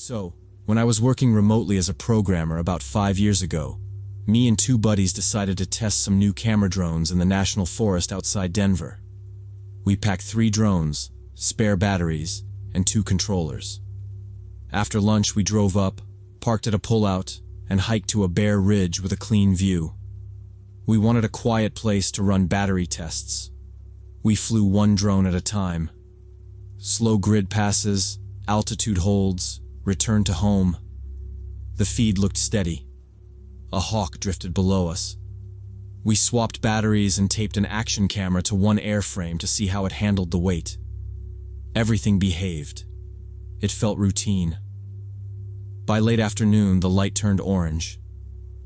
So, when I was working remotely as a programmer about 5 years ago, me and two buddies decided to test some new camera drones in the national forest outside Denver. We packed 3 drones, spare batteries, and 2 controllers. After lunch, we drove up, parked at a pullout, and hiked to a bare ridge with a clean view. We wanted a quiet place to run battery tests. We flew one drone at a time. Slow grid passes, altitude holds, return to home. The feed looked steady. A hawk drifted below us. We swapped batteries and taped an action camera to one airframe to see how it handled the weight. Everything behaved. It felt routine. By late afternoon, the light turned orange.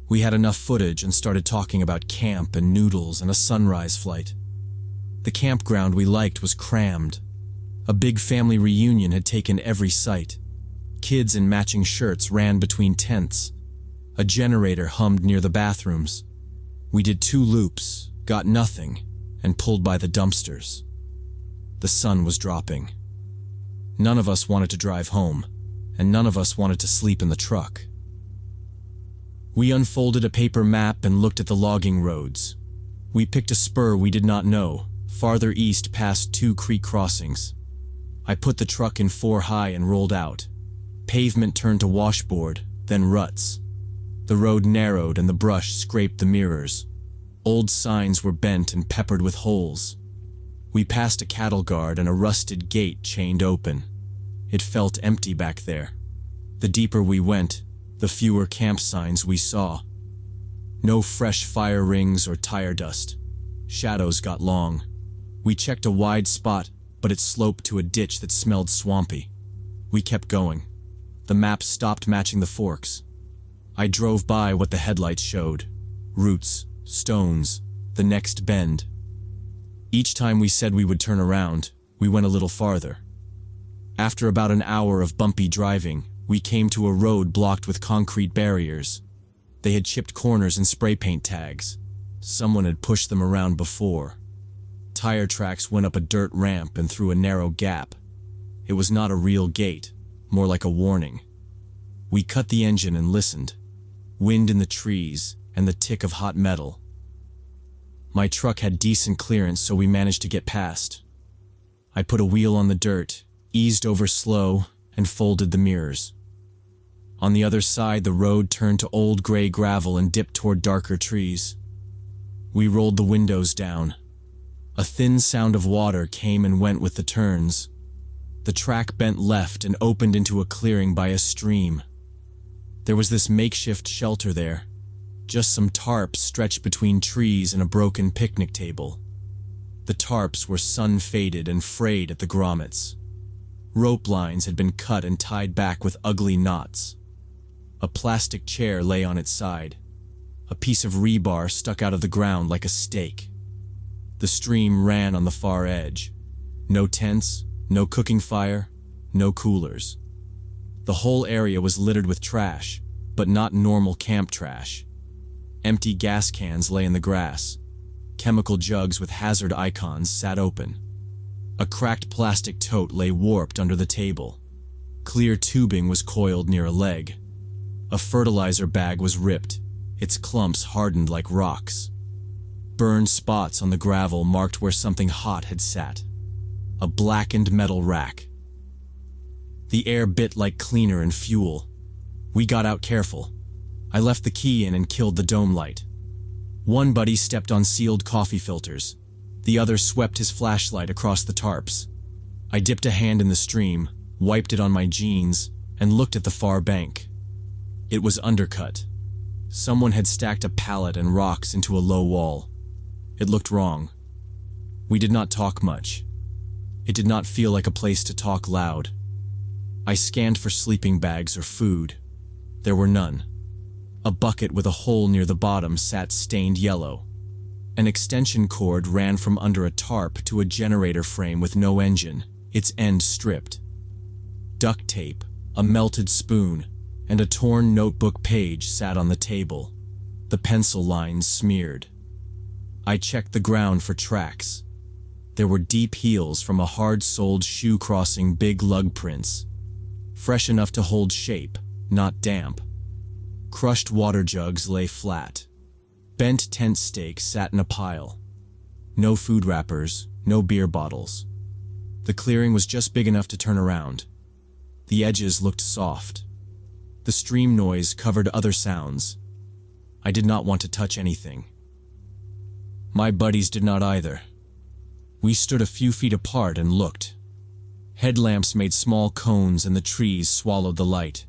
We had enough footage and started talking about camp and noodles and a sunrise flight. The campground we liked was crammed. A big family reunion had taken every sight. Kids in matching shirts ran between tents. A generator hummed near the bathrooms. We did 2 loops, got nothing, and pulled by the dumpsters. The sun was dropping. None of us wanted to drive home, and none of us wanted to sleep in the truck. We unfolded a paper map and looked at the logging roads. We picked a spur we did not know, farther east past 2 creek crossings. I put the truck in 4 high and rolled out. Pavement turned to washboard, then ruts. The road narrowed and the brush scraped the mirrors. Old signs were bent and peppered with holes. We passed a cattle guard and a rusted gate chained open. It felt empty back there. The deeper we went, the fewer camp signs we saw. No fresh fire rings or tire dust. Shadows got long. We checked a wide spot, but it sloped to a ditch that smelled swampy. We kept going. The map stopped matching the forks. I drove by what the headlights showed. Roots, stones, the next bend. Each time we said we would turn around, we went a little farther. After about an hour of bumpy driving, we came to a road blocked with concrete barriers. They had chipped corners and spray paint tags. Someone had pushed them around before. Tire tracks went up a dirt ramp and through a narrow gap. It was not a real gate, more like a warning. We cut the engine and listened. Wind in the trees and the tick of hot metal. My truck had decent clearance, so we managed to get past. I put a wheel on the dirt, eased over slow, and folded the mirrors. On the other side, the road turned to old gray gravel and dipped toward darker trees. We rolled the windows down. A thin sound of water came and went with the turns. The track bent left and opened into a clearing by a stream. There was this makeshift shelter there, just some tarps stretched between trees and a broken picnic table. The tarps were sun-faded and frayed at the grommets. Rope lines had been cut and tied back with ugly knots. A plastic chair lay on its side. A piece of rebar stuck out of the ground like a stake. The stream ran on the far edge. No tents, no cooking fire, no coolers. The whole area was littered with trash, but not normal camp trash. Empty gas cans lay in the grass. Chemical jugs with hazard icons sat open. A cracked plastic tote lay warped under the table. Clear tubing was coiled near a leg. A fertilizer bag was ripped, its clumps hardened like rocks. Burned spots on the gravel marked where something hot had sat. A blackened metal rack. The air bit like cleaner and fuel. We got out careful. I left the key in and killed the dome light. One buddy stepped on sealed coffee filters. The other swept his flashlight across the tarps. I dipped a hand in the stream, wiped it on my jeans, and looked at the far bank. It was undercut. Someone had stacked a pallet and rocks into a low wall. It looked wrong. We did not talk much. It did not feel like a place to talk loud. I scanned for sleeping bags or food. There were none. A bucket with a hole near the bottom sat stained yellow. An extension cord ran from under a tarp to a generator frame with no engine, its end stripped. Duct tape, a melted spoon, and a torn notebook page sat on the table, the pencil lines smeared. I checked the ground for tracks. There were deep heels from a hard-soled shoe crossing big lug prints. fresh enough to hold shape, not damp. Crushed water jugs lay flat. Bent tent stakes sat in a pile. No food wrappers, no beer bottles. The clearing was just big enough to turn around. The edges looked soft. The stream noise covered other sounds. I did not want to touch anything. My buddies did not either. We stood a few feet apart and looked. Headlamps made small cones and the trees swallowed the light.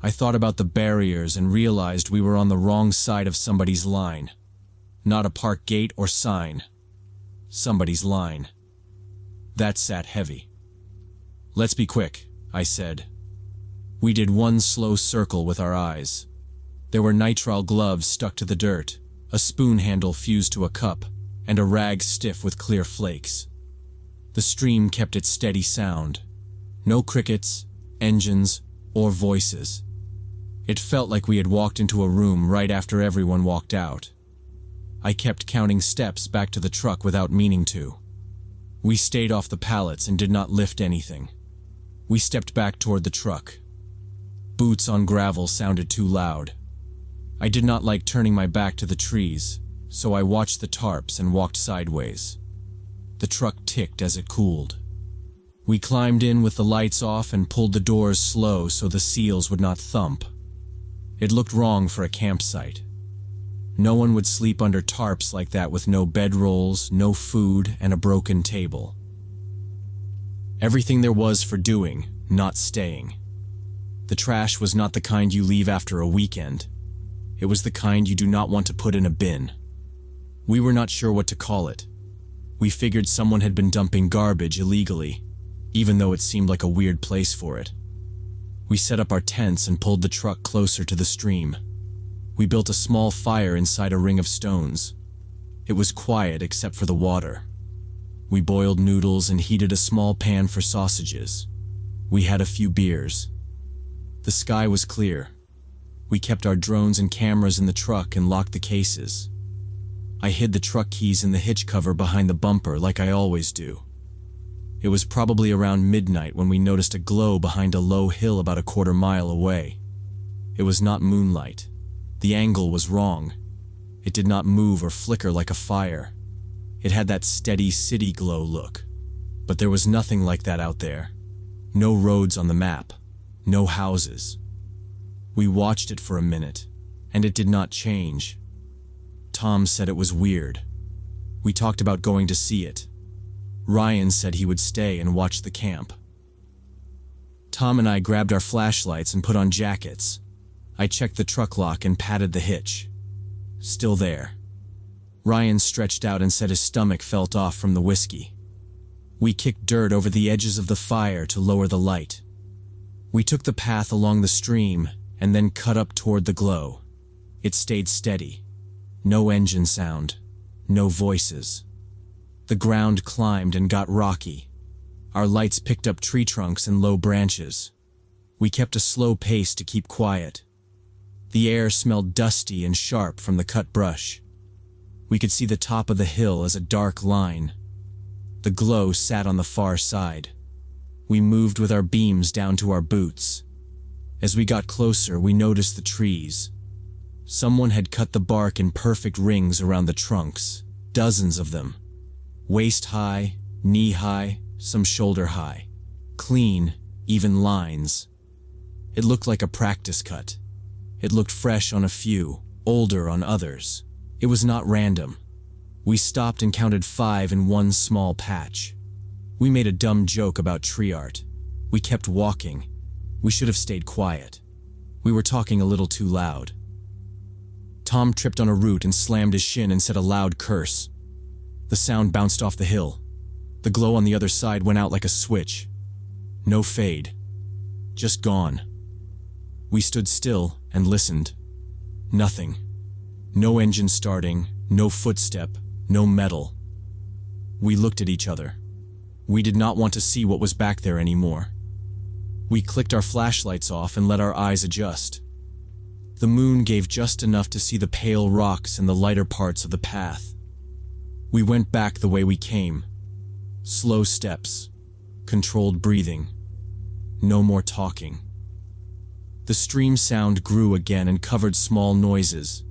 I thought about the barriers and realized we were on the wrong side of somebody's line. Not a park gate or sign. Somebody's line. That sat heavy. "Let's be quick," I said. We did one slow circle with our eyes. There were nitrile gloves stuck to the dirt, a spoon handle fused to a cup, and a rag stiff with clear flakes. The stream kept its steady sound. No crickets, engines, or voices. It felt like we had walked into a room right after everyone walked out. I kept counting steps back to the truck without meaning to. We stayed off the pallets and did not lift anything. We stepped back toward the truck. Boots on gravel sounded too loud. I did not like turning my back to the trees, so I watched the tarps and walked sideways. The truck ticked as it cooled. We climbed in with the lights off and pulled the doors slow so the seals would not thump. It looked wrong for a campsite. No one would sleep under tarps like that with no bedrolls, no food, and a broken table. Everything there was for doing, not staying. The trash was not the kind you leave after a weekend. It was the kind you do not want to put in a bin. We were not sure what to call it. We figured someone had been dumping garbage illegally, even though it seemed like a weird place for it. We set up our tents and pulled the truck closer to the stream. We built a small fire inside a ring of stones. It was quiet except for the water. We boiled noodles and heated a small pan for sausages. We had a few beers. The sky was clear. We kept our drones and cameras in the truck and locked the cases. I hid the truck keys in the hitch cover behind the bumper like I always do. It was probably around midnight when we noticed a glow behind a low hill about a quarter-mile away. It was not moonlight. The angle was wrong. It did not move or flicker like a fire. It had that steady city glow look. But there was nothing like that out there. No roads on the map. No houses. We watched it for a minute, and it did not change. Tom said it was weird. We talked about going to see it. Ryan said he would stay and watch the camp. Tom and I grabbed our flashlights and put on jackets. I checked the truck lock and patted the hitch. Still there. Ryan stretched out and said his stomach felt off from the whiskey. We kicked dirt over the edges of the fire to lower the light. We took the path along the stream and then cut up toward the glow. It stayed steady. No engine sound. No voices. The ground climbed and got rocky. Our lights picked up tree trunks and low branches. We kept a slow pace to keep quiet. The air smelled dusty and sharp from the cut brush. We could see the top of the hill as a dark line. The glow sat on the far side. We moved with our beams down to our boots. As we got closer, we noticed the trees. Someone had cut the bark in perfect rings around the trunks, dozens of them. Waist-high, knee-high, some shoulder-high. Clean, even lines. It looked like a practice cut. It looked fresh on a few, older on others. It was not random. We stopped and counted 5 in one small patch. We made a dumb joke about tree art. We kept walking. We should have stayed quiet. We were talking a little too loud. Tom tripped on a root and slammed his shin and said a loud curse. The sound bounced off the hill. The glow on the other side went out like a switch. No fade. Just gone. We stood still and listened. Nothing. No engine starting, no footstep, no metal. We looked at each other. We did not want to see what was back there anymore. We clicked our flashlights off and let our eyes adjust. The moon gave just enough to see the pale rocks and the lighter parts of the path. We went back the way we came. Slow steps. Controlled breathing. No more talking. The stream sound grew again and covered small noises.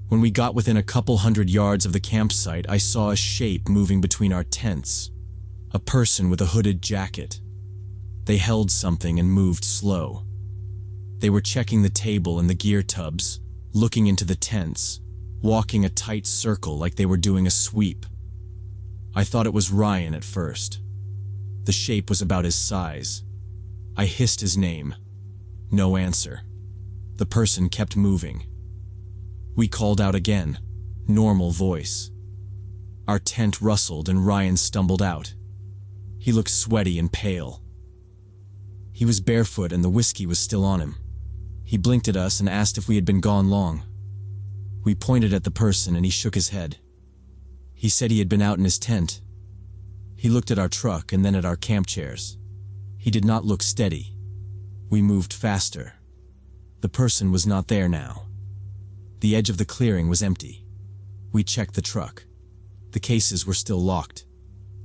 When we got within a couple 100 yards of the campsite, I saw a shape moving between our tents. A person with a hooded jacket. They held something and moved slow. They were checking the table and the gear tubs, looking into the tents, walking a tight circle like they were doing a sweep. I thought it was Ryan at first. The shape was about his size. I hissed his name. No answer. The person kept moving. We called out again. Normal voice. Our tent rustled and Ryan stumbled out. He looked sweaty and pale. He was barefoot and the whiskey was still on him. He blinked at us and asked if we had been gone long. We pointed at the person and he shook his head. He said he had been out in his tent. He looked at our truck and then at our camp chairs. He did not look steady. We moved faster. The person was not there now. The edge of the clearing was empty. We checked the truck. The cases were still locked.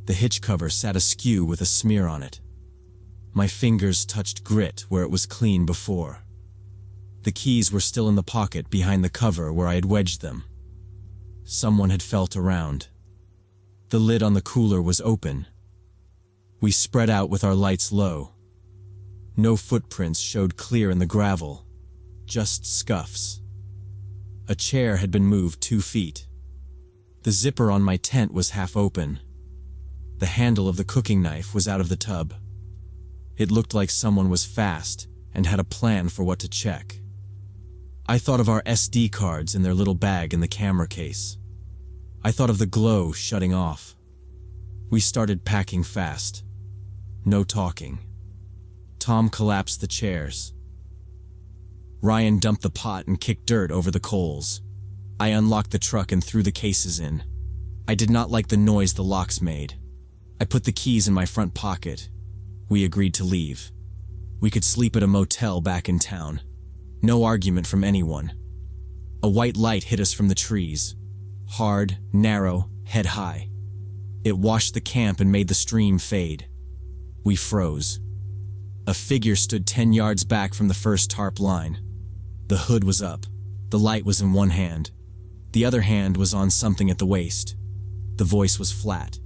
The hitch cover sat askew with a smear on it. My fingers touched grit where it was clean before. The keys were still in the pocket behind the cover where I had wedged them. Someone had felt around. The lid on the cooler was open. We spread out with our lights low. No footprints showed clear in the gravel, just scuffs. A chair had been moved 2 feet. The zipper on my tent was half open. The handle of the cooking knife was out of the tub. It looked like someone was fast and had a plan for what to check. I thought of our SD cards in their little bag in the camera case. I thought of the glow shutting off. We started packing fast. No talking. Tom collapsed the chairs. Ryan dumped the pot and kicked dirt over the coals. I unlocked the truck and threw the cases in. I did not like the noise the locks made. I put the keys in my front pocket. We agreed to leave. We could sleep at a motel back in town. No argument from anyone. A white light hit us from the trees. Hard, narrow, head high. It washed the camp and made the stream fade. We froze. A figure stood 10 yards back from the first tarp line. The hood was up. The light was in one hand. The other hand was on something at the waist. The voice was flat.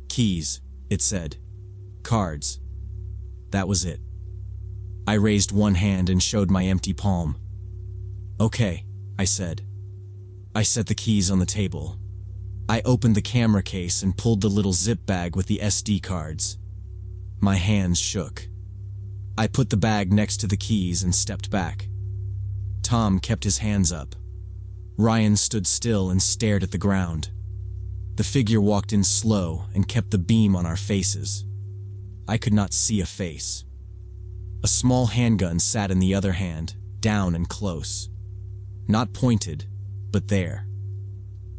Keys, it said. Cards. That was it. I raised one hand and showed my empty palm. Okay, I said. I set the keys on the table. I opened the camera case and pulled the little zip bag with the SD cards. My hands shook. I put the bag next to the keys and stepped back. Tom kept his hands up. Ryan stood still and stared at the ground. The figure walked in slow and kept the beam on our faces. I could not see a face. A small handgun sat in the other hand, down and close. Not pointed, but there.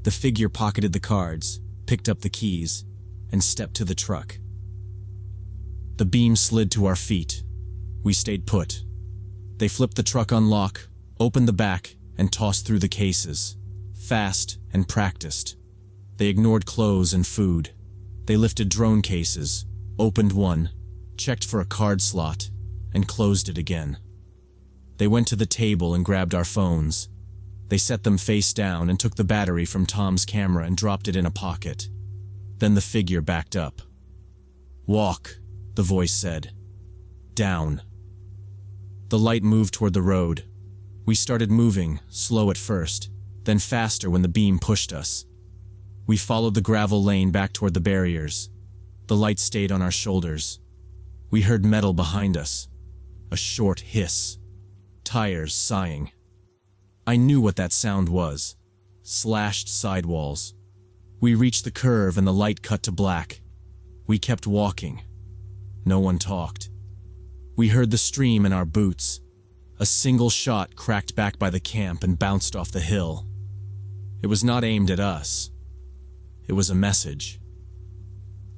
The figure pocketed the cards, picked up the keys, and stepped to the truck. The beam slid to our feet. We stayed put. They flipped the truck on lock, opened the back, and tossed through the cases. Fast and practiced. They ignored clothes and food. They lifted drone cases, opened one, checked for a card slot, and closed it again. They went to the table and grabbed our phones. They set them face down and took the battery from Tom's camera and dropped it in a pocket. Then the figure backed up. "Walk," the voice said. "Down." The light moved toward the road. We started moving, slow at first, then faster when the beam pushed us. We followed the gravel lane back toward the barriers. The light stayed on our shoulders. We heard metal behind us. A short hiss. Tires sighing. I knew what that sound was. Slashed sidewalls. We reached the curve and the light cut to black. We kept walking. No one talked. We heard the stream in our boots. A single shot cracked back by the camp and bounced off the hill. It was not aimed at us. It was a message.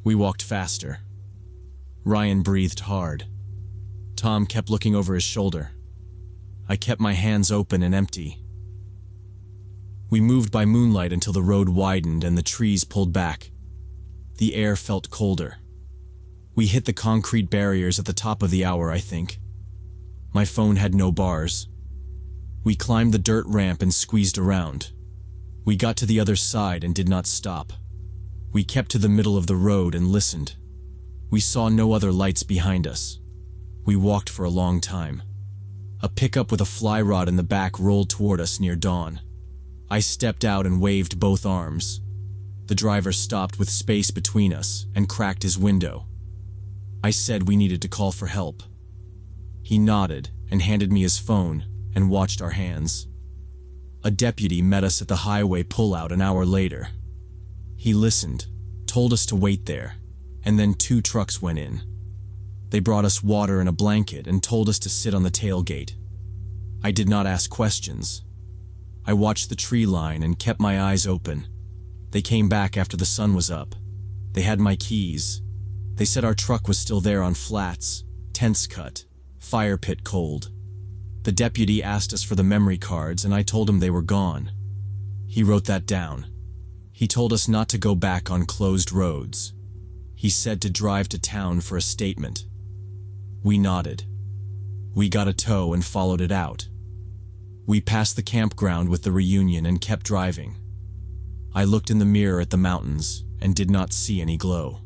We walked faster. Ryan breathed hard. Tom kept looking over his shoulder. I kept my hands open and empty. We moved by moonlight until the road widened and the trees pulled back. The air felt colder. We hit the concrete barriers at the top of the hour, I think. My phone had no bars. We climbed the dirt ramp and squeezed around. We got to the other side and did not stop. We kept to the middle of the road and listened. We saw no other lights behind us. We walked for a long time. A pickup with a fly rod in the back rolled toward us near dawn. I stepped out and waved both arms. The driver stopped with space between us and cracked his window. I said we needed to call for help. He nodded and handed me his phone and watched our hands. A deputy met us at the highway pullout an hour later. He listened, told us to wait there, and then 2 trucks went in. They brought us water and a blanket and told us to sit on the tailgate. I did not ask questions. I watched the tree line and kept my eyes open. They came back after the sun was up. They had my keys. They said our truck was still there on flats, tents cut, fire pit cold. The deputy asked us for the memory cards and I told him they were gone. He wrote that down. He told us not to go back on closed roads. He said to drive to town for a statement. We nodded. We got a tow and followed it out. We passed the campground with the reunion and kept driving. I looked in the mirror at the mountains and did not see any glow.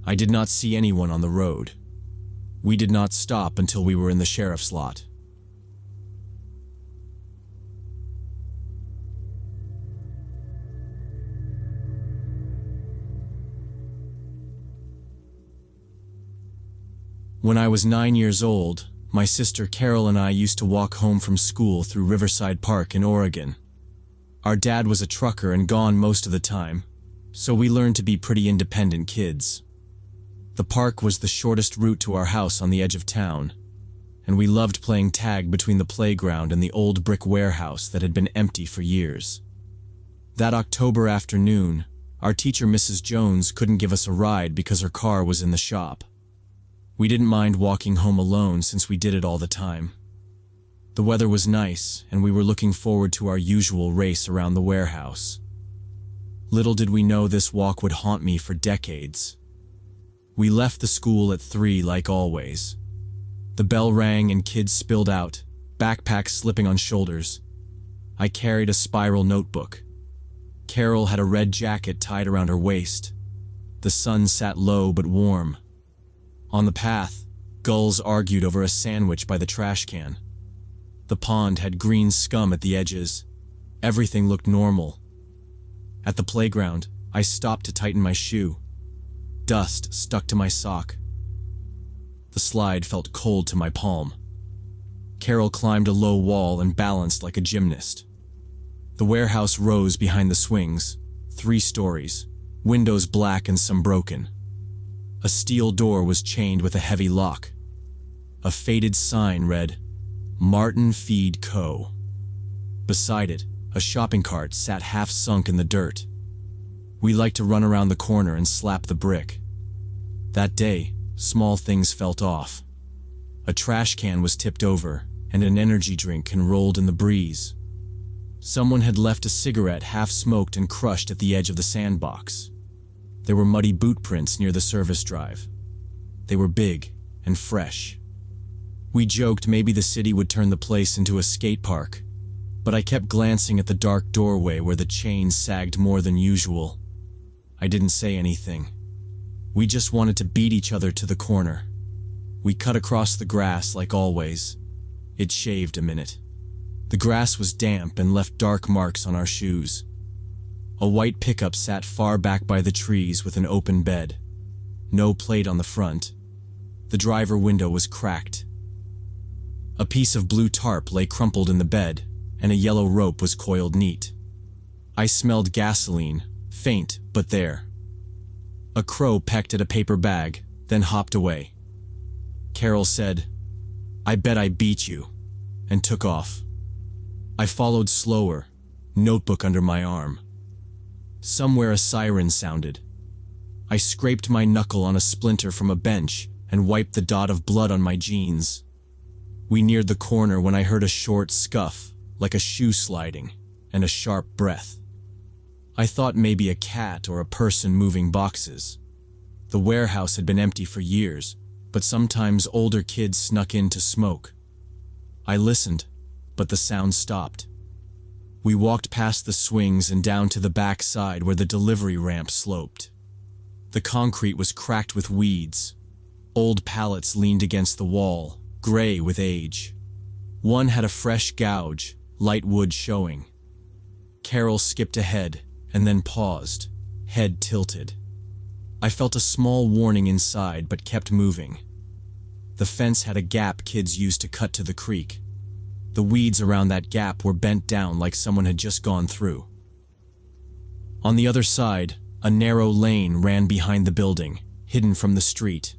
I did not see anyone on the road. We did not stop until we were in the sheriff's lot. When I was 9 years old, my sister Carol and I used to walk home from school through Riverside Park in Oregon. Our dad was a trucker and gone most of the time, so we learned to be pretty independent kids. The park was the shortest route to our house on the edge of town, and we loved playing tag between the playground and the old brick warehouse that had been empty for years. That October afternoon, our teacher Mrs. Jones couldn't give us a ride because her car was in the shop. We didn't mind walking home alone since we did it all the time. The weather was nice, and we were looking forward to our usual race around the warehouse. Little did we know this walk would haunt me for decades. We left the school at 3 like always. The bell rang and kids spilled out, backpacks slipping on shoulders. I carried a spiral notebook. Carol had a red jacket tied around her waist. The sun sat low but warm. On the path, gulls argued over a sandwich by the trash can. The pond had green scum at the edges. Everything looked normal. At the playground, I stopped to tighten my shoe. Dust stuck to my sock. The slide felt cold to my palm. Carol climbed a low wall and balanced like a gymnast. The warehouse rose behind the swings, 3 stories, windows black and some broken. A steel door was chained with a heavy lock. A faded sign read, "Martin Feed Co." Beside it, a shopping cart sat half sunk in the dirt. We liked to run around the corner and slap the brick. That day, small things felt off. A trash can was tipped over, and an energy drink enrolled in the breeze. Someone had left a cigarette half-smoked and crushed at the edge of the sandbox. There were muddy boot prints near the service drive. They were big and fresh. We joked maybe the city would turn the place into a skate park, but I kept glancing at the dark doorway where the chains sagged more than usual. I didn't say anything. We just wanted to beat each other to the corner. We cut across the grass like always. It shaved a minute. The grass was damp and left dark marks on our shoes. A white pickup sat far back by the trees with an open bed. No plate on the front. The driver window was cracked. A piece of blue tarp lay crumpled in the bed, and a yellow rope was coiled neat. I smelled gasoline, faint but there. A crow pecked at a paper bag, then hopped away. Carol said, "I bet I beat you," and took off. I followed slower, notebook under my arm. Somewhere a siren sounded. I scraped my knuckle on a splinter from a bench and wiped the dot of blood on my jeans. We neared the corner when I heard a short scuff, like a shoe sliding, and a sharp breath. I thought maybe a cat or a person moving boxes. The warehouse had been empty for years, but sometimes older kids snuck in to smoke. I listened, but the sound stopped. We walked past the swings and down to the back side where the delivery ramp sloped. The concrete was cracked with weeds. Old pallets leaned against the wall, gray with age. One had a fresh gouge, light wood showing. Carol skipped ahead and then paused, head tilted. I felt a small warning inside but kept moving. The fence had a gap kids used to cut to the creek. The weeds around that gap were bent down like someone had just gone through. On the other side, a narrow lane ran behind the building, hidden from the street.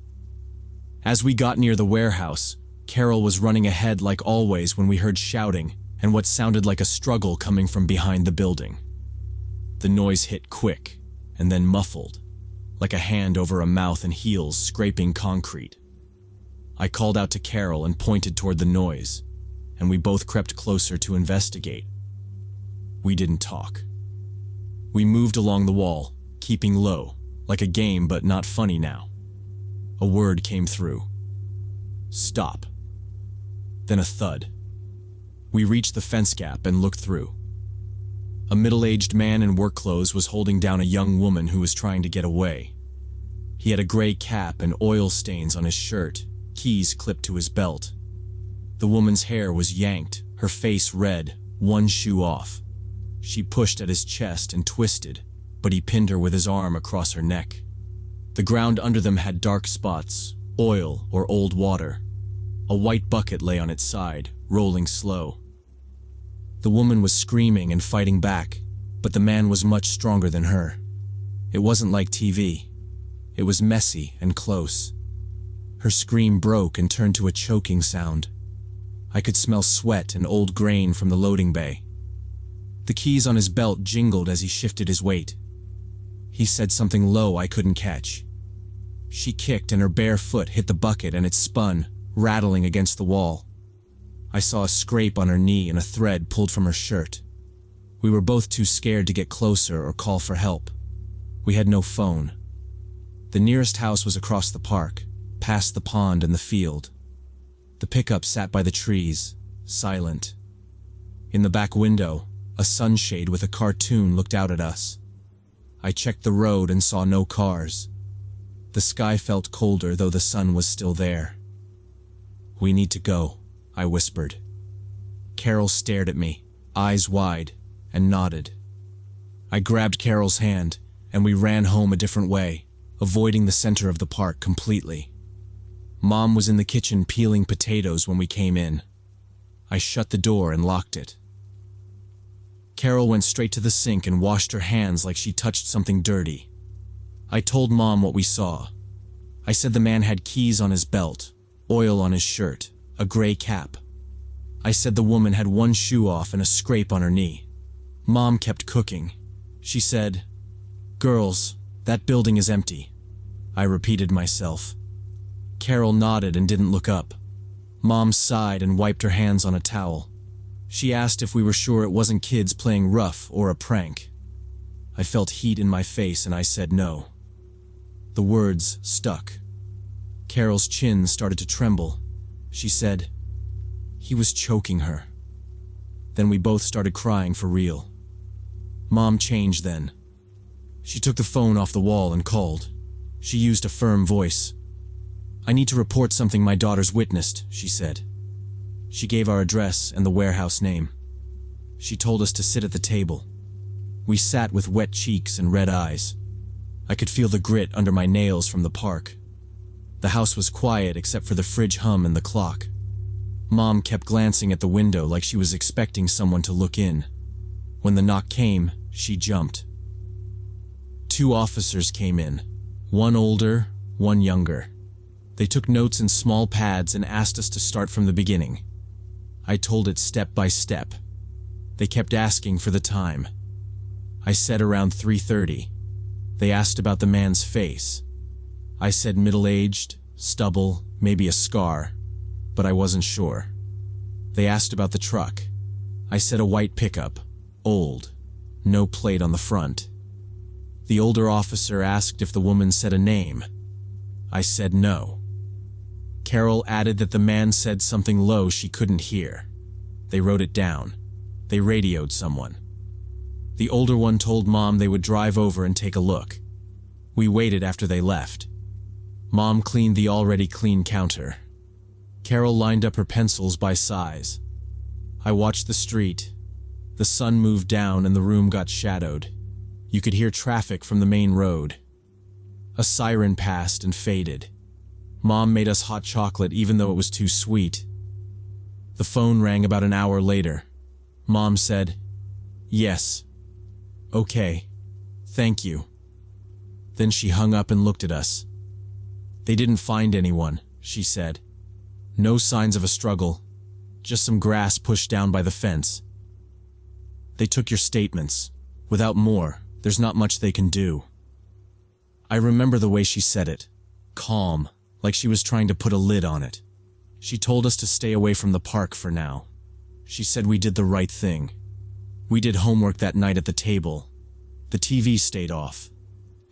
As we got near the warehouse, Carol was running ahead like always when we heard shouting and what sounded like a struggle coming from behind the building. The noise hit quick and then muffled, like a hand over a mouth and heels scraping concrete. I called out to Carol and pointed toward the noise, and we both crept closer to investigate. We didn't talk. We moved along the wall, keeping low, like a game but not funny now. A word came through. Stop. Then a thud. We reached the fence gap and looked through. A middle-aged man in work clothes was holding down a young woman who was trying to get away. He had a gray cap and oil stains on his shirt, keys clipped to his belt. The woman's hair was yanked, her face red, one shoe off. She pushed at his chest and twisted, but he pinned her with his arm across her neck. The ground under them had dark spots, oil or old water. A white bucket lay on its side, rolling slow. The woman was screaming and fighting back, but the man was much stronger than her. It wasn't like TV. It was messy and close. Her scream broke and turned to a choking sound. I could smell sweat and old grain from the loading bay. The keys on his belt jingled as he shifted his weight. He said something low I couldn't catch. She kicked and her bare foot hit the bucket and it spun, rattling against the wall. I saw a scrape on her knee and a thread pulled from her shirt. We were both too scared to get closer or call for help. We had no phone. The nearest house was across the park, past the pond and the field. The pickup sat by the trees, silent. In the back window, a sunshade with a cartoon looked out at us. I checked the road and saw no cars. The sky felt colder, though the sun was still there. We need to go, I whispered. Carol stared at me, eyes wide, and nodded. I grabbed Carol's hand, and we ran home a different way, avoiding the center of the park completely. Mom was in the kitchen peeling potatoes when we came in. I shut the door and locked it. Carol went straight to the sink and washed her hands like she touched something dirty. I told Mom what we saw. I said the man had keys on his belt, oil on his shirt, a gray cap. I said the woman had one shoe off and a scrape on her knee. Mom kept cooking. She said, "Girls, that building is empty." I repeated myself. Carol nodded and didn't look up. Mom sighed and wiped her hands on a towel. She asked if we were sure it wasn't kids playing rough or a prank. I felt heat in my face and I said no. The words stuck. Carol's chin started to tremble. She said, "He was choking her." Then we both started crying for real. Mom changed then. She took the phone off the wall and called. She used a firm voice. "I need to report something my daughter's witnessed," she said. She gave our address and the warehouse name. She told us to sit at the table. We sat with wet cheeks and red eyes. I could feel the grit under my nails from the park. The house was quiet except for the fridge hum and the clock. Mom kept glancing at the window like she was expecting someone to look in. When the knock came, she jumped. 2 officers came in, one older, one younger. They took notes in small pads and asked us to start from the beginning. I told it step by step. They kept asking for the time. I said around 3:30. They asked about the man's face. I said middle-aged, stubble, maybe a scar, but I wasn't sure. They asked about the truck. I said a white pickup, old, no plate on the front. The older officer asked if the woman said a name. I said no. Carol added that the man said something low she couldn't hear. They wrote it down. They radioed someone. The older one told Mom they would drive over and take a look. We waited after they left. Mom cleaned the already clean counter. Carol lined up her pencils by size. I watched the street. The sun moved down and the room got shadowed. You could hear traffic from the main road. A siren passed and faded. Mom made us hot chocolate even though it was too sweet. The phone rang about an hour later. Mom said, "Yes. Okay. Thank you." Then she hung up and looked at us. "They didn't find anyone," she said. "No signs of a struggle. Just some grass pushed down by the fence. They took your statements. Without more, there's not much they can do." I remember the way she said it. Calm, like she was trying to put a lid on it. She told us to stay away from the park for now. She said we did the right thing. We did homework that night at the table. The TV stayed off.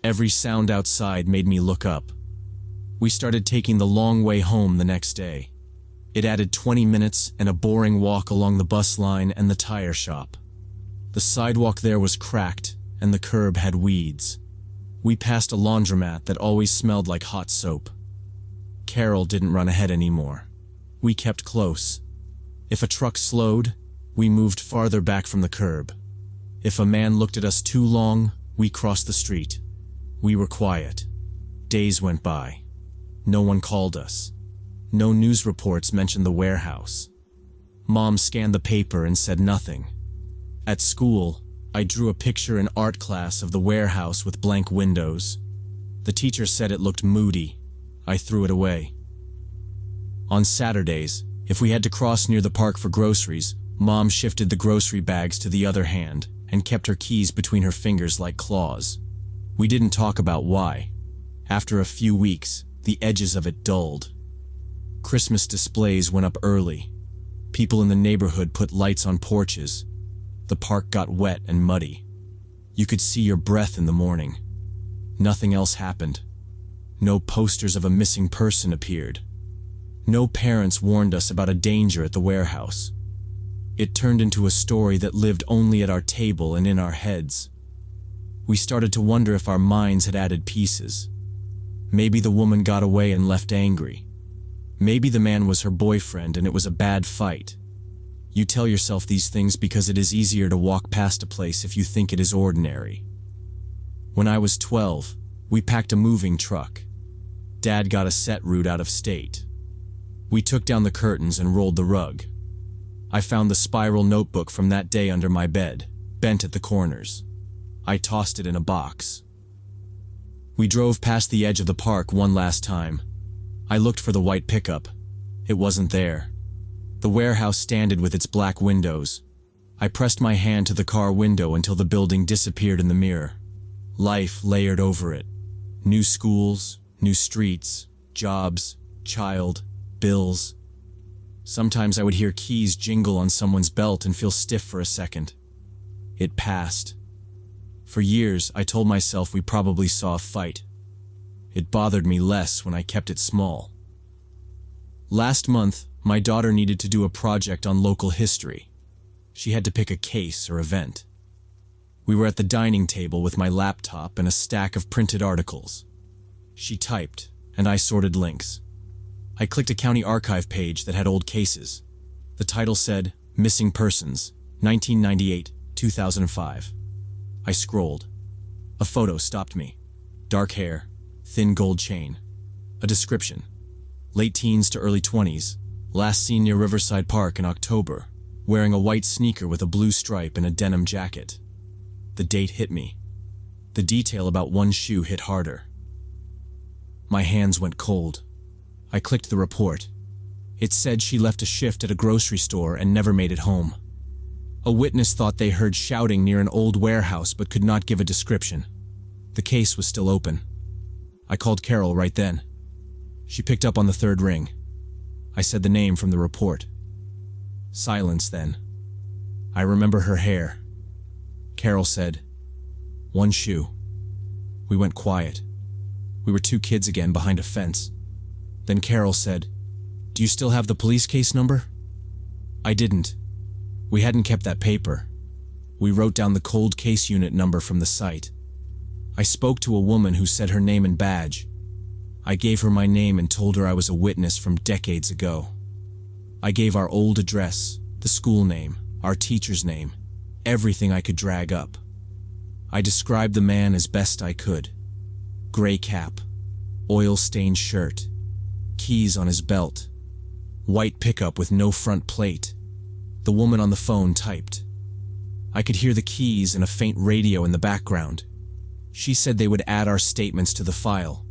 Every sound outside made me look up. We started taking the long way home the next day. It added 20 minutes and a boring walk along the bus line and the tire shop. The sidewalk there was cracked and the curb had weeds. We passed a laundromat that always smelled like hot soap. Carol didn't run ahead anymore. We kept close. If a truck slowed, we moved farther back from the curb. If a man looked at us too long, we crossed the street. We were quiet. Days went by. No one called us. No news reports mentioned the warehouse. Mom scanned the paper and said nothing. At school, I drew a picture in art class of the warehouse with blank windows. The teacher said it looked moody. I threw it away. On Saturdays, if we had to cross near the park for groceries, Mom shifted the grocery bags to the other hand and kept her keys between her fingers like claws. We didn't talk about why. After a few weeks, the edges of it dulled. Christmas displays went up early. People in the neighborhood put lights on porches. The park got wet and muddy. You could see your breath in the morning. Nothing else happened. No posters of a missing person appeared. No parents warned us about a danger at the warehouse. It turned into a story that lived only at our table and in our heads. We started to wonder if our minds had added pieces. Maybe the woman got away and left angry. Maybe the man was her boyfriend and it was a bad fight. You tell yourself these things because it is easier to walk past a place if you think it is ordinary. When I was 12, we packed a moving truck. Dad got a set route out of state. We took down the curtains and rolled the rug. I found the spiral notebook from that day under my bed, bent at the corners. I tossed it in a box. We drove past the edge of the park one last time. I looked for the white pickup. It wasn't there. The warehouse standed with its black windows. I pressed my hand to the car window until the building disappeared in the mirror. Life layered over it. New schools, new streets, jobs, child, bills. Sometimes I would hear keys jingle on someone's belt and feel stiff for a second. It passed. For years, I told myself we probably saw a fight. It bothered me less when I kept it small. Last month, my daughter needed to do a project on local history. She had to pick a case or event. We were at the dining table with my laptop and a stack of printed articles. She typed, and I sorted links. I clicked a county archive page that had old cases. The title said, "Missing Persons, 1998-2005. I scrolled. A photo stopped me. Dark hair, thin gold chain. A description. Late teens to early 20s, last seen near Riverside Park in October, wearing a white sneaker with a blue stripe and a denim jacket. The date hit me. The detail about one shoe hit harder. My hands went cold. I clicked the report. It said she left a shift at a grocery store and never made it home. A witness thought they heard shouting near an old warehouse but could not give a description. The case was still open. I called Carol right then. She picked up on the third ring. I said the name from the report. Silence then. I remember her hair. Carol said, "One shoe." We went quiet. We were two kids again behind a fence. Then Carol said, "Do you still have the police case number?" I didn't. We hadn't kept that paper. We wrote down the cold case unit number from the site. I spoke to a woman who said her name and badge. I gave her my name and told her I was a witness from decades ago. I gave our old address, the school name, our teacher's name, everything I could drag up. I described the man as best I could. Gray cap, oil-stained shirt, keys on his belt, white pickup with no front plate. The woman on the phone typed. I could hear the keys and a faint radio in the background. She said they would add our statements to the file.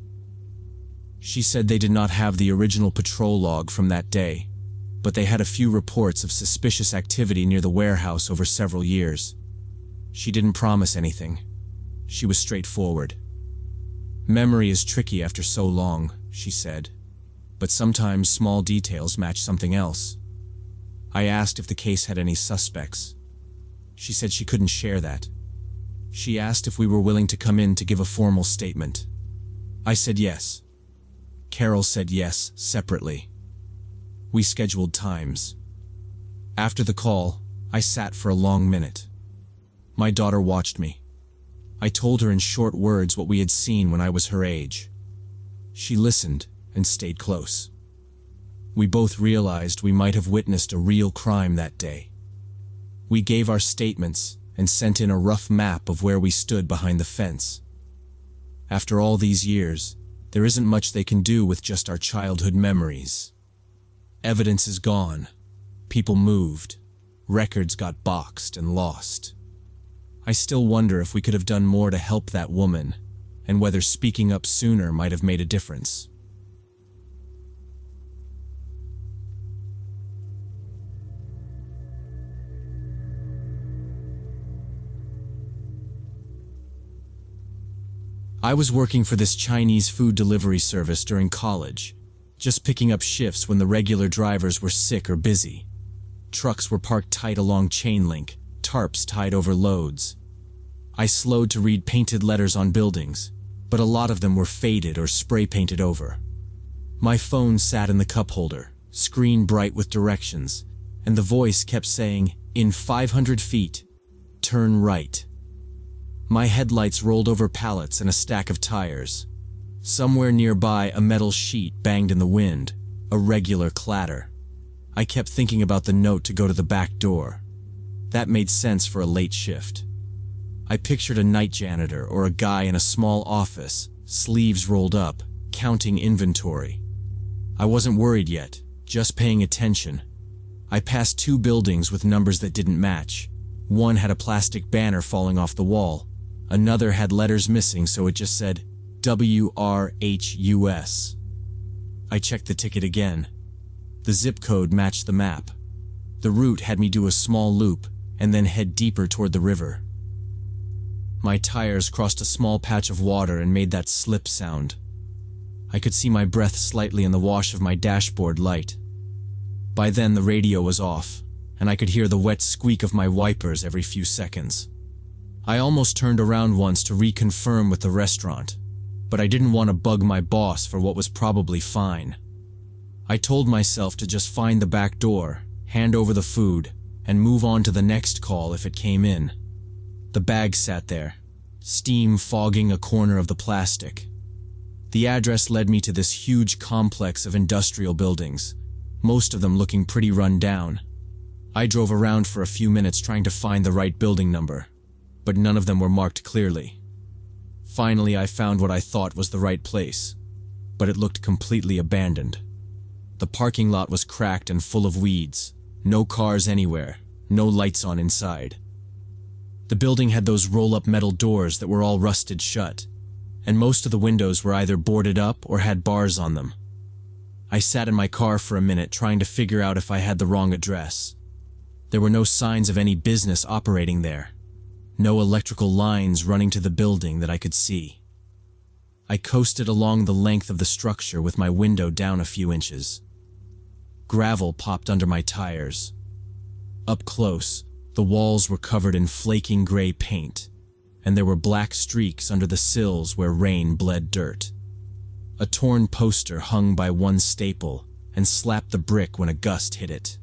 She said they did not have the original patrol log from that day, but they had a few reports of suspicious activity near the warehouse over several years. She didn't promise anything. She was straightforward. Memory is tricky after so long, she said, but sometimes small details match something else. I asked if the case had any suspects. She said she couldn't share that. She asked if we were willing to come in to give a formal statement. I said yes. Carol said yes, separately. We scheduled times. After the call, I sat for a long minute. My daughter watched me. I told her in short words what we had seen when I was her age. She listened and stayed close. We both realized we might have witnessed a real crime that day. We gave our statements and sent in a rough map of where we stood behind the fence. After all these years, there isn't much they can do with just our childhood memories. Evidence is gone. People moved. Records got boxed and lost. I still wonder if we could have done more to help that woman, and whether speaking up sooner might have made a difference. I was working for this Chinese food delivery service during college, just picking up shifts when the regular drivers were sick or busy. Trucks were parked tight along chain link, tarps tied over loads. I slowed to read painted letters on buildings, but a lot of them were faded or spray painted over. My phone sat in the cup holder, screen bright with directions, and the voice kept saying, "In 500 feet, turn right." My headlights rolled over pallets and a stack of tires. Somewhere nearby, a metal sheet banged in the wind, a regular clatter. I kept thinking about the note to go to the back door. That made sense for a late shift. I pictured a night janitor or a guy in a small office, sleeves rolled up, counting inventory. I wasn't worried yet, just paying attention. I passed two buildings with numbers that didn't match. One had a plastic banner falling off the wall. Another had letters missing, so it just said WRHUS. I checked the ticket again. The zip code matched the map. The route had me do a small loop and then head deeper toward the river. My tires crossed a small patch of water and made that slip sound. I could see my breath slightly in the wash of my dashboard light. By then the radio was off, and I could hear the wet squeak of my wipers every few seconds. I almost turned around once to reconfirm with the restaurant, but I didn't want to bug my boss for what was probably fine. I told myself to just find the back door, hand over the food, and move on to the next call if it came in. The bag sat there, steam fogging a corner of the plastic. The address led me to this huge complex of industrial buildings, most of them looking pretty run down. I drove around for a few minutes trying to find the right building number, but none of them were marked clearly. Finally, I found what I thought was the right place, but it looked completely abandoned. The parking lot was cracked and full of weeds, no cars anywhere, no lights on inside. The building had those roll-up metal doors that were all rusted shut, and most of the windows were either boarded up or had bars on them. I sat in my car for a minute trying to figure out if I had the wrong address. There were no signs of any business operating there. No electrical lines running to the building that I could see. I coasted along the length of the structure with my window down a few inches. Gravel popped under my tires. Up close, the walls were covered in flaking gray paint, and there were black streaks under the sills where rain bled dirt. A torn poster hung by one staple and slapped the brick when a gust hit it.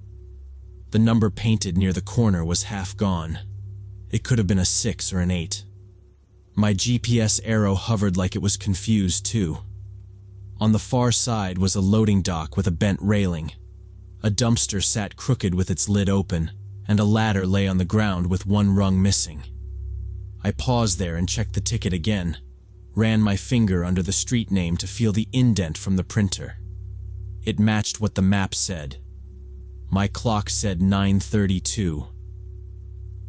The number painted near the corner was half gone. It could have been a 6 or an 8. My GPS arrow hovered like it was confused too. On the far side was a loading dock with a bent railing. A dumpster sat crooked with its lid open, and a ladder lay on the ground with one rung missing. I paused there and checked the ticket again, ran my finger under the street name to feel the indent from the printer. It matched what the map said. My clock said 9:32.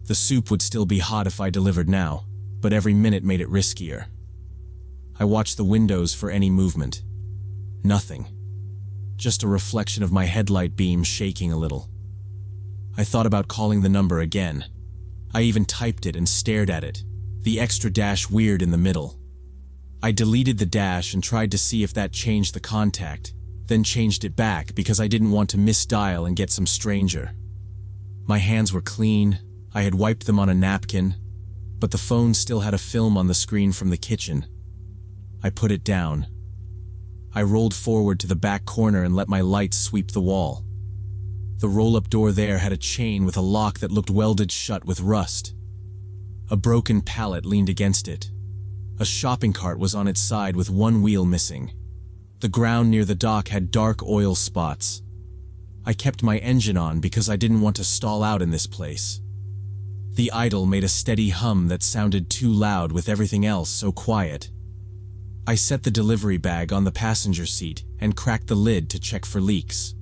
The soup would still be hot if I delivered now, but every minute made it riskier. I watched the windows for any movement. Nothing. Just a reflection of my headlight beam shaking a little. I thought about calling the number again. I even typed it and stared at it, the extra dash weird in the middle. I deleted the dash and tried to see if that changed the contact, then changed it back because I didn't want to misdial and get some stranger. My hands were clean, I had wiped them on a napkin, but the phone still had a film on the screen from the kitchen. I put it down. I rolled forward to the back corner and let my light sweep the wall. The roll-up door there had a chain with a lock that looked welded shut with rust. A broken pallet leaned against it. A shopping cart was on its side with one wheel missing. The ground near the dock had dark oil spots. I kept my engine on because I didn't want to stall out in this place. The idle made a steady hum that sounded too loud with everything else so quiet. I set the delivery bag on the passenger seat and cracked the lid to check for leaks.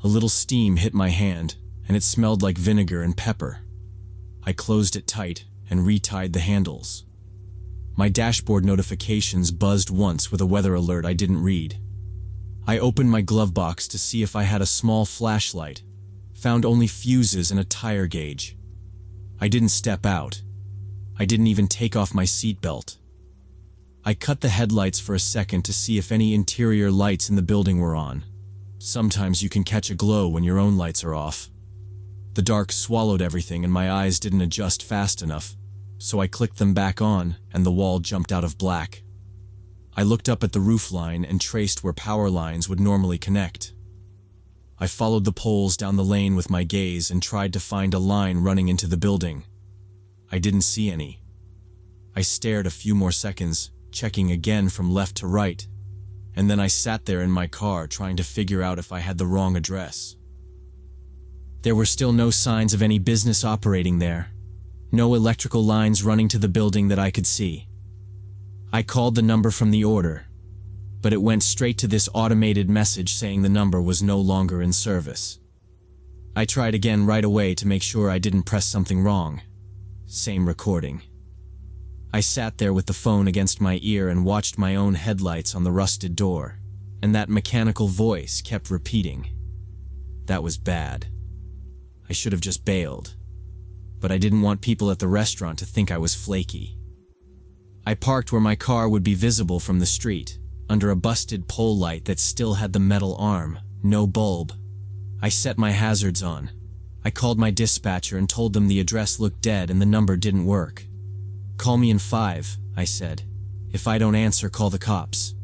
A little steam hit my hand, and it smelled like vinegar and pepper. I closed it tight and retied the handles. My dashboard notifications buzzed once with a weather alert I didn't read. I opened my glove box to see if I had a small flashlight, found only fuses and a tire gauge. I didn't step out. I didn't even take off my seatbelt. I cut the headlights for a second to see if any interior lights in the building were on. Sometimes you can catch a glow when your own lights are off. The dark swallowed everything and my eyes didn't adjust fast enough, so I clicked them back on and the wall jumped out of black. I looked up at the roof line and traced where power lines would normally connect. I followed the poles down the lane with my gaze and tried to find a line running into the building. I didn't see any. I stared a few more seconds, checking again from left to right, and then I sat there in my car trying to figure out if I had the wrong address. There were still no signs of any business operating there. No electrical lines running to the building that I could see. I called the number from the order, but it went straight to this automated message saying the number was no longer in service. I tried again right away to make sure I didn't press something wrong. Same recording. I sat there with the phone against my ear and watched my own headlights on the rusted door, and that mechanical voice kept repeating. That was bad. I should have just bailed, but I didn't want people at the restaurant to think I was flaky. I parked where my car would be visible from the street, under a busted pole light that still had the metal arm, no bulb. I set my hazards on. I called my dispatcher and told them the address looked dead and the number didn't work. "Call me in 5, I said. "If I don't answer, call the cops."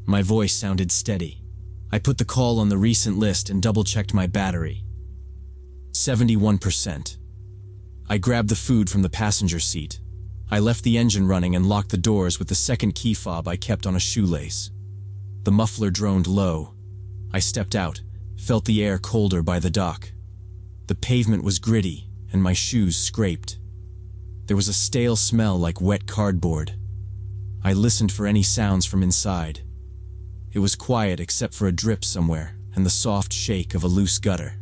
My voice sounded steady. I put the call on the recent list and double-checked my battery. 71%. I grabbed the food from the passenger seat. I left the engine running and locked the doors with the second key fob I kept on a shoelace. The muffler droned low. I stepped out, felt the air colder by the dock. The pavement was gritty, and my shoes scraped. There was a stale smell like wet cardboard. I listened for any sounds from inside. It was quiet except for a drip somewhere and the soft shake of a loose gutter.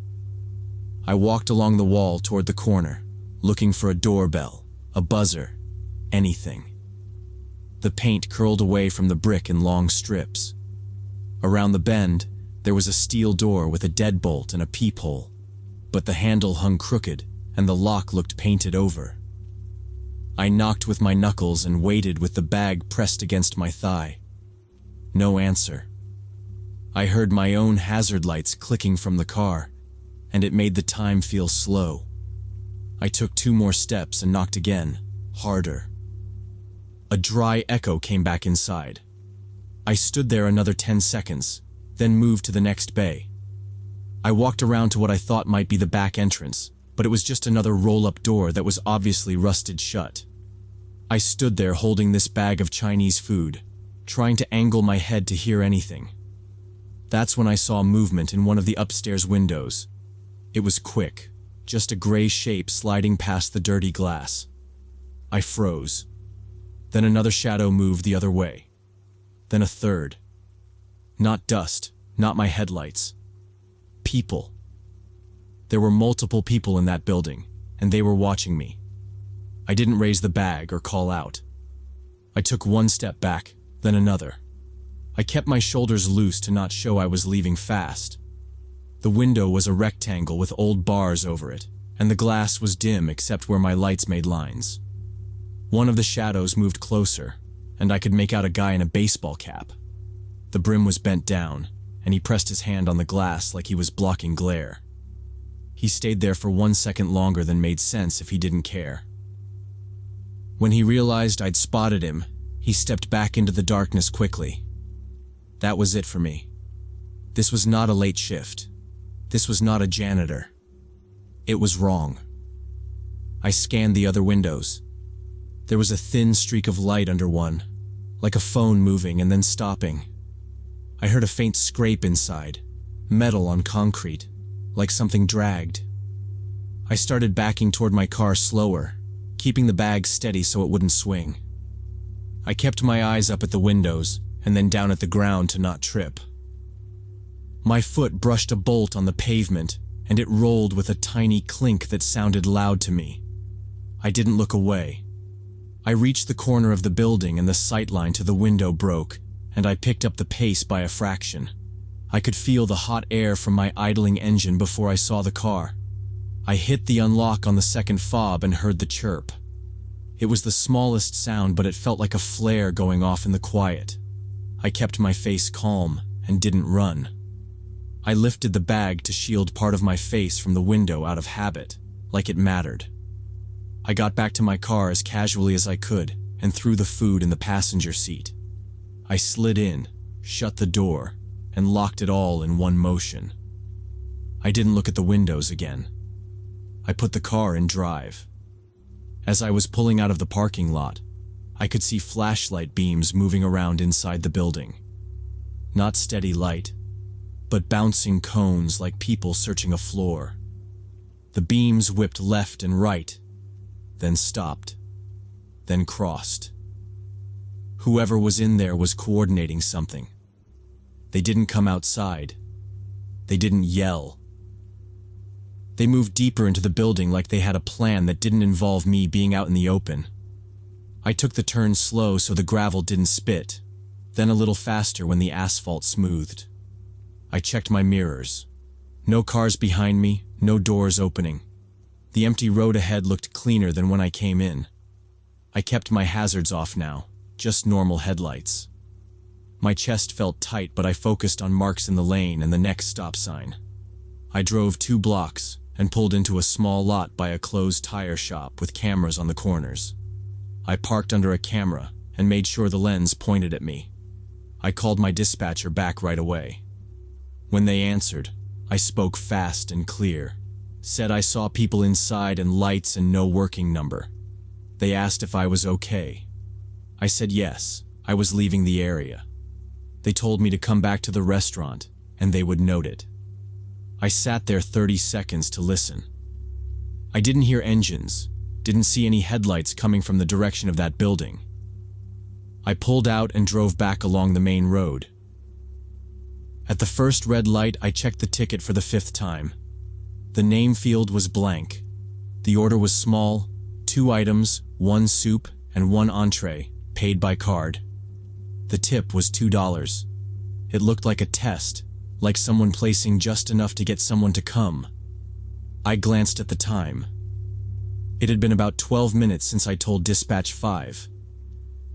I walked along the wall toward the corner, looking for a doorbell, a buzzer, anything. The paint curled away from the brick in long strips. Around the bend, there was a steel door with a deadbolt and a peephole, but the handle hung crooked and the lock looked painted over. I knocked with my knuckles and waited with the bag pressed against my thigh. No answer. I heard my own hazard lights clicking from the car, and it made the time feel slow. I took 2 more steps and knocked again, harder. A dry echo came back inside. I stood there another 10 seconds, then moved to the next bay. I walked around to what I thought might be the back entrance, but it was just another roll-up door that was obviously rusted shut. I stood there holding this bag of Chinese food, trying to angle my head to hear anything. That's when I saw movement in one of the upstairs windows. It was quick, just a gray shape sliding past the dirty glass. I froze. Then another shadow moved the other way. Then a third. Not dust, not my headlights. People. There were multiple people in that building, and they were watching me. I didn't raise the bag or call out. I took one step back, then another. I kept my shoulders loose to not show I was leaving fast. The window was a rectangle with old bars over it, and the glass was dim except where my lights made lines. One of the shadows moved closer, and I could make out a guy in a baseball cap. The brim was bent down, and he pressed his hand on the glass like he was blocking glare. He stayed there for 1 second longer than made sense if he didn't care. When he realized I'd spotted him, he stepped back into the darkness quickly. That was it for me. This was not a late shift. This was not a janitor. It was wrong. I scanned the other windows. There was a thin streak of light under one, like a phone moving and then stopping. I heard a faint scrape inside, metal on concrete, like something dragged. I started backing toward my car slower, keeping the bag steady so it wouldn't swing. I kept my eyes up at the windows and then down at the ground to not trip. My foot brushed a bolt on the pavement, and it rolled with a tiny clink that sounded loud to me. I didn't look away. I reached the corner of the building and the sightline to the window broke, and I picked up the pace by a fraction. I could feel the hot air from my idling engine before I saw the car. I hit the unlock on the second fob and heard the chirp. It was the smallest sound, but it felt like a flare going off in the quiet. I kept my face calm and didn't run. I lifted the bag to shield part of my face from the window out of habit, like it mattered. I got back to my car as casually as I could and threw the food in the passenger seat. I slid in, shut the door, and locked it all in one motion. I didn't look at the windows again. I put the car in drive. As I was pulling out of the parking lot, I could see flashlight beams moving around inside the building. Not steady light, but bouncing cones like people searching a floor. The beams whipped left and right, then stopped, then crossed. Whoever was in there was coordinating something. They didn't come outside. They didn't yell. They moved deeper into the building like they had a plan that didn't involve me being out in the open. I took the turn slow so the gravel didn't spit, then a little faster when the asphalt smoothed. I checked my mirrors. No cars behind me, no doors opening. The empty road ahead looked cleaner than when I came in. I kept my hazards off now, just normal headlights. My chest felt tight, but I focused on marks in the lane and the next stop sign. I drove 2 blocks and pulled into a small lot by a closed tire shop with cameras on the corners. I parked under a camera and made sure the lens pointed at me. I called my dispatcher back right away. When they answered, I spoke fast and clear, said I saw people inside and lights and no working number. They asked if I was okay. I said yes, I was leaving the area. They told me to come back to the restaurant and they would note it. I sat there 30 seconds to listen. I didn't hear engines, didn't see any headlights coming from the direction of that building. I pulled out and drove back along the main road. At the first red light, I checked the ticket for the 5th time. The name field was blank. The order was small, 2 items, 1 soup, and 1 entree, paid by card. The tip was $2. It looked like a test, like someone placing just enough to get someone to come. I glanced at the time. It had been about 12 minutes since I told Dispatch 5.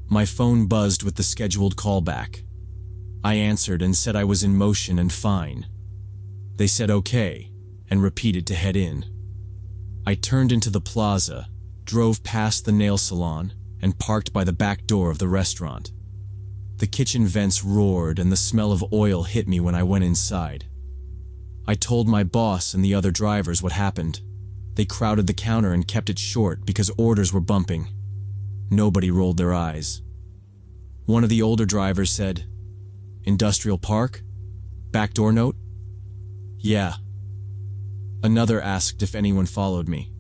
My phone buzzed with the scheduled callback. I answered and said I was in motion and fine. They said okay, and repeated to head in. I turned into the plaza, drove past the nail salon, and parked by the back door of the restaurant. The kitchen vents roared and the smell of oil hit me when I went inside. I told my boss and the other drivers what happened. They crowded the counter and kept it short because orders were bumping. Nobody rolled their eyes. One of the older drivers said, "Industrial Park? Backdoor note?" "Yeah." Another asked if anyone followed me.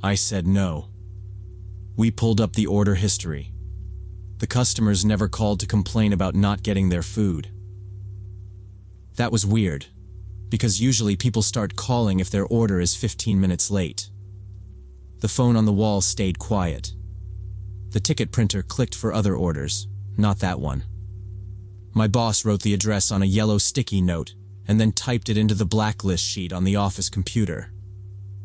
I said no. We pulled up the order history. The customers never called to complain about not getting their food. That was weird, because usually people start calling if their order is 15 minutes late. The phone on the wall stayed quiet. The ticket printer clicked for other orders, not that one. My boss wrote the address on a yellow sticky note and then typed it into the blacklist sheet on the office computer.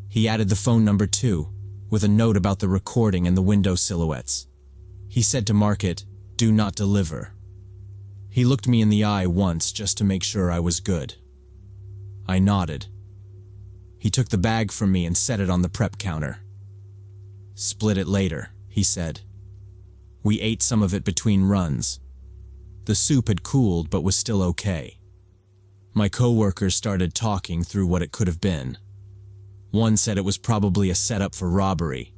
He added the phone number too, with a note about the recording and the window silhouettes. He said to mark it, "Do not deliver." He looked me in the eye once just to make sure I was good. I nodded. He took the bag from me and set it on the prep counter. "Split it later," he said. We ate some of it between runs. The soup had cooled but was still okay. My coworkers started talking through what it could have been. One said it was probably a setup for robbery.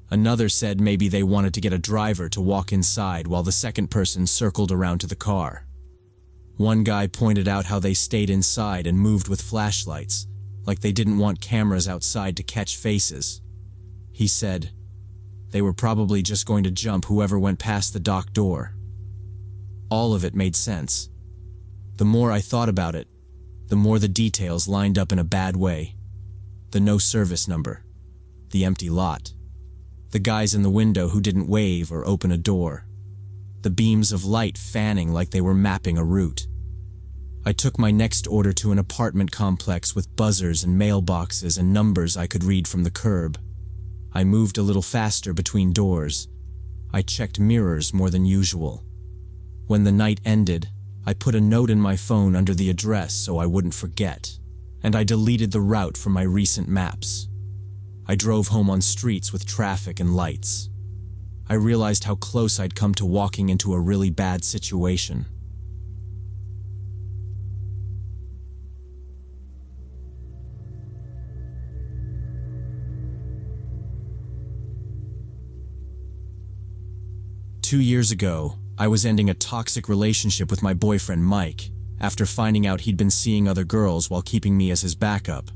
Another said maybe they wanted to get a driver to walk inside while the second person circled around to the car. One guy pointed out how they stayed inside and moved with flashlights, like they didn't want cameras outside to catch faces. He said they were probably just going to jump whoever went past the dock door. All of it made sense. The more I thought about it, the more the details lined up in a bad way. The no service number, the empty lot, the guys in the window who didn't wave or open a door, the beams of light fanning like they were mapping a route. I took my next order to an apartment complex with buzzers and mailboxes and numbers I could read from the curb. I moved a little faster between doors. I checked mirrors more than usual. When the night ended, I put a note in my phone under the address so I wouldn't forget, and I deleted the route from my recent maps. I drove home on streets with traffic and lights. I realized how close I'd come to walking into a really bad situation. Two years ago, I was ending a toxic relationship with my boyfriend Mike after finding out he'd been seeing other girls while keeping me as his backup.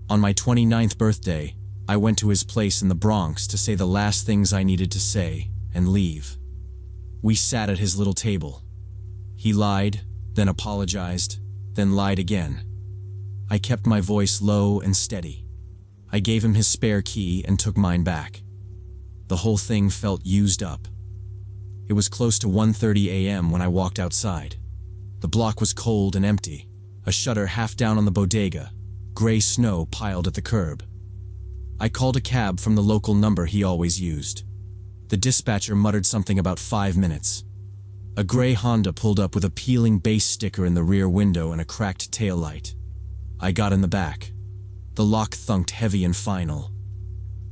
On my 29th birthday, I went to his place in the Bronx to say the last things I needed to say and leave. We sat at his little table. He lied, then apologized, then lied again. I kept my voice low and steady. I gave him his spare key and took mine back. The whole thing felt used up. It was close to 1:30 a.m. when I walked outside. The block was cold and empty, a shutter half down on the bodega, gray snow piled at the curb. I called a cab from the local number he always used. The dispatcher muttered something about 5 minutes. A gray Honda pulled up with a peeling base sticker in the rear window and a cracked taillight. I got in the back. The lock thunked heavy and final.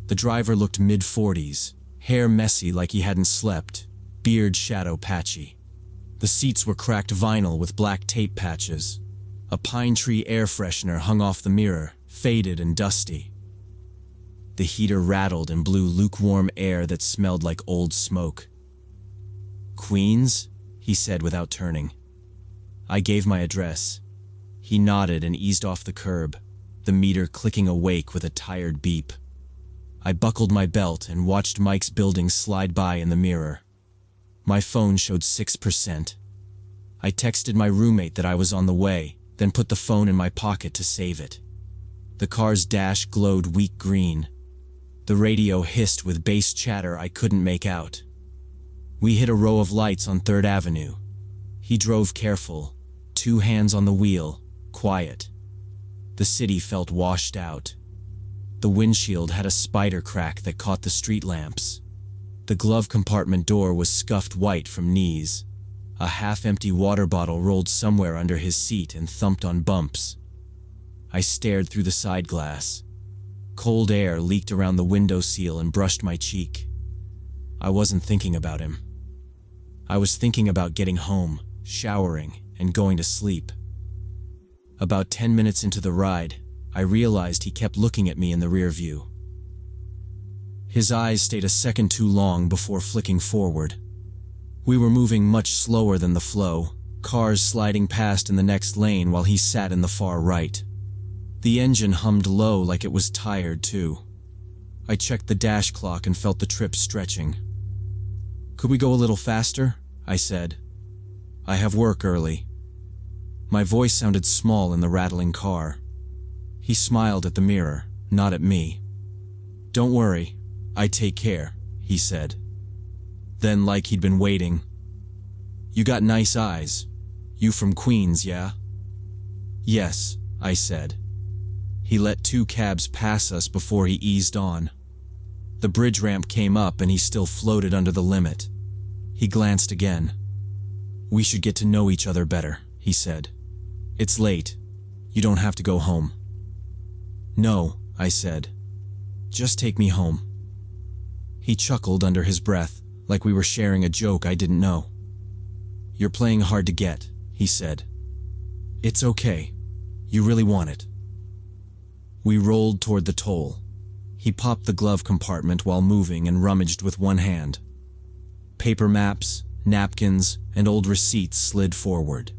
The driver looked mid-40s, hair messy like he hadn't slept, beard shadow patchy. The seats were cracked vinyl with black tape patches. A pine tree air freshener hung off the mirror, faded and dusty. The heater rattled and blew lukewarm air that smelled like old smoke. "Queens?" he said without turning. I gave my address. He nodded and eased off the curb, the meter clicking awake with a tired beep. I buckled my belt and watched Mike's building slide by in the mirror. My phone showed 6%. I texted my roommate that I was on the way, then put the phone in my pocket to save it. The car's dash glowed weak green. The radio hissed with bass chatter I couldn't make out. We hit a row of lights on 3rd Avenue. He drove careful, 2 hands on the wheel, quiet. The city felt washed out. The windshield had a spider crack that caught the street lamps. The glove compartment door was scuffed white from knees. A half-empty water bottle rolled somewhere under his seat and thumped on bumps. I stared through the side glass. Cold air leaked around the window sill and brushed my cheek. I wasn't thinking about him. I was thinking about getting home, showering, and going to sleep. About 10 minutes into the ride, I realized he kept looking at me in the rear view. His eyes stayed a second too long before flicking forward. We were moving much slower than the flow, cars sliding past in the next lane while he sat in the far right. The engine hummed low like it was tired too. I checked the dash clock and felt the trip stretching. "Could we go a little faster?" I said. "I have work early." My voice sounded small in the rattling car. He smiled at the mirror, not at me. "Don't worry, I take care," he said. Then, like he'd been waiting, "You got nice eyes. You from Queens, yeah?" "Yes," I said. He let 2 cabs pass us before he eased on. The bridge ramp came up and he still floated under the limit. He glanced again. "We should get to know each other better," he said. "It's late. You don't have to go home." "No," I said. "Just take me home." He chuckled under his breath, like we were sharing a joke I didn't know. "You're playing hard to get," he said. "It's okay. You really want it." We rolled toward the toll. He popped the glove compartment while moving and rummaged with one hand. Paper maps, napkins, and old receipts slid forward.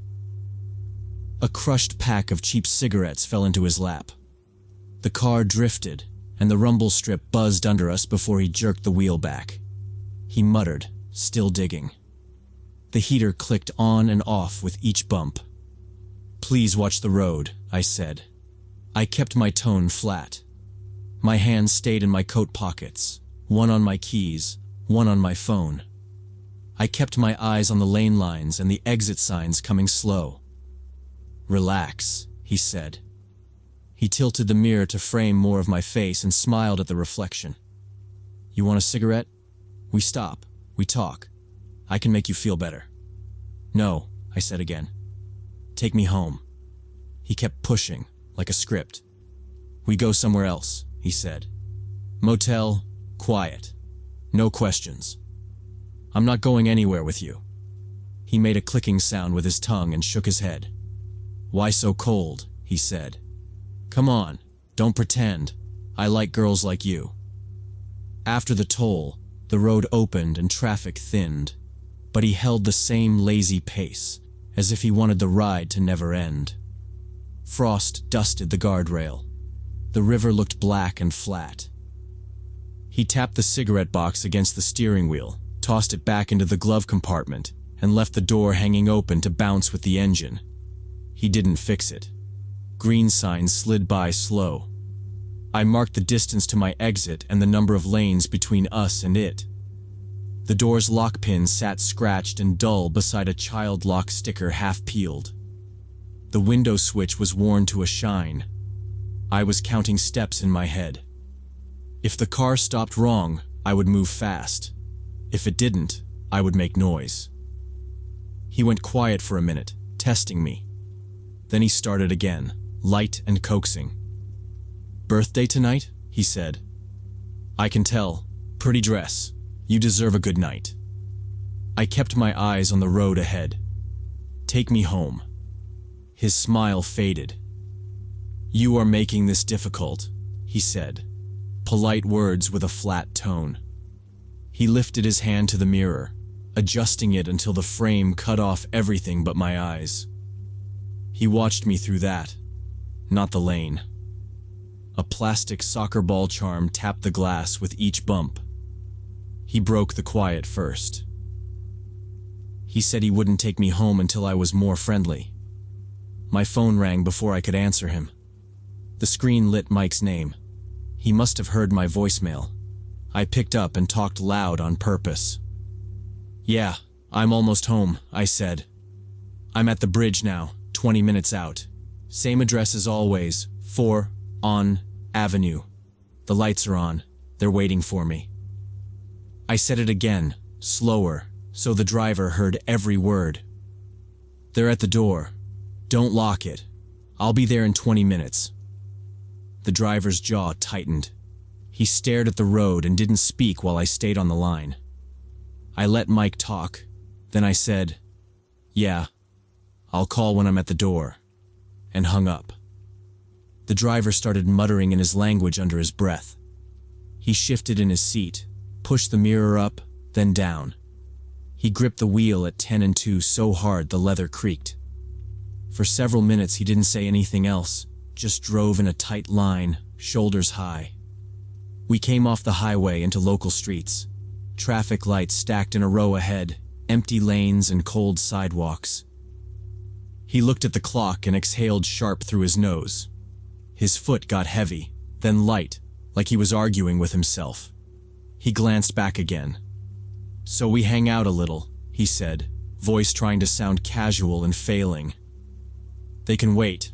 A crushed pack of cheap cigarettes fell into his lap. The car drifted, and the rumble strip buzzed under us before he jerked the wheel back. He muttered, still digging. The heater clicked on and off with each bump. "Please watch the road," I said. I kept my tone flat. My hands stayed in my coat pockets, one on my keys, one on my phone. I kept my eyes on the lane lines and the exit signs coming slow. "Relax," he said. He tilted the mirror to frame more of my face and smiled at the reflection. "You want a cigarette? We stop, we talk. I can make you feel better." "No," I said again. "Take me home." He kept pushing, like a script. "We go somewhere else," he said. "Motel, quiet. No questions." "I'm not going anywhere with you." He made a clicking sound with his tongue and shook his head. "Why so cold?" he said. "Come on, don't pretend. I like girls like you." After the toll, the road opened and traffic thinned, but he held the same lazy pace, as if he wanted the ride to never end. Frost dusted the guardrail. The river looked black and flat. He tapped the cigarette box against the steering wheel, tossed it back into the glove compartment, and left the door hanging open to bounce with the engine. He didn't fix it. Green signs slid by slow. I marked the distance to my exit and the number of lanes between us and it. The door's lock pin sat scratched and dull beside a child lock sticker half peeled. The window switch was worn to a shine. I was counting steps in my head. If the car stopped wrong, I would move fast. If it didn't, I would make noise. He went quiet for a minute, testing me. Then he started again, light and coaxing. "Birthday tonight?" he said. "I can tell. Pretty dress. You deserve a good night." I kept my eyes on the road ahead. "Take me home." His smile faded. "You are making this difficult," he said. Polite words with a flat tone. He lifted his hand to the mirror, adjusting it until the frame cut off everything but my eyes. He watched me through that, not the lane. A plastic soccer ball charm tapped the glass with each bump. He broke the quiet first. He said he wouldn't take me home until I was more friendly. My phone rang before I could answer him. The screen lit Mike's name. He must have heard my voicemail. I picked up and talked loud on purpose. "Yeah, I'm almost home," I said. "I'm at the bridge now, 20 minutes out. Same address as always, 4 on Avenue. The lights are on. They're waiting for me." I said it again, slower, so the driver heard every word. "They're at the door. Don't lock it. I'll be there in 20 minutes. The driver's jaw tightened. He stared at the road and didn't speak while I stayed on the line. I let Mike talk, Then I said, "Yeah, I'll call when I'm at the door," and hung up. The driver started muttering in his language under his breath. He shifted in his seat, pushed the mirror up, then down. He gripped the wheel at 10 and 2 so hard the leather creaked. For several minutes he didn't say anything else, just drove in a tight line, shoulders high. We came off the highway into local streets. Traffic lights stacked in a row ahead, empty lanes and cold sidewalks. He looked at the clock and exhaled sharp through his nose. His foot got heavy, then light, like he was arguing with himself. He glanced back again. "So we hang out a little," he said, voice trying to sound casual and failing. "They can wait."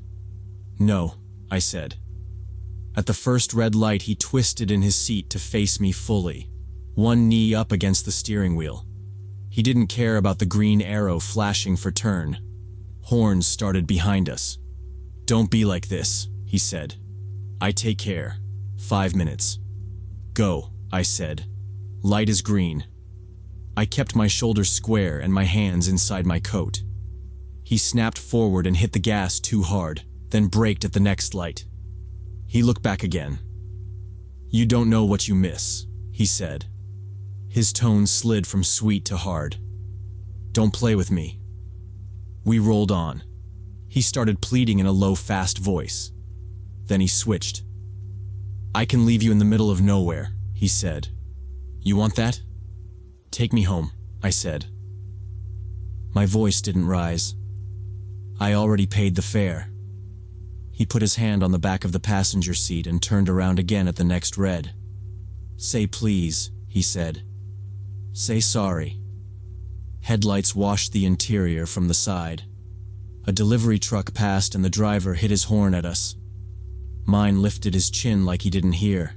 "No," I said. At the first red light he twisted in his seat to face me fully, one knee up against the steering wheel. He didn't care about the green arrow flashing for turn. Horns started behind us. "Don't be like this," he said. "I take care. 5 minutes." "Go," I said. "Light is green." I kept my shoulders square and my hands inside my coat. He snapped forward and hit the gas too hard, then braked at the next light. He looked back again. "You don't know what you miss," he said. His tone slid from sweet to hard. "Don't play with me." We rolled on. He started pleading in a low, fast voice. Then he switched. "I can leave you in the middle of nowhere," he said. "You want that?" "Take me home," I said. My voice didn't rise. I already paid the fare. He put his hand on the back of the passenger seat and turned around again at the next red. "Say please," he said. "Say sorry." Headlights washed the interior from the side. A delivery truck passed and the driver hit his horn at us. Mine lifted his chin like he didn't hear.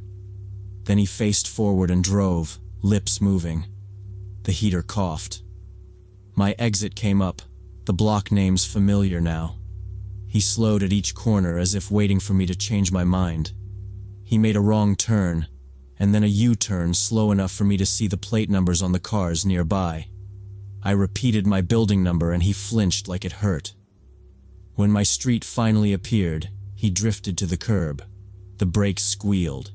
Then he faced forward and drove, lips moving. The heater coughed. My exit came up, the block names familiar now. He slowed at each corner as if waiting for me to change my mind. He made a wrong turn, and then a U-turn slow enough for me to see the plate numbers on the cars nearby. I repeated my building number and he flinched like it hurt. When my street finally appeared, he drifted to the curb. The brakes squealed.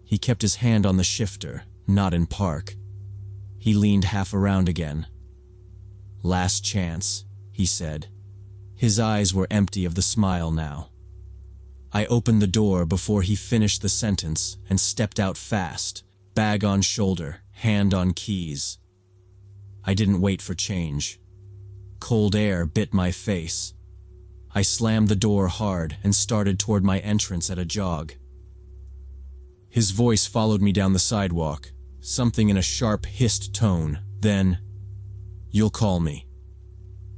He kept his hand on the shifter, not in park. He leaned half around again. "Last chance," he said. His eyes were empty of the smile now. I opened the door before he finished the sentence and stepped out fast, bag on shoulder, hand on keys. I didn't wait for change. Cold air bit my face. I slammed the door hard and started toward my entrance at a jog. His voice followed me down the sidewalk, something in a sharp, hissed tone, then, "You'll call me."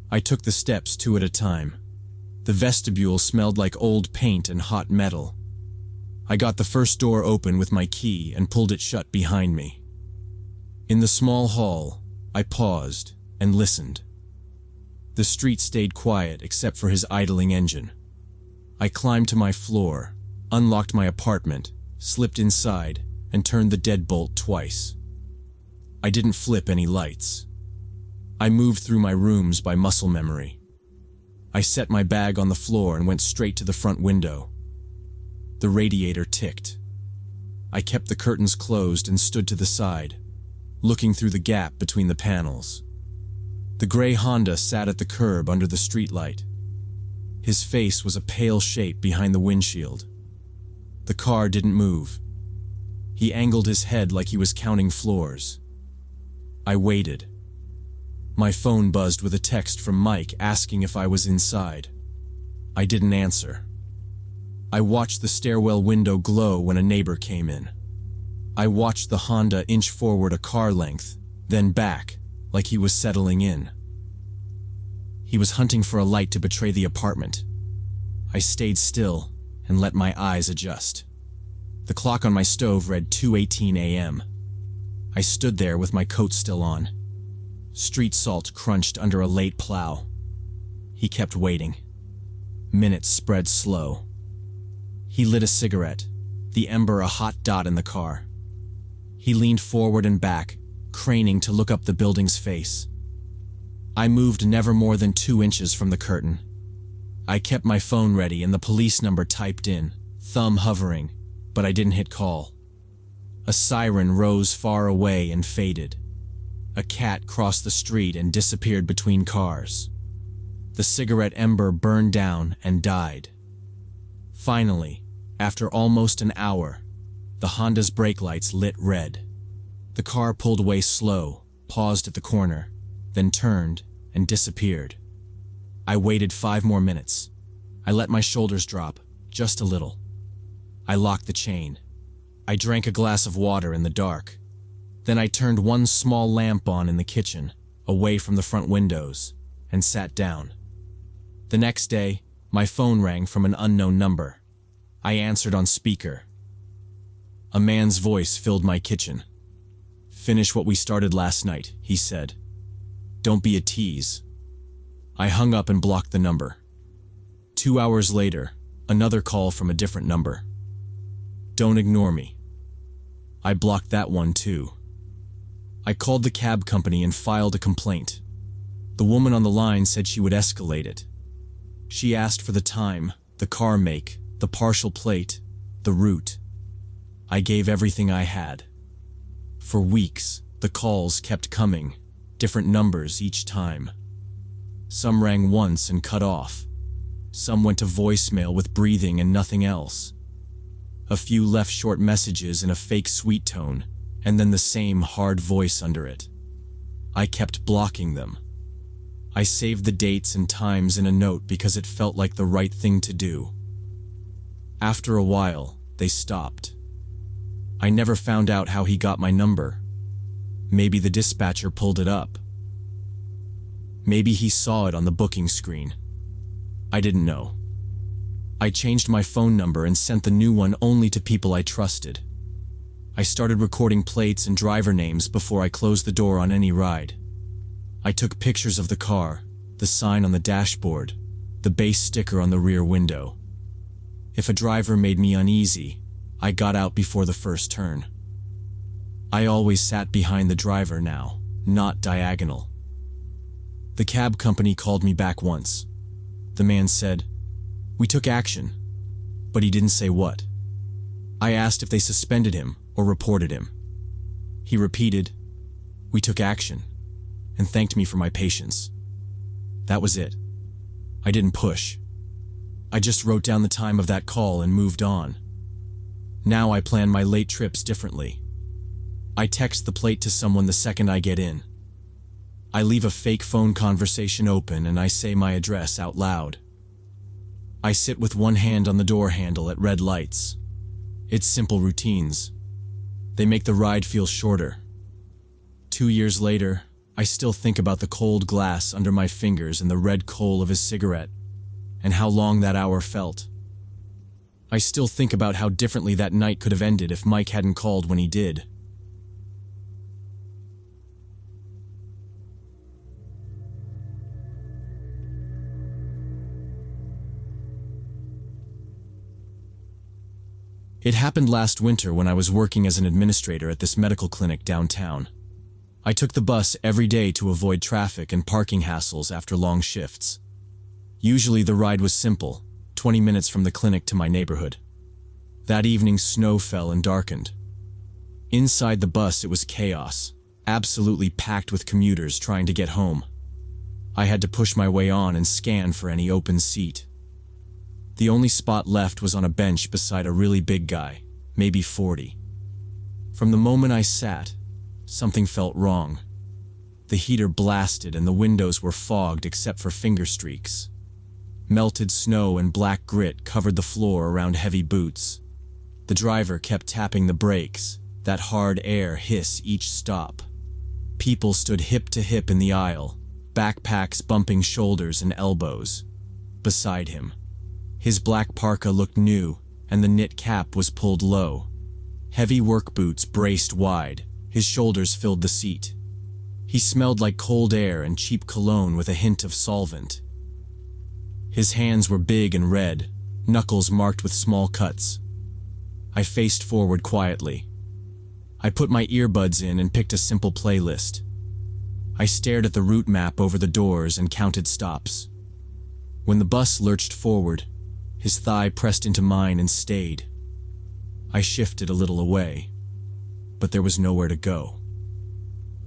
I took the steps 2 at a time. The vestibule smelled like old paint and hot metal. I got the first door open with my key and pulled it shut behind me. In the small hall, I paused and listened. The street stayed quiet except for his idling engine. I climbed to my floor, unlocked my apartment, slipped inside, and turned the deadbolt twice. I didn't flip any lights. I moved through my rooms by muscle memory. I set my bag on the floor and went straight to the front window. The radiator ticked. I kept the curtains closed and stood to the side, looking through the gap between the panels. The gray Honda sat at the curb under the streetlight. His face was a pale shape behind the windshield. The car didn't move. He angled his head like he was counting floors. I waited. My phone buzzed with a text from Mike asking if I was inside. I didn't answer. I watched the stairwell window glow when a neighbor came in. I watched the Honda inch forward a car length, then back, like he was settling in. He was hunting for a light to betray the apartment. I stayed still and let my eyes adjust. The clock on my stove read 2:18 a.m. I stood there with my coat still on. Street salt crunched under a late plow. He kept waiting. Minutes spread slow. He lit a cigarette, the ember a hot dot in the car. He leaned forward and back, craning to look up the building's face. I moved never more than 2 inches from the curtain. I kept my phone ready and the police number typed in, thumb hovering, but I didn't hit call. A siren rose far away and faded. A cat crossed the street and disappeared between cars. The cigarette ember burned down and died. Finally, after almost an hour, the Honda's brake lights lit red. The car pulled away slow, paused at the corner, then turned and disappeared. I waited 5 more minutes. I let my shoulders drop, just a little. I locked the chain. I drank a glass of water in the dark. Then I turned one small lamp on in the kitchen, away from the front windows, and sat down. The next day, my phone rang from an unknown number. I answered on speaker. A man's voice filled my kitchen. "Finish what we started last night," he said. "Don't be a tease." I hung up and blocked the number. 2 hours later, another call from a different number. "Don't ignore me." I blocked that one too. I called the cab company and filed a complaint. The woman on the line said she would escalate it. She asked for the time, the car make, the partial plate, the route. I gave everything I had. For weeks, the calls kept coming, different numbers each time. Some rang once and cut off. Some went to voicemail with breathing and nothing else. A few left short messages in a fake sweet tone, and then the same hard voice under it. I kept blocking them. I saved the dates and times in a note because it felt like the right thing to do. After a while, they stopped. I never found out how he got my number. Maybe the dispatcher pulled it up. Maybe he saw it on the booking screen. I didn't know. I changed my phone number and sent the new one only to people I trusted. I started recording plates and driver names before I closed the door on any ride. I took pictures of the car, the sign on the dashboard, the base sticker on the rear window. If a driver made me uneasy, I got out before the first turn. I always sat behind the driver now, not diagonal. The cab company called me back once. The man said, "We took action," but he didn't say what. I asked if they suspended him or reported him. He repeated, "We took action," and thanked me for my patience. That was it. I didn't push. I just wrote down the time of that call and moved on. Now I plan my late trips differently. I text the plate to someone the second I get in. I leave a fake phone conversation open and I say my address out loud. I sit with one hand on the door handle at red lights. It's simple routines. They make the ride feel shorter. 2 years later, I still think about the cold glass under my fingers and the red coal of his cigarette, and how long that hour felt. I still think about how differently that night could have ended if Mike hadn't called when he did. It happened last winter when I was working as an administrator at this medical clinic downtown. I took the bus every day to avoid traffic and parking hassles after long shifts. Usually the ride was simple, 20 minutes from the clinic to my neighborhood. That evening snow fell and darkened. Inside the bus it was chaos, absolutely packed with commuters trying to get home. I had to push my way on and scan for any open seat. The only spot left was on a bench beside a really big guy, maybe 40. From the moment I sat, something felt wrong. The heater blasted and the windows were fogged except for finger streaks. Melted snow and black grit covered the floor around heavy boots. The driver kept tapping the brakes, that hard air hiss each stop. People stood hip to hip in the aisle, backpacks bumping shoulders and elbows. Beside him, his black parka looked new, and the knit cap was pulled low. Heavy work boots braced wide, his shoulders filled the seat. He smelled like cold air and cheap cologne with a hint of solvent. His hands were big and red, knuckles marked with small cuts. I faced forward quietly. I put my earbuds in and picked a simple playlist. I stared at the route map over the doors and counted stops. When the bus lurched forward, his thigh pressed into mine and stayed. I shifted a little away, but there was nowhere to go.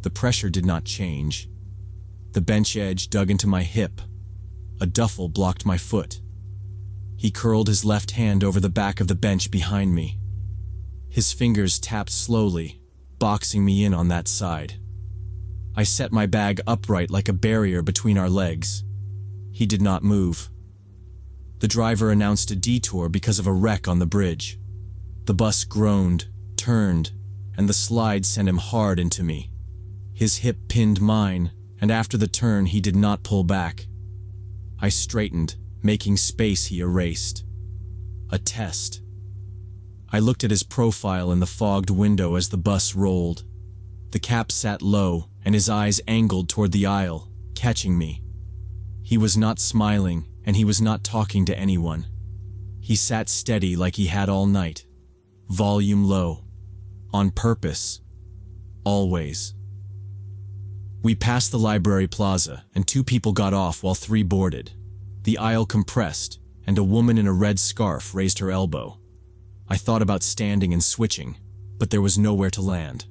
The pressure did not change. The bench edge dug into my hip. A duffel blocked my foot. He curled his left hand over the back of the bench behind me. His fingers tapped slowly, boxing me in on that side. I set my bag upright like a barrier between our legs. He did not move. The driver announced a detour because of a wreck on the bridge. The bus groaned, turned, and the slide sent him hard into me. His hip pinned mine, and after the turn he did not pull back. I straightened, making space. He erased. A test. I looked at his profile in the fogged window as the bus rolled. The cap sat low, and his eyes angled toward the aisle, catching me. He was not smiling, and he was not talking to anyone. He sat steady like he had all night. Volume low. On purpose. Always. We passed the library plaza, and 2 people got off while 3 boarded. The aisle compressed, and a woman in a red scarf raised her elbow. I thought about standing and switching, but there was nowhere to land.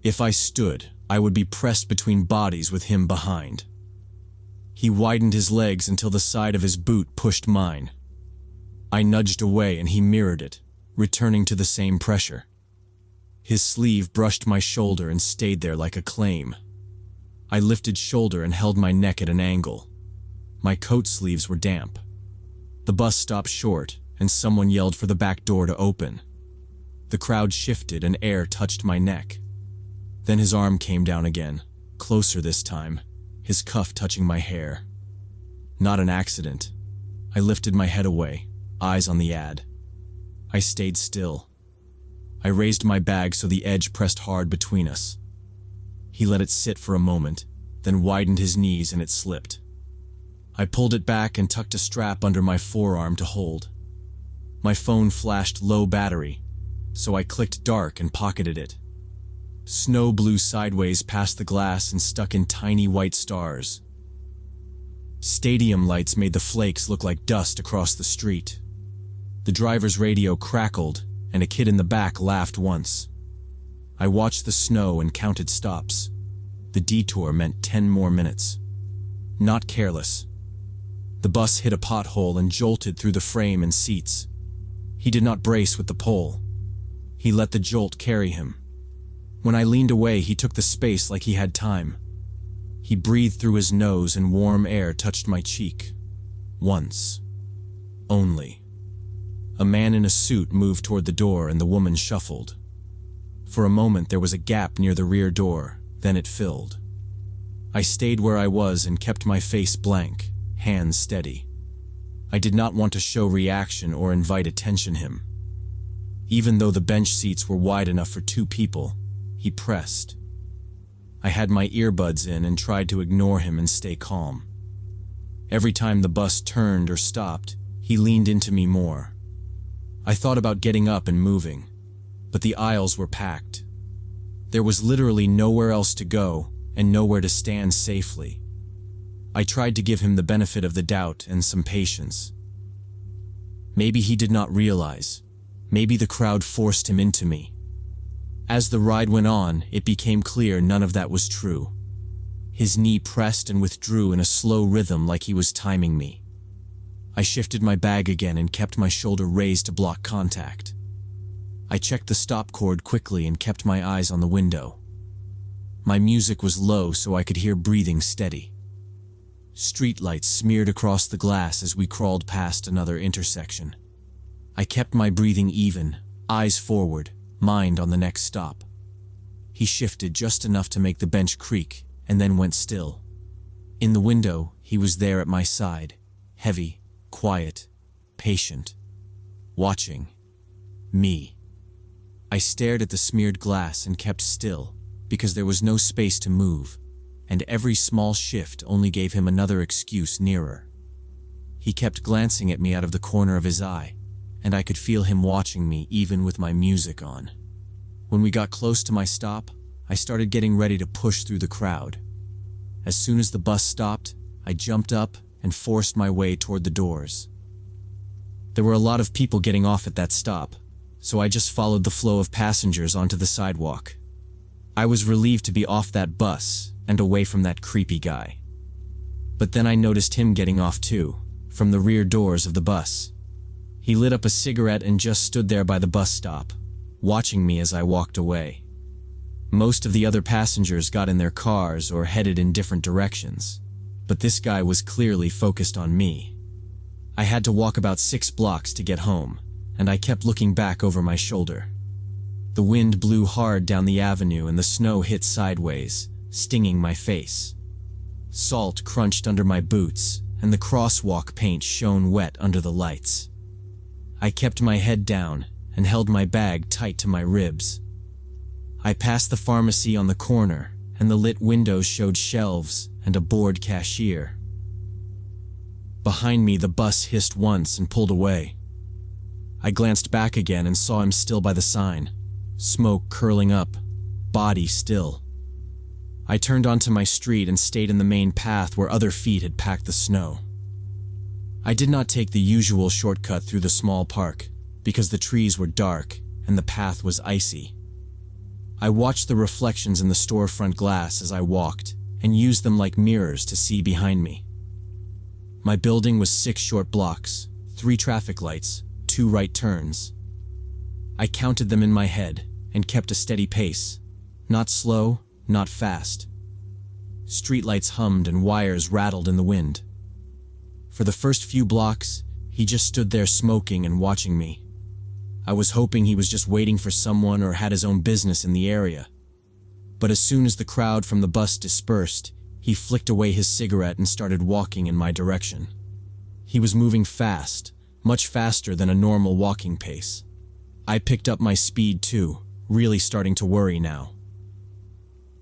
If I stood, I would be pressed between bodies with him behind. He widened his legs until the side of his boot pushed mine. I nudged away and he mirrored it, returning to the same pressure. His sleeve brushed my shoulder and stayed there like a claim. I lifted shoulder and held my neck at an angle. My coat sleeves were damp. The bus stopped short, and someone yelled for the back door to open. The crowd shifted and air touched my neck. Then his arm came down again, closer this time, his cuff touching my hair. Not an accident. I lifted my head away, eyes on the ad. I stayed still. I raised my bag so the edge pressed hard between us. He let it sit for a moment, then widened his knees and it slipped. I pulled it back and tucked a strap under my forearm to hold. My phone flashed low battery, so I clicked dark and pocketed it. Snow blew sideways past the glass and stuck in tiny white stars. Stadium lights made the flakes look like dust across the street. The driver's radio crackled, and a kid in the back laughed once. I watched the snow and counted stops. The detour meant 10 more minutes. Not careless. The bus hit a pothole and jolted through the frame and seats. He did not brace with the pole. He let the jolt carry him. When I leaned away, he took the space like he had time. He breathed through his nose and warm air touched my cheek. Once. Only. A man in a suit moved toward the door and the woman shuffled. For a moment there was a gap near the rear door, then it filled. I stayed where I was and kept my face blank, hands steady. I did not want to show reaction or invite attention him. Even though the bench seats were wide enough for 2 people, he pressed. I had my earbuds in and tried to ignore him and stay calm. Every time the bus turned or stopped, he leaned into me more. I thought about getting up and moving, but the aisles were packed. There was literally nowhere else to go and nowhere to stand safely. I tried to give him the benefit of the doubt and some patience. Maybe he did not realize. Maybe the crowd forced him into me. As the ride went on, it became clear none of that was true. His knee pressed and withdrew in a slow rhythm like he was timing me. I shifted my bag again and kept my shoulder raised to block contact. I checked the stop cord quickly and kept my eyes on the window. My music was low so I could hear breathing steady. Streetlights smeared across the glass as we crawled past another intersection. I kept my breathing even, eyes forward, mind on the next stop. He shifted just enough to make the bench creak and then went still. In the window, he was there at my side, heavy, quiet, patient, watching me. I stared at the smeared glass and kept still because there was no space to move, and every small shift only gave him another excuse nearer. He kept glancing at me out of the corner of his eye, and I could feel him watching me even with my music on. When we got close to my stop, I started getting ready to push through the crowd. As soon as the bus stopped, I jumped up and forced my way toward the doors. There were a lot of people getting off at that stop, so I just followed the flow of passengers onto the sidewalk. I was relieved to be off that bus and away from that creepy guy. But then I noticed him getting off too, from the rear doors of the bus. He lit up a cigarette and just stood there by the bus stop, watching me as I walked away. Most of the other passengers got in their cars or headed in different directions, but this guy was clearly focused on me. I had to walk about 6 blocks to get home, and I kept looking back over my shoulder. The wind blew hard down the avenue and the snow hit sideways, stinging my face. Salt crunched under my boots, and the crosswalk paint shone wet under the lights. I kept my head down and held my bag tight to my ribs. I passed the pharmacy on the corner, and the lit windows showed shelves and a bored cashier. Behind me, the bus hissed once and pulled away. I glanced back again and saw him still by the sign, smoke curling up, body still. I turned onto my street and stayed in the main path where other feet had packed the snow. I did not take the usual shortcut through the small park, because the trees were dark and the path was icy. I watched the reflections in the storefront glass as I walked, and used them like mirrors to see behind me. My building was 6 short blocks, 3 traffic lights, 2 right turns. I counted them in my head and kept a steady pace, not slow, not fast. Streetlights hummed and wires rattled in the wind. For the first few blocks, he just stood there smoking and watching me. I was hoping he was just waiting for someone or had his own business in the area. But as soon as the crowd from the bus dispersed, he flicked away his cigarette and started walking in my direction. He was moving fast, much faster than a normal walking pace. I picked up my speed too, really starting to worry now.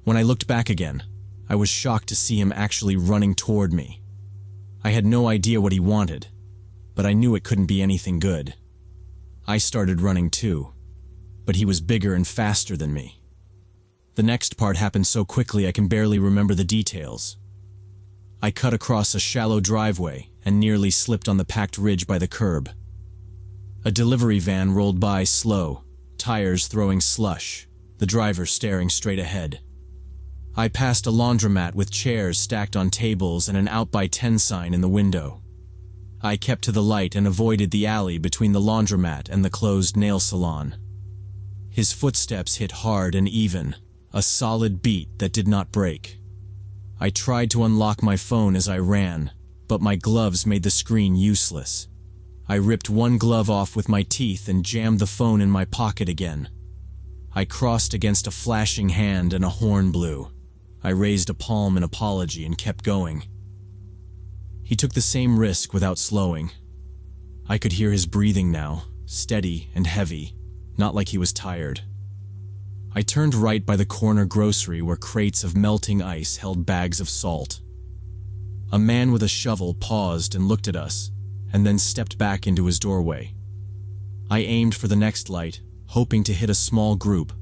When I looked back again, I was shocked to see him actually running toward me. I had no idea what he wanted, but I knew it couldn't be anything good. I started running too, but he was bigger and faster than me. The next part happened so quickly I can barely remember the details. I cut across a shallow driveway and nearly slipped on the packed ridge by the curb. A delivery van rolled by slow, tires throwing slush, the driver staring straight ahead. I passed a laundromat with chairs stacked on tables and an out by 10 sign in the window. I kept to the light and avoided the alley between the laundromat and the closed nail salon. His footsteps hit hard and even, a solid beat that did not break. I tried to unlock my phone as I ran, but my gloves made the screen useless. I ripped one glove off with my teeth and jammed the phone in my pocket again. I crossed against a flashing hand and a horn blew. I raised a palm in apology and kept going. He took the same risk without slowing. I could hear his breathing now, steady and heavy, not like he was tired. I turned right by the corner grocery where crates of melting ice held bags of salt. A man with a shovel paused and looked at us, and then stepped back into his doorway. I aimed for the next light, hoping to hit a small group,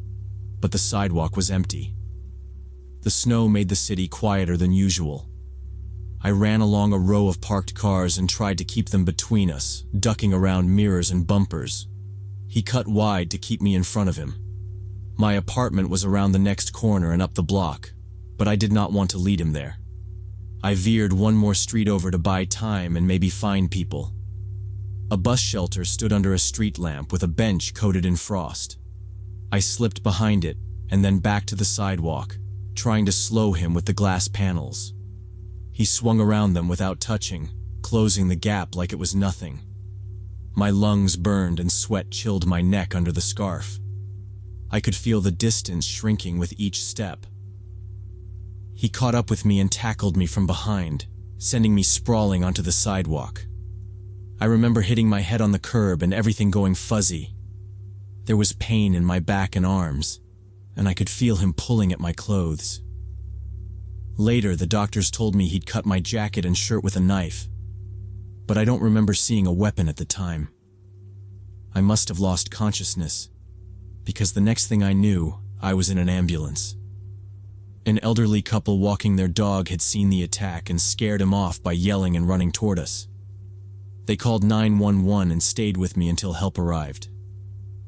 but the sidewalk was empty. The snow made the city quieter than usual. I ran along a row of parked cars and tried to keep them between us, ducking around mirrors and bumpers. He cut wide to keep me in front of him. My apartment was around the next corner and up the block, but I did not want to lead him there. I veered one more street over to buy time and maybe find people. A bus shelter stood under a street lamp with a bench coated in frost. I slipped behind it and then back to the sidewalk, trying to slow him with the glass panels. He swung around them without touching, closing the gap like it was nothing. My lungs burned and sweat chilled my neck under the scarf. I could feel the distance shrinking with each step. He caught up with me and tackled me from behind, sending me sprawling onto the sidewalk. I remember hitting my head on the curb and everything going fuzzy. There was pain in my back and arms, and I could feel him pulling at my clothes. Later, the doctors told me he'd cut my jacket and shirt with a knife, but I don't remember seeing a weapon at the time. I must have lost consciousness, because the next thing I knew, I was in an ambulance. An elderly couple walking their dog had seen the attack and scared him off by yelling and running toward us. They called 911 and stayed with me until help arrived.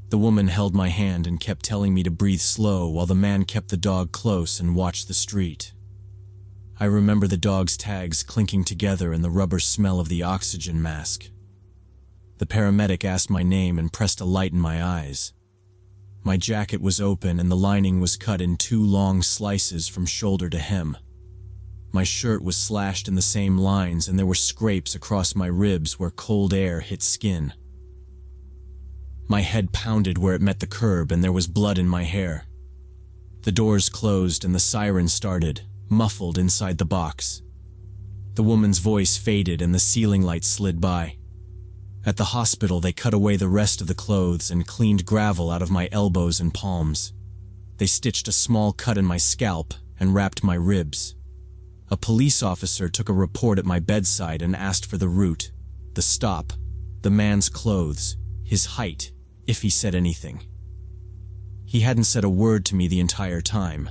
The woman held my hand and kept telling me to breathe slow while the man kept the dog close and watched the street. I remember the dog's tags clinking together and the rubber smell of the oxygen mask. The paramedic asked my name and pressed a light in my eyes. My jacket was open and the lining was cut in 2 long slices from shoulder to hem. My shirt was slashed in the same lines and there were scrapes across my ribs where cold air hit skin. My head pounded where it met the curb and there was blood in my hair. The doors closed and the siren started, muffled inside the box. The woman's voice faded and the ceiling light slid by. At the hospital, they cut away the rest of the clothes and cleaned gravel out of my elbows and palms. They stitched a small cut in my scalp and wrapped my ribs. A police officer took a report at my bedside and asked for the route, the stop, the man's clothes, his height, if he said anything. He hadn't said a word to me the entire time.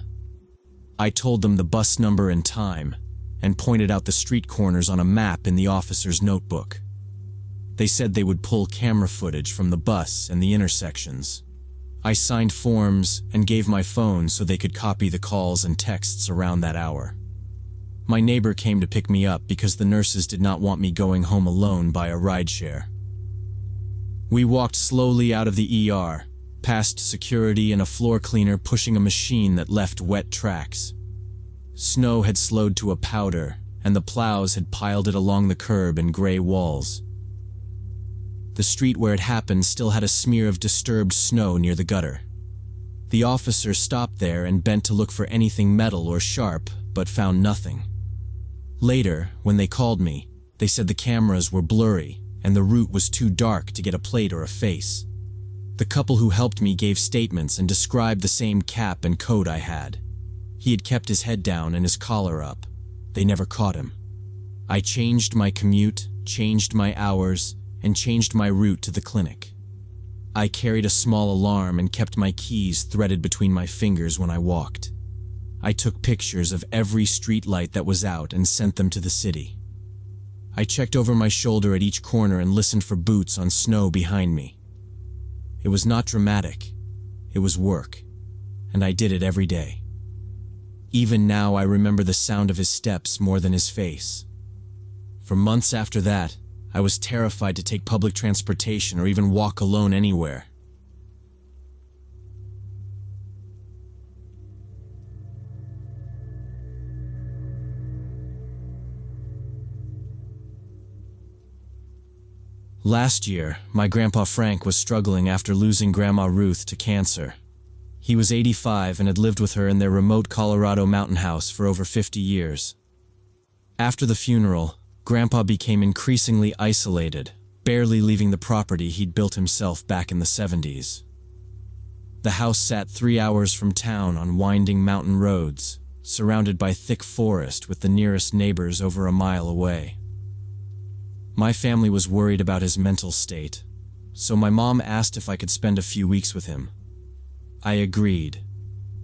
I told them the bus number and time, and pointed out the street corners on a map in the officer's notebook. They said they would pull camera footage from the bus and the intersections. I signed forms and gave my phone so they could copy the calls and texts around that hour. My neighbor came to pick me up because the nurses did not want me going home alone by a rideshare. We walked slowly out of the ER, past security and a floor cleaner pushing a machine that left wet tracks. Snow had slowed to a powder, and the plows had piled it along the curb in gray walls. The street where it happened still had a smear of disturbed snow near the gutter. The officer stopped there and bent to look for anything metal or sharp, but found nothing. Later, when they called me, they said the cameras were blurry and the route was too dark to get a plate or a face. The couple who helped me gave statements and described the same cap and coat I had. He had kept his head down and his collar up. They never caught him. I changed my commute, changed my hours, and changed my route to the clinic. I carried a small alarm and kept my keys threaded between my fingers when I walked. I took pictures of every street light that was out and sent them to the city. I checked over my shoulder at each corner and listened for boots on snow behind me. It was not dramatic. It was work, and I did it every day. Even now, I remember the sound of his steps more than his face. For months after that, I was terrified to take public transportation or even walk alone anywhere. Last year, my grandpa Frank was struggling after losing Grandma Ruth to cancer. He was 85 and had lived with her in their remote Colorado mountain house for over 50 years. After the funeral, Grandpa became increasingly isolated, barely leaving the property he'd built himself back in the 70s. The house sat 3 hours from town on winding mountain roads, surrounded by thick forest with the nearest neighbors over a mile away. My family was worried about his mental state, so my mom asked if I could spend a few weeks with him. I agreed,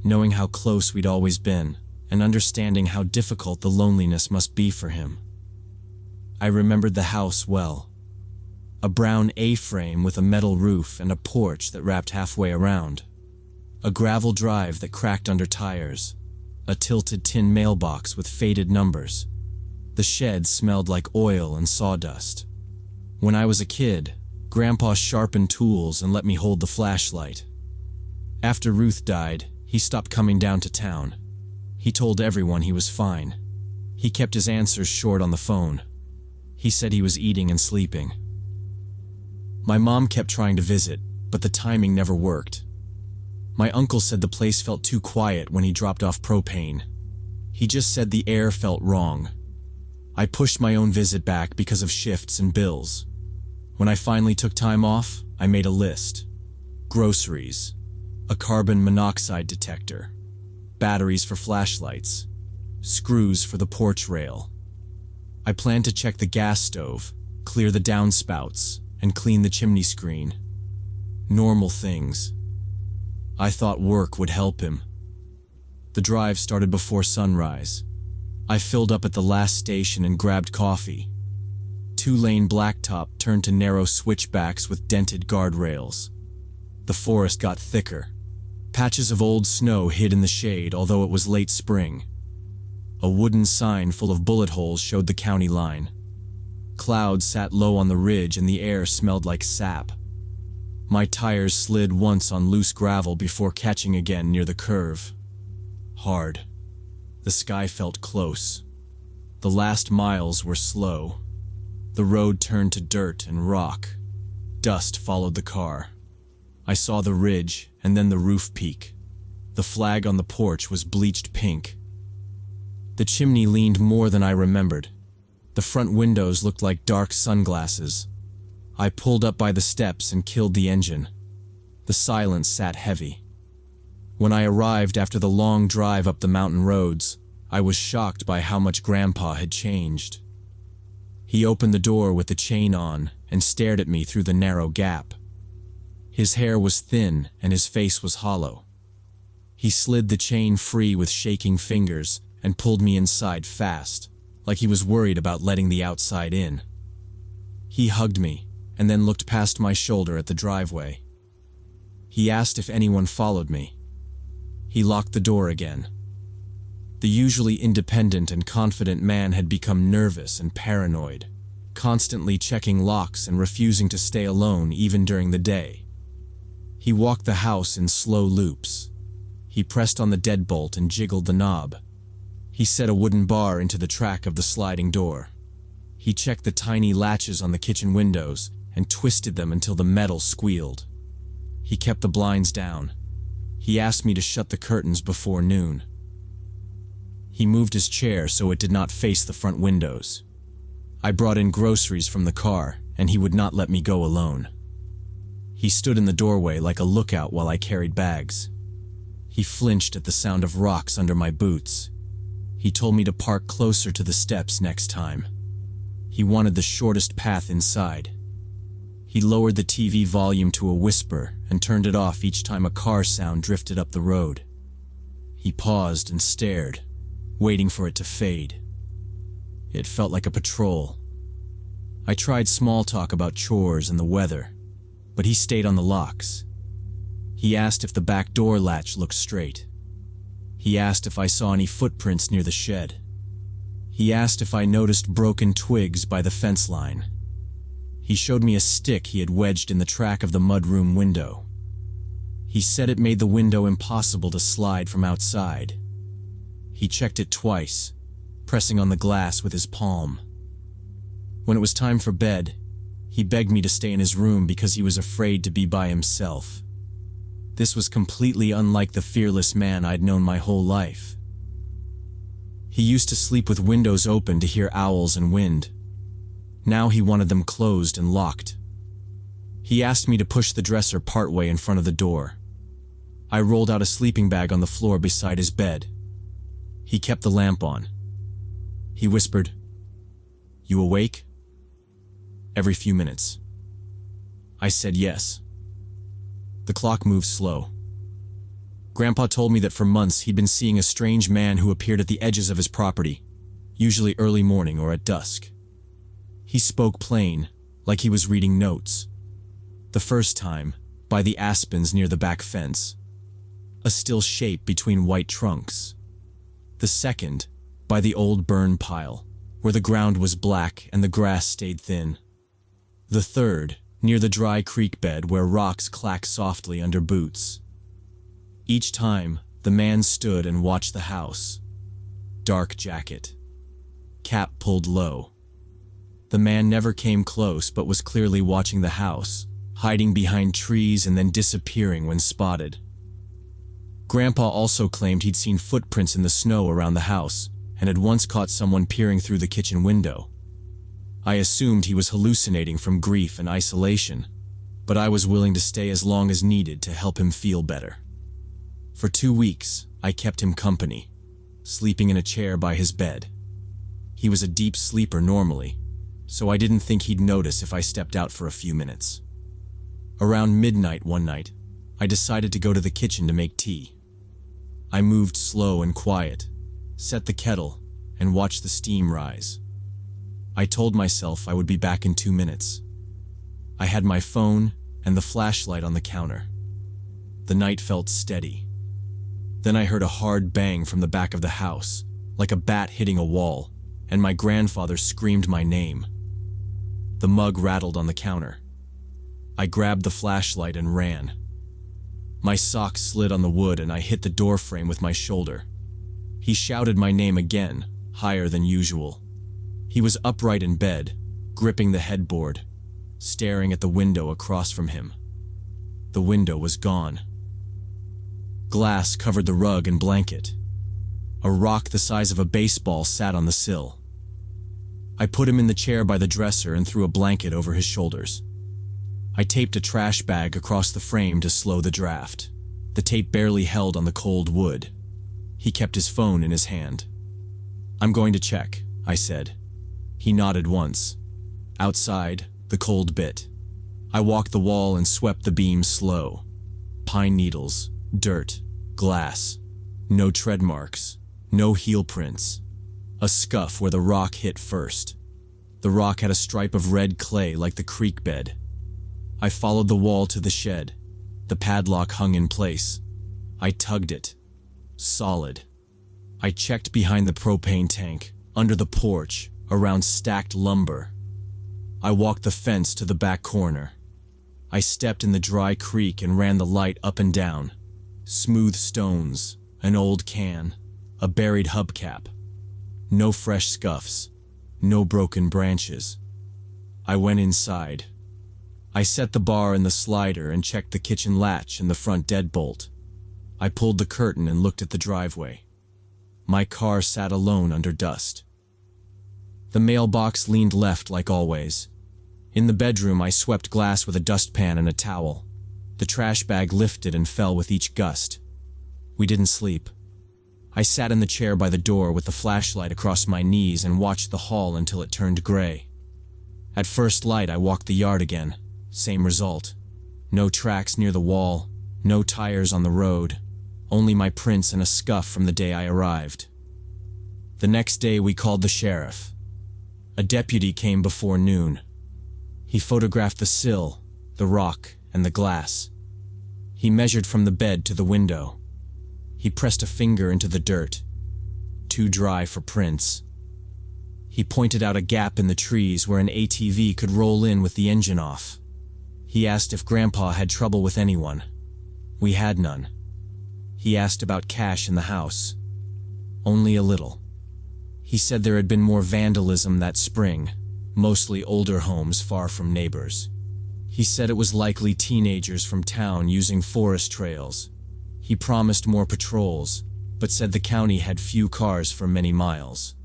knowing how close we'd always been, and understanding how difficult the loneliness must be for him. I remembered the house well. A brown A-frame with a metal roof and a porch that wrapped halfway around. A gravel drive that cracked under tires. A tilted tin mailbox with faded numbers. The shed smelled like oil and sawdust. When I was a kid, Grandpa sharpened tools and let me hold the flashlight. After Ruth died, he stopped coming down to town. He told everyone he was fine. He kept his answers short on the phone. He said he was eating and sleeping. My mom kept trying to visit, but the timing never worked. My uncle said the place felt too quiet when he dropped off propane. He just said the air felt wrong. I pushed my own visit back because of shifts and bills. When I finally took time off, I made a list. Groceries, a carbon monoxide detector, batteries for flashlights, screws for the porch rail. I planned to check the gas stove, clear the downspouts, and clean the chimney screen. Normal things. I thought work would help him. The drive started before sunrise. I filled up at the last station and grabbed coffee. Two-lane blacktop turned to narrow switchbacks with dented guardrails. The forest got thicker. Patches of old snow hid in the shade, although it was late spring. A wooden sign full of bullet holes showed the county line. Clouds sat low on the ridge and the air smelled like sap. My tires slid once on loose gravel before catching again near the curve. Hard. The sky felt close. The last miles were slow. The road turned to dirt and rock. Dust followed the car. I saw the ridge and then the roof peak. The flag on the porch was bleached pink. The chimney leaned more than I remembered. The front windows looked like dark sunglasses. I pulled up by the steps and killed the engine. The silence sat heavy. When I arrived after the long drive up the mountain roads, I was shocked by how much Grandpa had changed. He opened the door with the chain on and stared at me through the narrow gap. His hair was thin and his face was hollow. He slid the chain free with shaking fingers and pulled me inside fast, like he was worried about letting the outside in. He hugged me and then looked past my shoulder at the driveway. He asked if anyone followed me. He locked the door again. The usually independent and confident man had become nervous and paranoid, constantly checking locks and refusing to stay alone even during the day. He walked the house in slow loops. He pressed on the deadbolt and jiggled the knob. He set a wooden bar into the track of the sliding door. He checked the tiny latches on the kitchen windows and twisted them until the metal squealed. He kept the blinds down. He asked me to shut the curtains before noon. He moved his chair so it did not face the front windows. I brought in groceries from the car, and he would not let me go alone. He stood in the doorway like a lookout while I carried bags. He flinched at the sound of rocks under my boots. He told me to park closer to the steps next time. He wanted the shortest path inside. He lowered the TV volume to a whisper and turned it off each time a car sound drifted up the road. He paused and stared, waiting for it to fade. It felt like a patrol. I tried small talk about chores and the weather, but he stayed on the locks. He asked if the back door latch looked straight. He asked if I saw any footprints near the shed. He asked if I noticed broken twigs by the fence line. He showed me a stick he had wedged in the track of the mudroom window. He said it made the window impossible to slide from outside. He checked it twice, pressing on the glass with his palm. When it was time for bed, he begged me to stay in his room because he was afraid to be by himself. This was completely unlike the fearless man I'd known my whole life. He used to sleep with windows open to hear owls and wind. Now he wanted them closed and locked. He asked me to push the dresser partway in front of the door. I rolled out a sleeping bag on the floor beside his bed. He kept the lamp on. He whispered, "You awake?" Every few minutes. I said yes. The clock moved slow. Grandpa told me that for months he'd been seeing a strange man who appeared at the edges of his property, usually early morning or at dusk. He spoke plain, like he was reading notes. The first time, by the aspens near the back fence, a still shape between white trunks. The second, by the old burn pile, where the ground was black and the grass stayed thin. The third, near the dry creek bed where rocks clack softly under boots. Each time, the man stood and watched the house. Dark jacket. Cap pulled low. The man never came close but was clearly watching the house, hiding behind trees and then disappearing when spotted. Grandpa also claimed he'd seen footprints in the snow around the house and had once caught someone peering through the kitchen window. I assumed he was hallucinating from grief and isolation, but I was willing to stay as long as needed to help him feel better. For 2 weeks, I kept him company, sleeping in a chair by his bed. He was a deep sleeper normally, so I didn't think he'd notice if I stepped out for a few minutes. Around midnight one night, I decided to go to the kitchen to make tea. I moved slow and quiet, set the kettle, and watched the steam rise. I told myself I would be back in 2 minutes. I had my phone and the flashlight on the counter. The night felt steady. Then I heard a hard bang from the back of the house, like a bat hitting a wall, and my grandfather screamed my name. The mug rattled on the counter. I grabbed the flashlight and ran. My sock slid on the wood and I hit the door frame with my shoulder. He shouted my name again, higher than usual. He was upright in bed, gripping the headboard, staring at the window across from him. The window was gone. Glass covered the rug and blanket. A rock the size of a baseball sat on the sill. I put him in the chair by the dresser and threw a blanket over his shoulders. I taped a trash bag across the frame to slow the draft. The tape barely held on the cold wood. He kept his phone in his hand. "I'm going to check," I said. He nodded once. Outside, the cold bit. I walked the wall and swept the beams slow. Pine needles, dirt, glass. No tread marks, no heel prints. A scuff where the rock hit first. The rock had a stripe of red clay like the creek bed. I followed the wall to the shed. The padlock hung in place. I tugged it. Solid. I checked behind the propane tank, under the porch, around stacked lumber. I walked the fence to the back corner. I stepped in the dry creek and ran the light up and down. Smooth stones, an old can, a buried hubcap. No fresh scuffs, no broken branches. I went inside. I set the bar in the slider and checked the kitchen latch and the front deadbolt. I pulled the curtain and looked at the driveway. My car sat alone under dust. The mailbox leaned left like always. In the bedroom, I swept glass with a dustpan and a towel. The trash bag lifted and fell with each gust. We didn't sleep. I sat in the chair by the door with the flashlight across my knees and watched the hall until it turned gray. At first light, I walked the yard again. Same result. No tracks near the wall, no tires on the road, only my prints and a scuff from the day I arrived. The next day, we called the sheriff. A deputy came before noon. He photographed the sill, the rock, and the glass. He measured from the bed to the window. He pressed a finger into the dirt. Too dry for prints. He pointed out a gap in the trees where an ATV could roll in with the engine off. He asked if Grandpa had trouble with anyone. We had none. He asked about cash in the house. Only a little. He said there had been more vandalism that spring, mostly older homes far from neighbors. He said it was likely teenagers from town using forest trails. He promised more patrols, but said the county had few cars for many miles.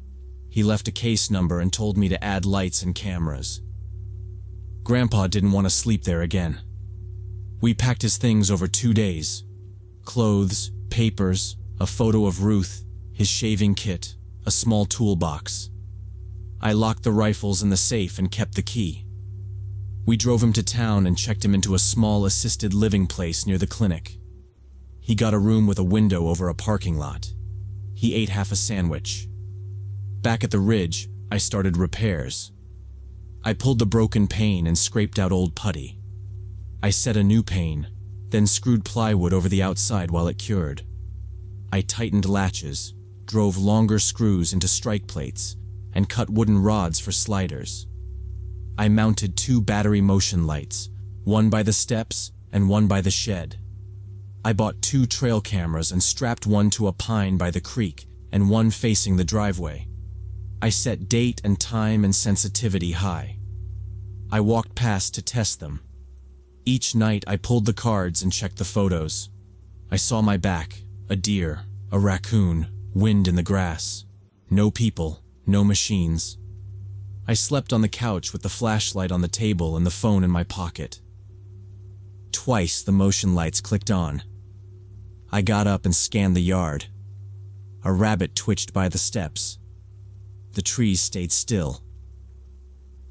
He left a case number and told me to add lights and cameras. Grandpa didn't want to sleep there again. We packed his things over 2 days. Clothes, papers, a photo of Ruth, his shaving kit, a small toolbox. I locked the rifles in the safe and kept the key. We drove him to town and checked him into a small assisted living place near the clinic. He got a room with a window over a parking lot. He ate half a sandwich. Back at the ridge, I started repairs. I pulled the broken pane and scraped out old putty. I set a new pane, then screwed plywood over the outside while it cured. I tightened latches, drove longer screws into strike plates, and cut wooden rods for sliders. I mounted 2 battery motion lights, one by the steps and one by the shed. I bought 2 trail cameras and strapped one to a pine by the creek and one facing the driveway. I set date and time and sensitivity high. I walked past to test them. Each night I pulled the cards and checked the photos. I saw my back, a deer, a raccoon, wind in the grass. No people, no machines. I slept on the couch with the flashlight on the table and the phone in my pocket. Twice the motion lights clicked on. I got up and scanned the yard. A rabbit twitched by the steps. The trees stayed still.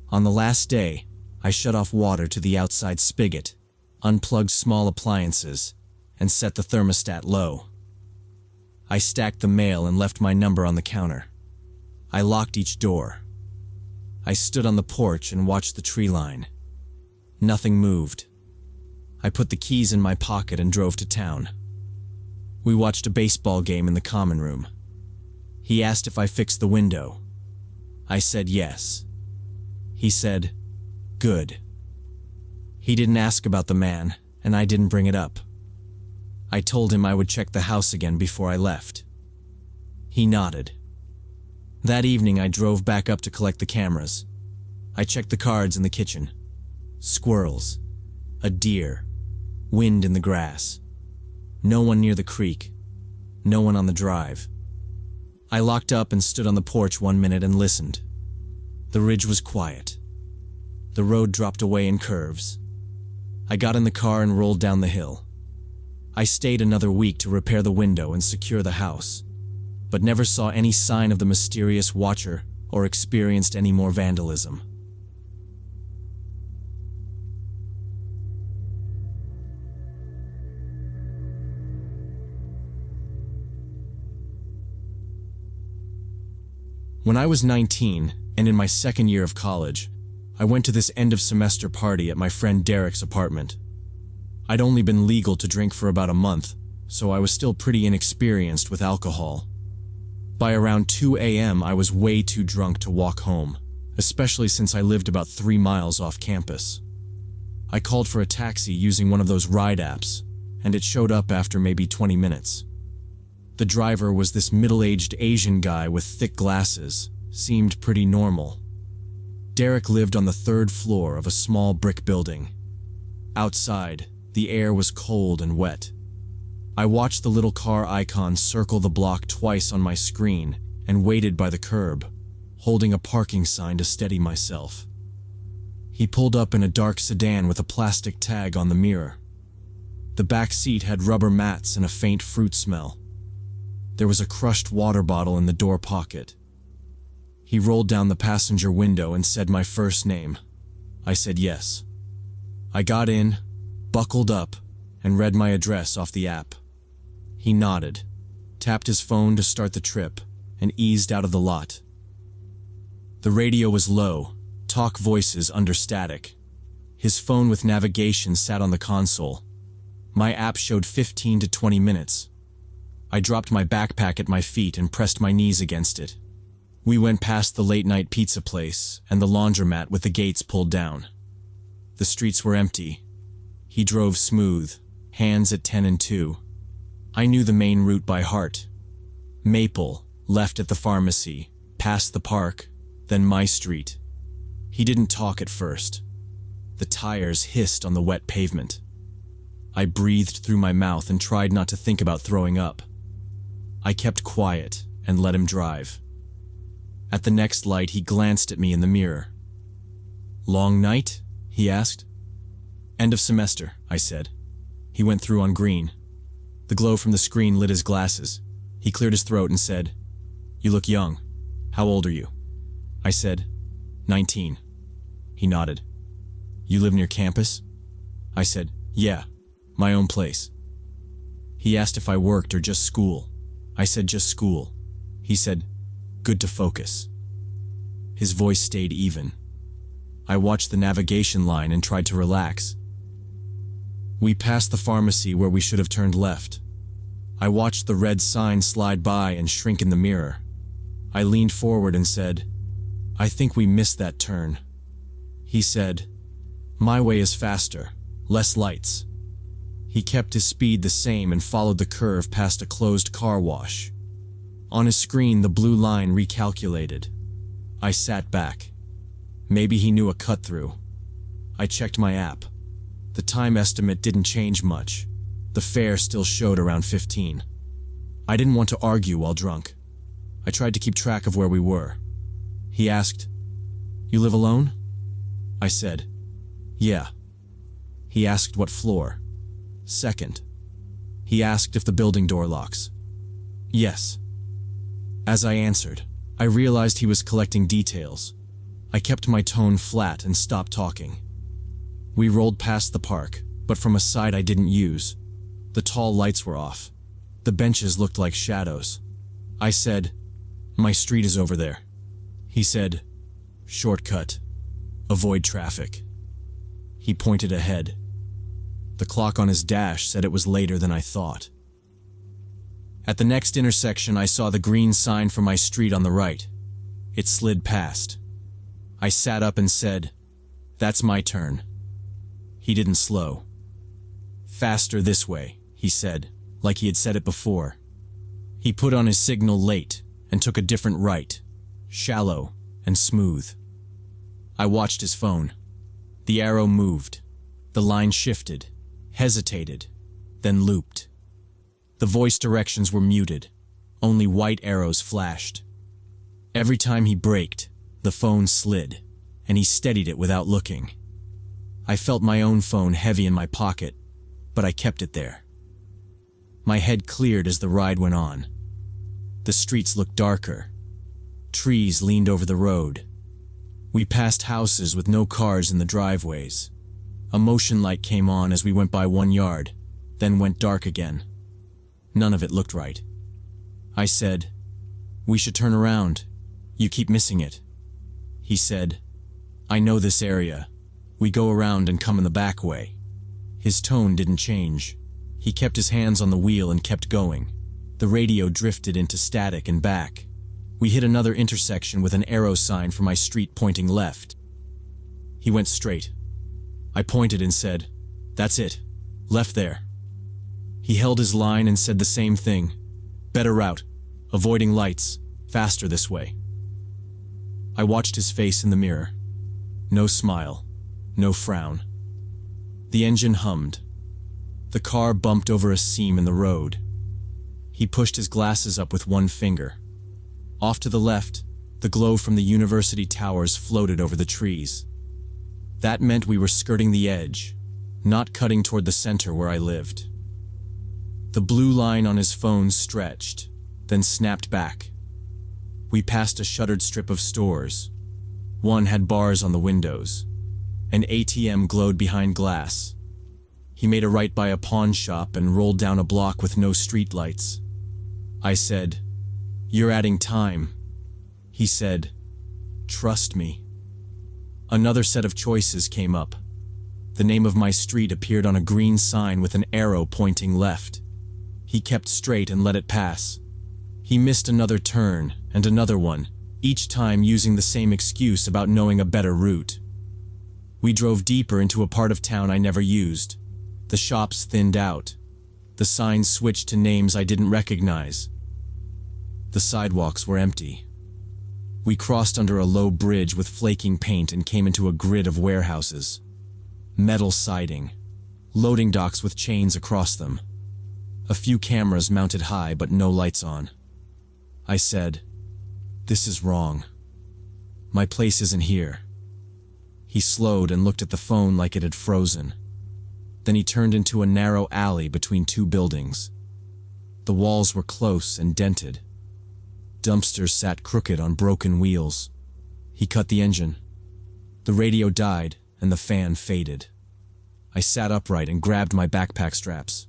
On the last day, I shut off water to the outside spigot, unplugged small appliances, and set the thermostat low. I stacked the mail and left my number on the counter. I locked each door. I stood on the porch and watched the tree line. Nothing moved. I put the keys in my pocket and drove to town. We watched a baseball game in the common room. He asked if I fixed the window. I said yes. He said, "Good." He didn't ask about the man, and I didn't bring it up. I told him I would check the house again before I left. He nodded. That evening I drove back up to collect the cameras. I checked the cards in the kitchen. Squirrels. A deer. Wind in the grass. No one near the creek. No one on the drive. I locked up and stood on the porch 1 minute and listened. The ridge was quiet. The road dropped away in curves. I got in the car and rolled down the hill. I stayed another week to repair the window and secure the house, but never saw any sign of the mysterious watcher or experienced any more vandalism. When I was 19 and in my second year of college, I went to this end-of-semester party at my friend Derek's apartment. I'd only been legal to drink for about a month, so I was still pretty inexperienced with alcohol. By around 2 a.m. I was way too drunk to walk home, especially since I lived about 3 miles off campus. I called for a taxi using one of those ride apps, and it showed up after maybe 20 minutes. The driver was this middle-aged Asian guy with thick glasses, seemed pretty normal. Derek lived on the 3rd floor of a small brick building. Outside, the air was cold and wet. I watched the little car icon circle the block twice on my screen and waited by the curb, holding a parking sign to steady myself. He pulled up in a dark sedan with a plastic tag on the mirror. The back seat had rubber mats and a faint fruit smell. There was a crushed water bottle in the door pocket. He rolled down the passenger window and said my first name. I said yes. I got in, buckled up, and read my address off the app. He nodded, tapped his phone to start the trip, and eased out of the lot. The radio was low, talk voices under static. His phone with navigation sat on the console. My app showed 15 to 20 minutes. I dropped my backpack at my feet and pressed my knees against it. We went past the late-night pizza place and the laundromat with the gates pulled down. The streets were empty. He drove smooth, hands at 10 and 2. I knew the main route by heart. Maple, left at the pharmacy, past the park, then my street. He didn't talk at first. The tires hissed on the wet pavement. I breathed through my mouth and tried not to think about throwing up. I kept quiet and let him drive. At the next light, he glanced at me in the mirror. "Long night?" he asked. "End of semester," I said. He went through on green. The glow from the screen lit his glasses. He cleared his throat and said, "You look young. How old are you?" I said, 19. He nodded. "You live near campus?" I said, "Yeah, my own place." He asked if I worked or just school. I said just school. He said, "Good to focus." His voice stayed even. I watched the navigation line and tried to relax. We passed the pharmacy where we should have turned left. I watched the red sign slide by and shrink in the mirror. I leaned forward and said, "I think we missed that turn." He said, "My way is faster, less lights." He kept his speed the same and followed the curve past a closed car wash. On his screen, the blue line recalculated. I sat back. Maybe he knew a cut-through. I checked my app. The time estimate didn't change much. The fare still showed around 15. I didn't want to argue while drunk. I tried to keep track of where we were. He asked, "You live alone?" I said, "Yeah." He asked what floor. "Second." He asked if the building door locks. "Yes." As I answered, I realized he was collecting details. I kept my tone flat and stopped talking. We rolled past the park, but from a side I didn't use. The tall lights were off. The benches looked like shadows. I said, "My street is over there." He said, "Shortcut. Avoid traffic." He pointed ahead. The clock on his dash said it was later than I thought. At the next intersection, I saw the green sign for my street on the right. It slid past. I sat up and said, "That's my turn." He didn't slow. "Faster this way," he said, like he had said it before. He put on his signal late and took a different right, shallow and smooth. I watched his phone. The arrow moved. The line shifted, hesitated, then looped. The voice directions were muted. Only white arrows flashed. Every time he braked, the phone slid, and he steadied it without looking. I felt my own phone heavy in my pocket, but I kept it there. My head cleared as the ride went on. The streets looked darker. Trees leaned over the road. We passed houses with no cars in the driveways. A motion light came on as we went by 1 yard, then went dark again. None of it looked right. I said, "We should turn around. You keep missing it." He said, "I know this area. We go around and come in the back way." His tone didn't change. He kept his hands on the wheel and kept going. The radio drifted into static and back. We hit another intersection with an arrow sign for my street pointing left. He went straight. I pointed and said, "That's it. Left there." He held his line and said the same thing. "Better route. Avoiding lights. Faster this way." I watched his face in the mirror. No smile. No frown. The engine hummed. The car bumped over a seam in the road. He pushed his glasses up with one finger. Off to the left, the glow from the university towers floated over the trees. That meant we were skirting the edge, not cutting toward the center where I lived. The blue line on his phone stretched, then snapped back. We passed a shuttered strip of stores. One had bars on the windows. An ATM glowed behind glass. He made a right by a pawn shop and rolled down a block with no streetlights. I said, "You're adding time." He said, "Trust me." Another set of choices came up. The name of my street appeared on a green sign with an arrow pointing left. He kept straight and let it pass. He missed another turn and another one, each time using the same excuse about knowing a better route. We drove deeper into a part of town I never used. The shops thinned out. The signs switched to names I didn't recognize. The sidewalks were empty. We crossed under a low bridge with flaking paint and came into a grid of warehouses. Metal siding. Loading docks with chains across them. A few cameras mounted high but no lights on. I said, "This is wrong. My place isn't here." He slowed and looked at the phone like it had frozen. Then he turned into a narrow alley between two buildings. The walls were close and dented. Dumpsters sat crooked on broken wheels. He cut the engine. The radio died and the fan faded. I sat upright and grabbed my backpack straps.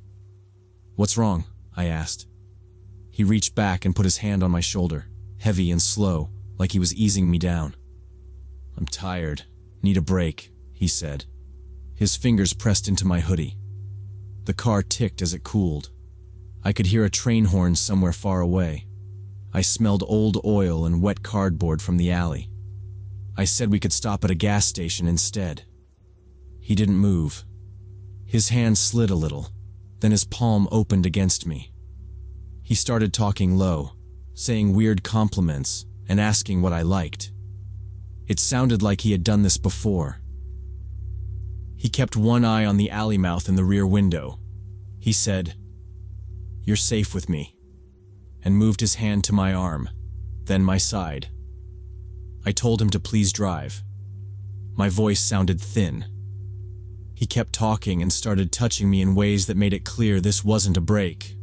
"What's wrong?" I asked. He reached back and put his hand on my shoulder, heavy and slow, like he was easing me down. "I'm tired. Need a break," he said. His fingers pressed into my hoodie. The car ticked as it cooled. I could hear a train horn somewhere far away. I smelled old oil and wet cardboard from the alley. I said we could stop at a gas station instead. He didn't move. His hand slid a little, then his palm opened against me. He started talking low, saying weird compliments and asking what I liked. It sounded like he had done this before. He kept one eye on the alley mouth in the rear window. He said, "You're safe with me," and moved his hand to my arm, then my side. I told him to please drive. My voice sounded thin. He kept talking and started touching me in ways that made it clear this wasn't a break.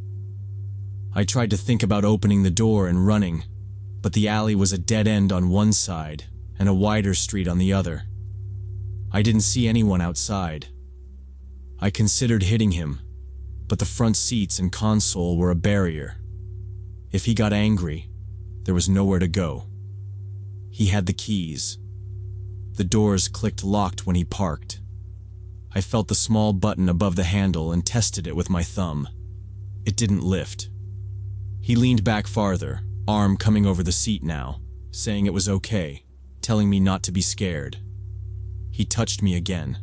I tried to think about opening the door and running, but the alley was a dead end on one side and a wider street on the other. I didn't see anyone outside. I considered hitting him, but the front seats and console were a barrier. If he got angry, there was nowhere to go. He had the keys. The doors clicked locked when he parked. I felt the small button above the handle and tested it with my thumb. It didn't lift. He leaned back farther, arm coming over the seat now, saying it was okay, telling me not to be scared. He touched me again,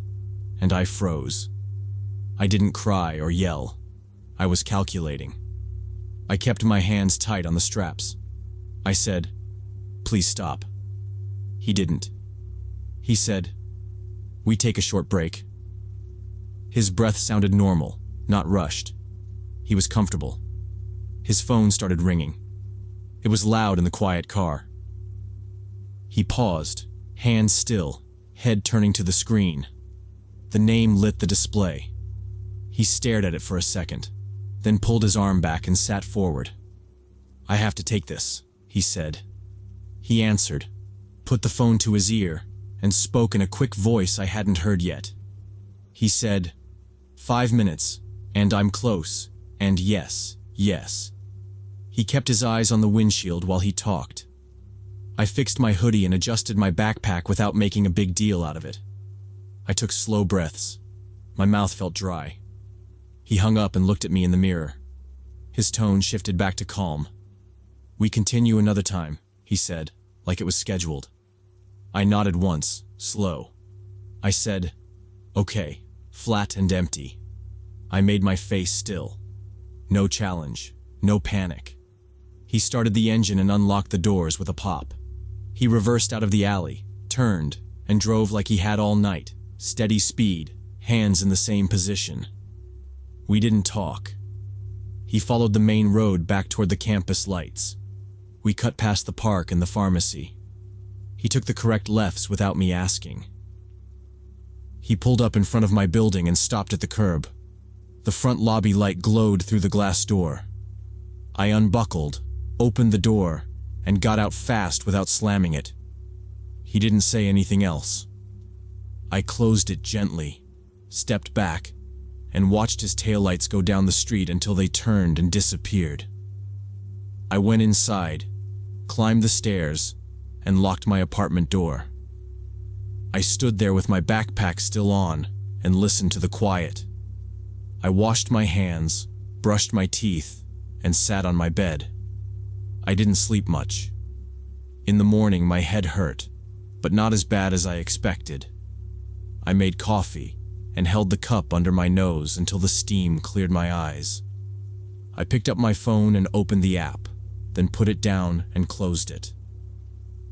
and I froze. I didn't cry or yell. I was calculating. I kept my hands tight on the straps. I said, "Please stop." He didn't. He said, "We take a short break." His breath sounded normal, not rushed. He was comfortable. His phone started ringing. It was loud in the quiet car. He paused, hands still, head turning to the screen. The name lit the display. He stared at it for a second, then pulled his arm back and sat forward. "I have to take this," he said. He answered, put the phone to his ear, and spoke in a quick voice I hadn't heard yet. He said, 5 minutes, and I'm close, and yes, yes. He kept his eyes on the windshield while he talked. I fixed my hoodie and adjusted my backpack without making a big deal out of it. I took slow breaths. My mouth felt dry. He hung up and looked at me in the mirror. His tone shifted back to calm. "We continue another time," he said, like it was scheduled. I nodded once, slow. I said, "Okay," flat and empty. I made my face still. No challenge, no panic. He started the engine and unlocked the doors with a pop. He reversed out of the alley, turned, and drove like he had all night, steady speed, hands in the same position. We didn't talk. He followed the main road back toward the campus lights. We cut past the park and the pharmacy. He took the correct lefts without me asking. He pulled up in front of my building and stopped at the curb. The front lobby light glowed through the glass door. I unbuckled, opened the door, and got out fast without slamming it. He didn't say anything else. I closed it gently, stepped back, and watched his taillights go down the street until they turned and disappeared. I went inside, climbed the stairs, and locked my apartment door. I stood there with my backpack still on and listened to the quiet. I washed my hands, brushed my teeth, and sat on my bed. I didn't sleep much. In the morning, my head hurt, but not as bad as I expected. I made coffee and held the cup under my nose until the steam cleared my eyes. I picked up my phone and opened the app, then put it down and closed it.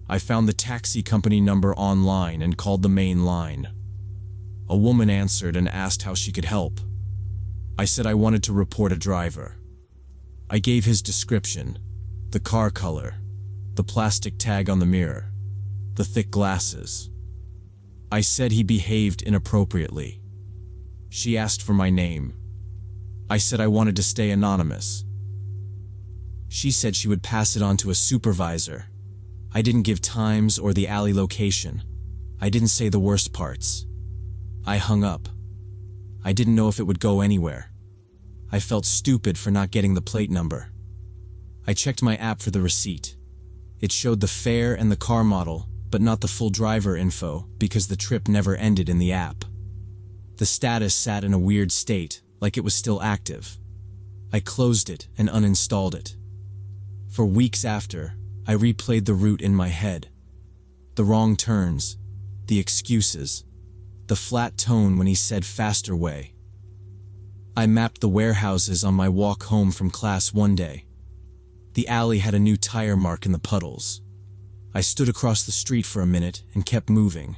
I found the taxi company number online and called the main line. A woman answered and asked how she could help. I said I wanted to report a driver. I gave his description, the car color, the plastic tag on the mirror, the thick glasses. I said he behaved inappropriately. She asked for my name. I said I wanted to stay anonymous. She said she would pass it on to a supervisor. I didn't give times or the alley location. I didn't say the worst parts. I hung up. I didn't know if it would go anywhere. I felt stupid for not getting the plate number. I checked my app for the receipt. It showed the fare and the car model, but not the full driver info because the trip never ended in the app. The status sat in a weird state, like it was still active. I closed it and uninstalled it. For weeks after, I replayed the route in my head. The wrong turns, the excuses, the flat tone when he said faster way. I mapped the warehouses on my walk home from class one day. The alley had a new tire mark in the puddles. I stood across the street for a minute and kept moving.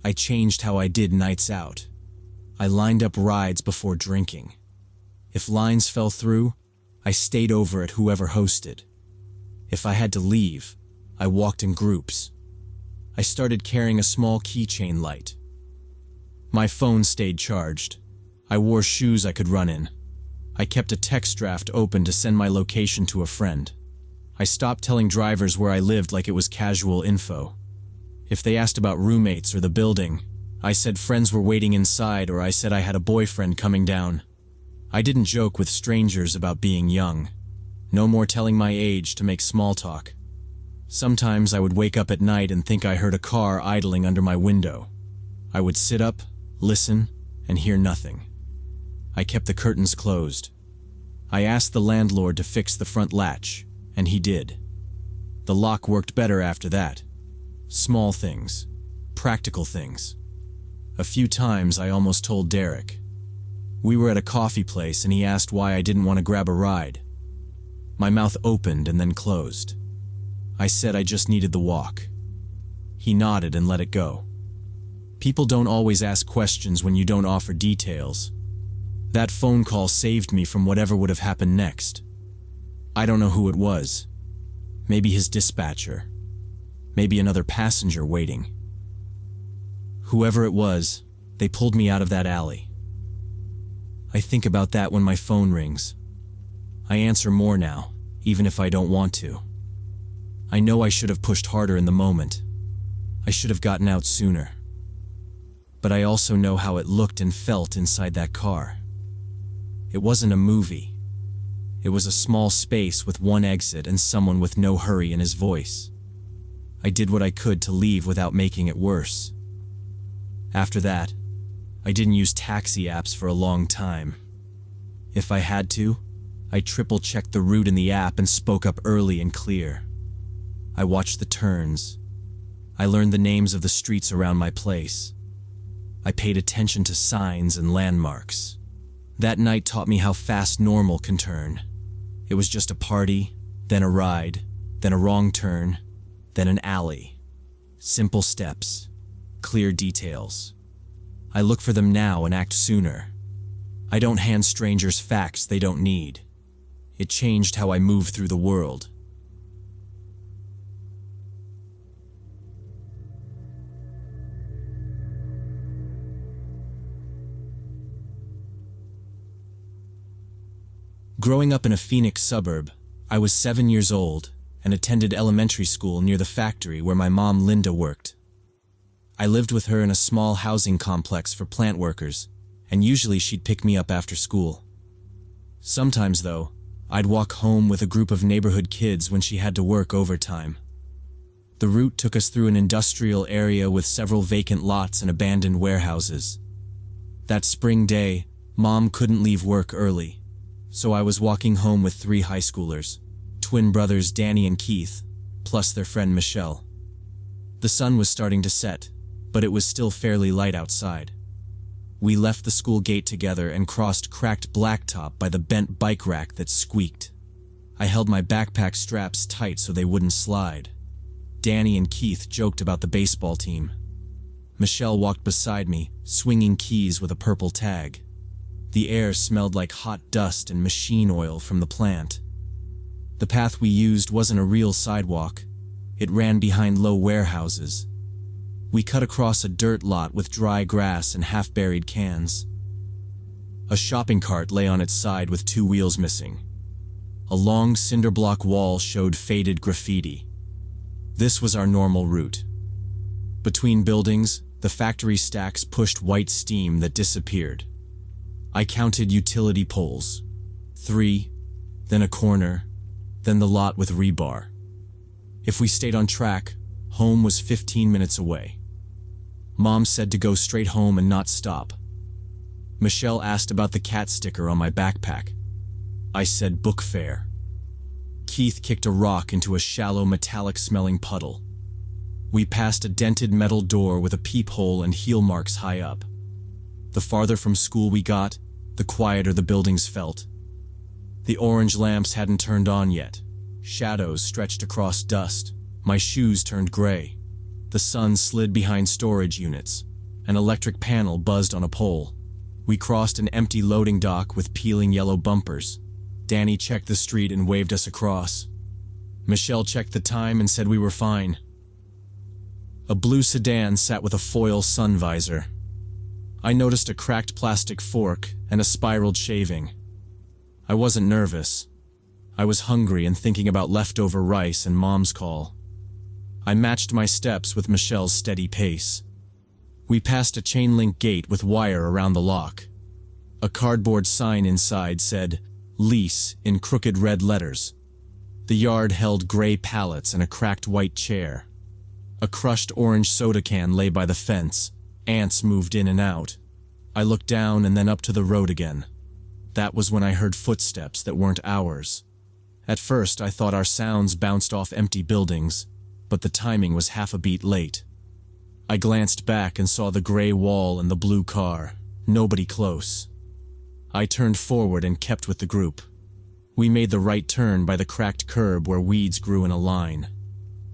I changed how I did nights out. I lined up rides before drinking. If lines fell through, I stayed over at whoever hosted. If I had to leave, I walked in groups. I started carrying a small keychain light. My phone stayed charged. I wore shoes I could run in. I kept a text draft open to send my location to a friend. I stopped telling drivers where I lived like it was casual info. If they asked about roommates or the building, I said friends were waiting inside or I said I had a boyfriend coming down. I didn't joke with strangers about being young. No more telling my age to make small talk. Sometimes I would wake up at night and think I heard a car idling under my window. I would sit up, listen, and hear nothing. I kept the curtains closed. I asked the landlord to fix the front latch, and he did. The lock worked better after that. Small things. Practical things. A few times I almost told Derek. We were at a coffee place and he asked why I didn't want to grab a ride. My mouth opened and then closed. I said I just needed the walk. He nodded and let it go. People don't always ask questions when you don't offer details. That phone call saved me from whatever would have happened next. I don't know who it was. Maybe his dispatcher. Maybe another passenger waiting. Whoever it was, they pulled me out of that alley. I think about that when my phone rings. I answer more now, even if I don't want to. I know I should have pushed harder in the moment. I should have gotten out sooner. But I also know how it looked and felt inside that car. It wasn't a movie. It was a small space with one exit and someone with no hurry in his voice. I did what I could to leave without making it worse. After that, I didn't use taxi apps for a long time. If I had to, I triple-checked the route in the app and spoke up early and clear. I watched the turns. I learned the names of the streets around my place. I paid attention to signs and landmarks. That night taught me how fast normal can turn. It was just a party, then a ride, then a wrong turn, then an alley. Simple steps, clear details. I look for them now and act sooner. I don't hand strangers facts they don't need. It changed how I move through the world. Growing up in a Phoenix suburb, I was 7 years old and attended elementary school near the factory where my mom Linda worked. I lived with her in a small housing complex for plant workers, and usually she'd pick me up after school. Sometimes, though, I'd walk home with a group of neighborhood kids when she had to work overtime. The route took us through an industrial area with several vacant lots and abandoned warehouses. That spring day, Mom couldn't leave work early, so I was walking home with 3 high schoolers, twin brothers Danny and Keith, plus their friend Michelle. The sun was starting to set, but it was still fairly light outside. We left the school gate together and crossed cracked blacktop by the bent bike rack that squeaked. I held my backpack straps tight so they wouldn't slide. Danny and Keith joked about the baseball team. Michelle walked beside me, swinging keys with a purple tag. The air smelled like hot dust and machine oil from the plant. The path we used wasn't a real sidewalk. It ran behind low warehouses. We cut across a dirt lot with dry grass and half-buried cans. A shopping cart lay on its side with 2 wheels missing. A long cinder block wall showed faded graffiti. This was our normal route. Between buildings, the factory stacks pushed white steam that disappeared. I counted utility poles. 3, then a corner, then the lot with rebar. If we stayed on track, home was 15 minutes away. Mom said to go straight home and not stop. Michelle asked about the cat sticker on my backpack. I said book fair. Keith kicked a rock into a shallow metallic-smelling puddle. We passed a dented metal door with a peephole and heel marks high up. The farther from school we got, the quieter the buildings felt. The orange lamps hadn't turned on yet. Shadows stretched across dust. My shoes turned gray. The sun slid behind storage units. An electric panel buzzed on a pole. We crossed an empty loading dock with peeling yellow bumpers. Danny checked the street and waved us across. Michelle checked the time and said we were fine. A blue sedan sat with a foil sun visor. I noticed a cracked plastic fork and a spiraled shaving. I wasn't nervous. I was hungry and thinking about leftover rice and Mom's call. I matched my steps with Michelle's steady pace. We passed a chain-link gate with wire around the lock. A cardboard sign inside said, "Lease," in crooked red letters. The yard held gray pallets and a cracked white chair. A crushed orange soda can lay by the fence. Ants moved in and out. I looked down and then up to the road again. That was when I heard footsteps that weren't ours. At first, I thought our sounds bounced off empty buildings, but the timing was half a beat late. I glanced back and saw the gray wall and the blue car. Nobody close. I turned forward and kept with the group. We made the right turn by the cracked curb where weeds grew in a line.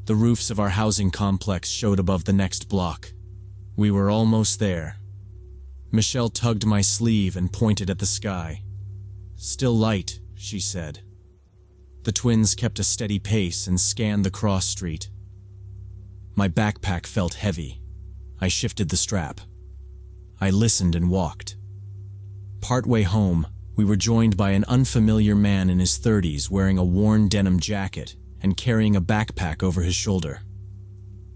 The roofs of our housing complex showed above the next block. We were almost there. Michelle tugged my sleeve and pointed at the sky. "Still light," she said. The twins kept a steady pace and scanned the cross street. My backpack felt heavy. I shifted the strap. I listened and walked. Partway home, we were joined by an unfamiliar man in his 30s wearing a worn denim jacket and carrying a backpack over his shoulder.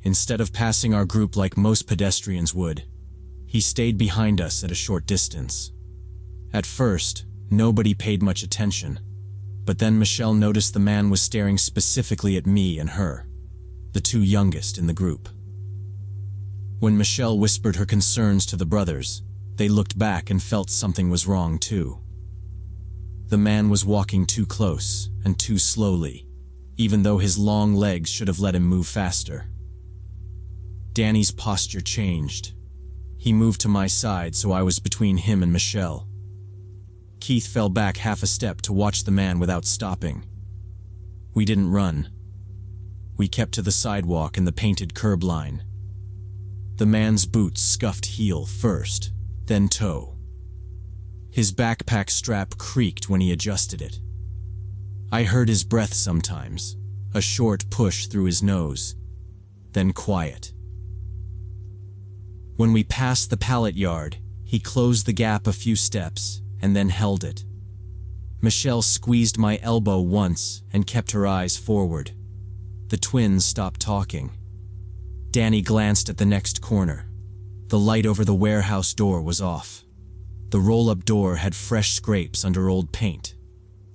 Instead of passing our group like most pedestrians would, he stayed behind us at a short distance. At first, nobody paid much attention, but then Michelle noticed the man was staring specifically at me and her, the two youngest in the group. When Michelle whispered her concerns to the brothers, they looked back and felt something was wrong too. The man was walking too close and too slowly, even though his long legs should have let him move faster. Danny's posture changed. He moved to my side, so I was between him and Michelle. Keith fell back half a step to watch the man without stopping. We didn't run. We kept to the sidewalk and the painted curb line. The man's boots scuffed heel first, then toe. His backpack strap creaked when he adjusted it. I heard his breath sometimes, a short push through his nose, then quiet. When we passed the pallet yard, he closed the gap a few steps and then held it. Michelle squeezed my elbow once and kept her eyes forward. The twins stopped talking. Danny glanced at the next corner. The light over the warehouse door was off. The roll-up door had fresh scrapes under old paint.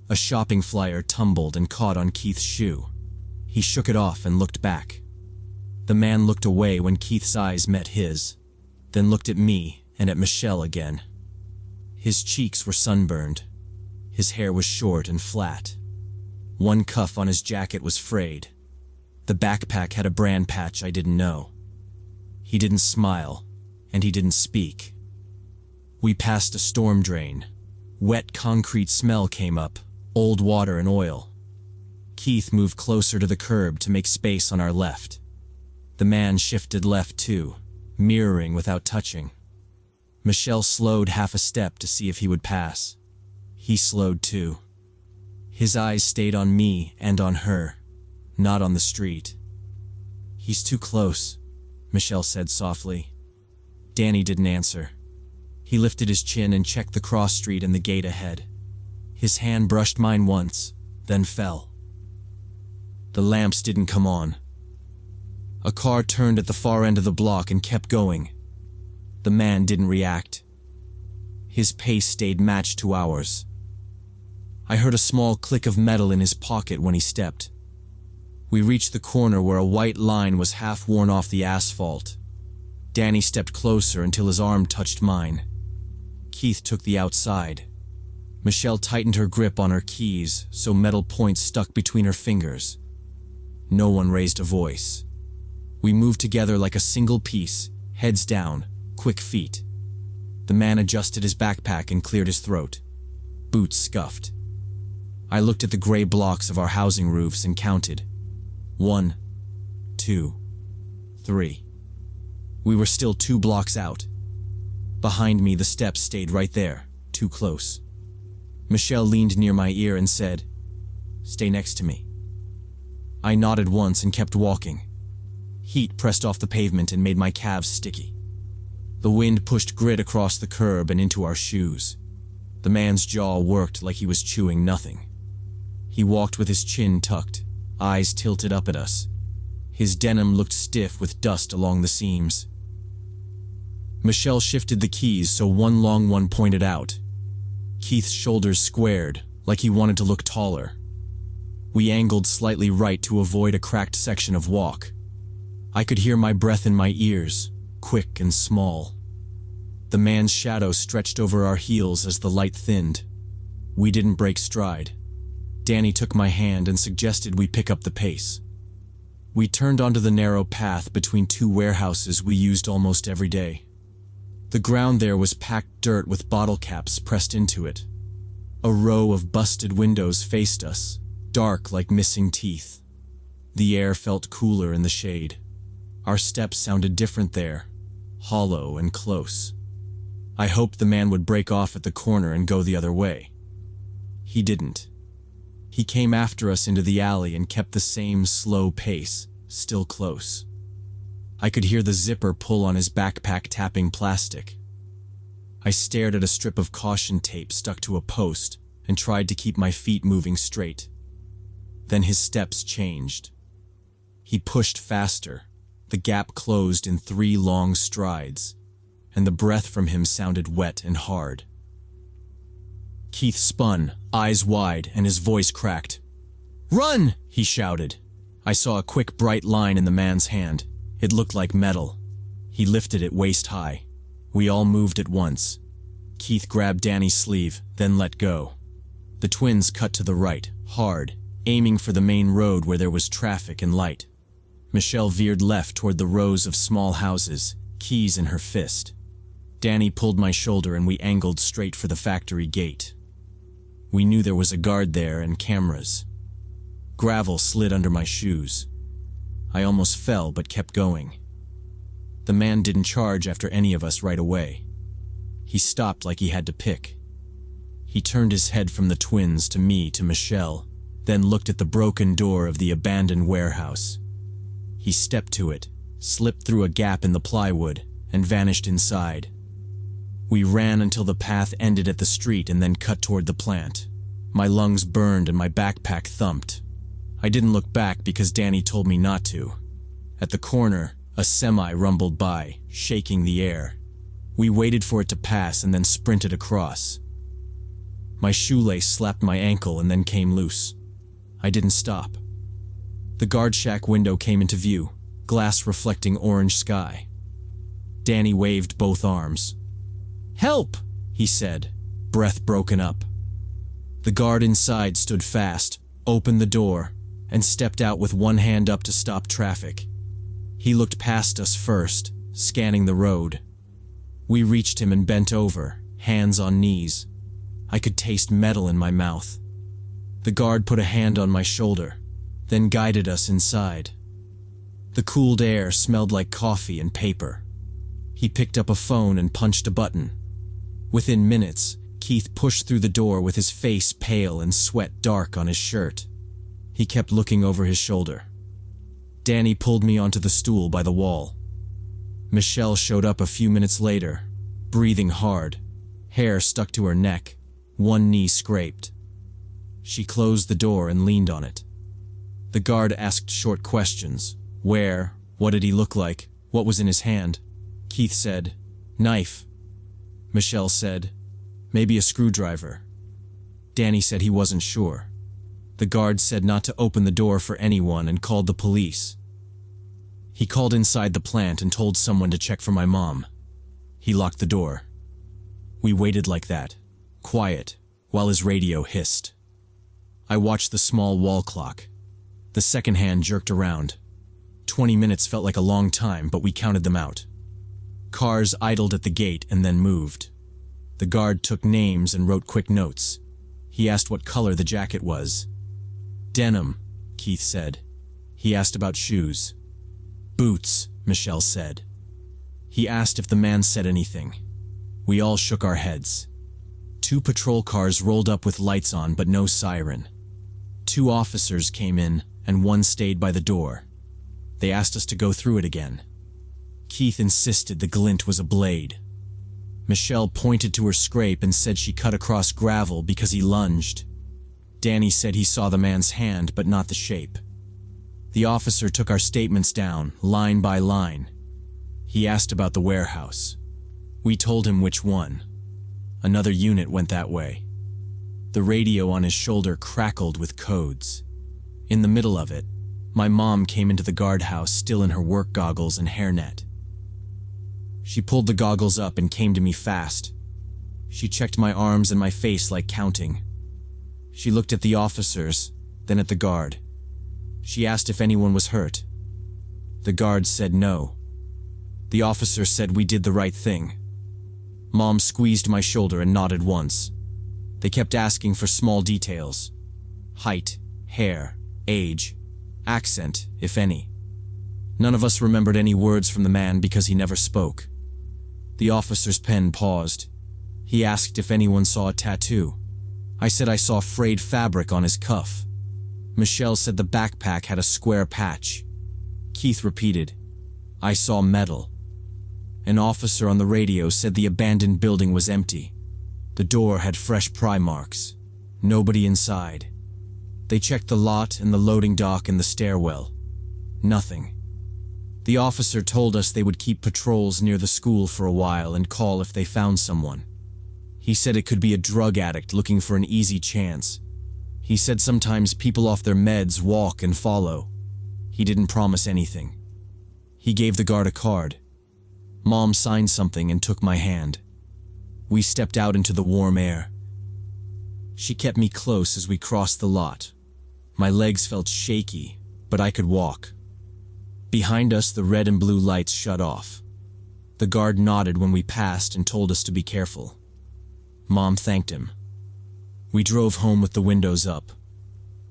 A shopping flyer tumbled and caught on Keith's shoe. He shook it off and looked back. The man looked away when Keith's eyes met his, then looked at me and at Michelle again. His cheeks were sunburned. His hair was short and flat. One cuff on his jacket was frayed. The backpack had a brand patch I didn't know. He didn't smile, and he didn't speak. We passed a storm drain. Wet concrete smell came up, old water and oil. Keith moved closer to the curb to make space on our left. The man shifted left too, mirroring without touching. Michelle slowed half a step to see if he would pass. He slowed too. His eyes stayed on me and on her, not on the street. "He's too close," Michelle said softly. Danny didn't answer. He lifted his chin and checked the cross street and the gate ahead. His hand brushed mine once, then fell. The lamps didn't come on. A car turned at the far end of the block and kept going. The man didn't react. His pace stayed matched to ours. I heard a small click of metal in his pocket when he stepped. We reached the corner where a white line was half worn off the asphalt. Danny stepped closer until his arm touched mine. Keith took the outside. Michelle tightened her grip on her keys so metal points stuck between her fingers. No one raised a voice. We moved together like a single piece, heads down, quick feet. The man adjusted his backpack and cleared his throat. Boots scuffed. I looked at the gray blocks of our housing roofs and counted. 1, 2, 3. We were still 2 blocks out. Behind me, the steps stayed right there, too close. Michelle leaned near my ear and said, "Stay next to me." I nodded once and kept walking. Heat pressed off the pavement and made my calves sticky. The wind pushed grit across the curb and into our shoes. The man's jaw worked like he was chewing nothing. He walked with his chin tucked, eyes tilted up at us. His denim looked stiff with dust along the seams. Michelle shifted the keys so one long one pointed out. Keith's shoulders squared, like he wanted to look taller. We angled slightly right to avoid a cracked section of walk. I could hear my breath in my ears, quick and small. The man's shadow stretched over our heels as the light thinned. We didn't break stride. Danny took my hand and suggested we pick up the pace. We turned onto the narrow path between two warehouses we used almost every day. The ground there was packed dirt with bottle caps pressed into it. A row of busted windows faced us, dark like missing teeth. The air felt cooler in the shade. Our steps sounded different there, hollow and close. I hoped the man would break off at the corner and go the other way. He didn't. He came after us into the alley and kept the same slow pace, still close. I could hear the zipper pull on his backpack tapping plastic. I stared at a strip of caution tape stuck to a post and tried to keep my feet moving straight. Then his steps changed. He pushed faster. The gap closed in 3 long strides, and the breath from him sounded wet and hard. Keith spun, eyes wide, and his voice cracked. "Run!" he shouted. I saw a quick bright line in the man's hand. It looked like metal. He lifted it waist high. We all moved at once. Keith grabbed Danny's sleeve, then let go. The twins cut to the right, hard, aiming for the main road where there was traffic and light. Michelle veered left toward the rows of small houses, keys in her fist. Danny pulled my shoulder and we angled straight for the factory gate. We knew there was a guard there and cameras. Gravel slid under my shoes. I almost fell but kept going. The man didn't charge after any of us right away. He stopped like he had to pick. He turned his head from the twins to me to Michelle, then looked at the broken door of the abandoned warehouse. He stepped to it, slipped through a gap in the plywood, and vanished inside. We ran until the path ended at the street and then cut toward the plant. My lungs burned and my backpack thumped. I didn't look back because Danny told me not to. At the corner, a semi rumbled by, shaking the air. We waited for it to pass and then sprinted across. My shoelace slapped my ankle and then came loose. I didn't stop. The guard shack window came into view, glass reflecting orange sky. Danny waved both arms. "Help!" he said, breath broken up. The guard inside stood fast, opened the door, and stepped out with one hand up to stop traffic. He looked past us first, scanning the road. We reached him and bent over, hands on knees. I could taste metal in my mouth. The guard put a hand on my shoulder, then guided us inside. The cooled air smelled like coffee and paper. He picked up a phone and punched a button. Within minutes, Keith pushed through the door with his face pale and sweat dark on his shirt. He kept looking over his shoulder. Danny pulled me onto the stool by the wall. Michelle showed up a few minutes later, breathing hard, hair stuck to her neck, one knee scraped. She closed the door and leaned on it. The guard asked short questions. Where? What did he look like? What was in his hand? Keith said, "Knife." Michelle said, "Maybe a screwdriver." Danny said he wasn't sure. The guard said not to open the door for anyone and called the police. He called inside the plant and told someone to check for my mom. He locked the door. We waited like that, quiet, while his radio hissed. I watched the small wall clock. The second hand jerked around. 20 minutes felt like a long time, but we counted them out. Cars idled at the gate and then moved. The guard took names and wrote quick notes. He asked what color the jacket was. "Denim," Keith said. He asked about shoes. "Boots," Michelle said. He asked if the man said anything. We all shook our heads. 2 patrol cars rolled up with lights on but no siren. 2 officers came in and 1 stayed by the door. They asked us to go through it again. Keith insisted the glint was a blade. Michelle pointed to her scrape and said she cut across gravel because he lunged. Danny said he saw the man's hand but not the shape. The officer took our statements down, line by line. He asked about the warehouse. We told him which one. Another unit went that way. The radio on his shoulder crackled with codes. In the middle of it, my mom came into the guardhouse still in her work goggles and hairnet. She pulled the goggles up and came to me fast. She checked my arms and my face like counting. She looked at the officers, then at the guard. She asked if anyone was hurt. The guard said no. The officer said we did the right thing. Mom squeezed my shoulder and nodded once. They kept asking for small details. Height, hair, age, accent, if any. None of us remembered any words from the man because he never spoke. The officer's pen paused. He asked if anyone saw a tattoo. I said I saw frayed fabric on his cuff. Michelle said the backpack had a square patch. Keith repeated, I saw metal. An officer on the radio said the abandoned building was empty. The door had fresh pry marks. Nobody inside. They checked the lot and the loading dock and the stairwell. Nothing. The officer told us they would keep patrols near the school for a while and call if they found someone. He said it could be a drug addict looking for an easy chance. He said sometimes people off their meds walk and follow. He didn't promise anything. He gave the guard a card. Mom signed something and took my hand. We stepped out into the warm air. She kept me close as we crossed the lot. My legs felt shaky, but I could walk. Behind us, the red and blue lights shut off. The guard nodded when we passed and told us to be careful. Mom thanked him. We drove home with the windows up.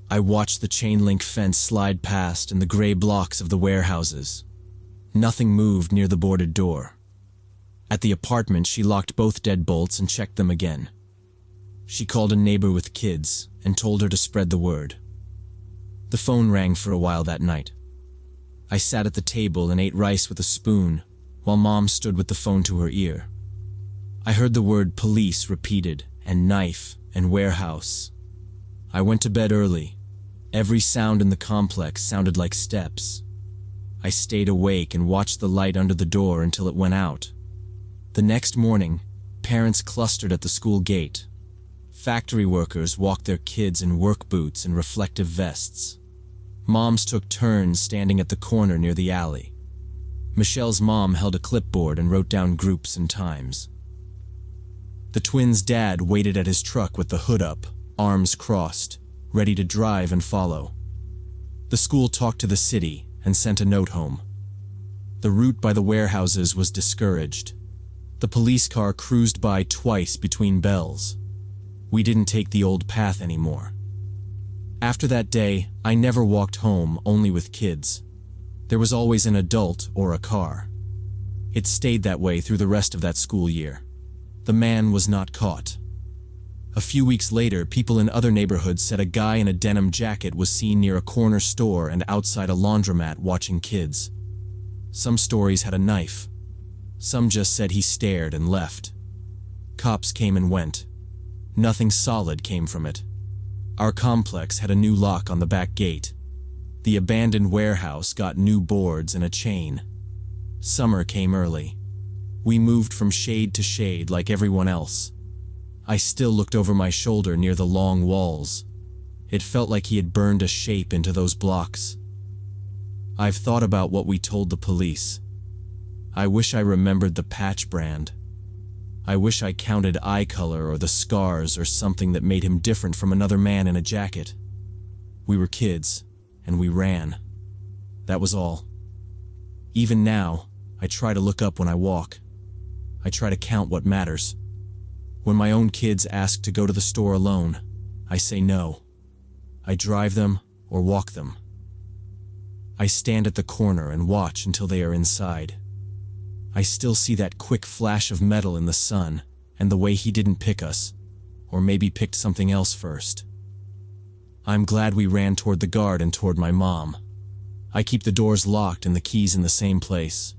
I watched the chain-link fence slide past and the gray blocks of the warehouses. Nothing moved near the boarded door. At the apartment, she locked both deadbolts and checked them again. She called a neighbor with kids and told her to spread the word. The phone rang for a while that night. I sat at the table and ate rice with a spoon while Mom stood with the phone to her ear. I heard the word police repeated, and knife, and warehouse. I went to bed early. Every sound in the complex sounded like steps. I stayed awake and watched the light under the door until it went out. The next morning, parents clustered at the school gate. Factory workers walked their kids in work boots and reflective vests. Moms took turns standing at the corner near the alley. Michelle's mom held a clipboard and wrote down groups and times. The twins' dad waited at his truck with the hood up, arms crossed, ready to drive and follow. The school talked to the city and sent a note home. The route by the warehouses was discouraged. The police car cruised by twice between bells. We didn't take the old path anymore. After that day, I never walked home, only with kids. There was always an adult or a car. It stayed that way through the rest of that school year. The man was not caught. A few weeks later, people in other neighborhoods said a guy in a denim jacket was seen near a corner store and outside a laundromat watching kids. Some stories had a knife. Some just said he stared and left. Cops came and went. Nothing solid came from it. Our complex had a new lock on the back gate. The abandoned warehouse got new boards and a chain. Summer came early. We moved from shade to shade like everyone else. I still looked over my shoulder near the long walls. It felt like he had burned a shape into those blocks. I've thought about what we told the police. I wish I remembered the patch brand. I wish I counted eye color or the scars or something that made him different from another man in a jacket. We were kids, and we ran. That was all. Even now, I try to look up when I walk. I try to count what matters. When my own kids ask to go to the store alone, I say no. I drive them or walk them. I stand at the corner and watch until they are inside. I still see that quick flash of metal in the sun and the way he didn't pick us, or maybe picked something else first. I'm glad we ran toward the guard and toward my mom. I keep the doors locked and the keys in the same place.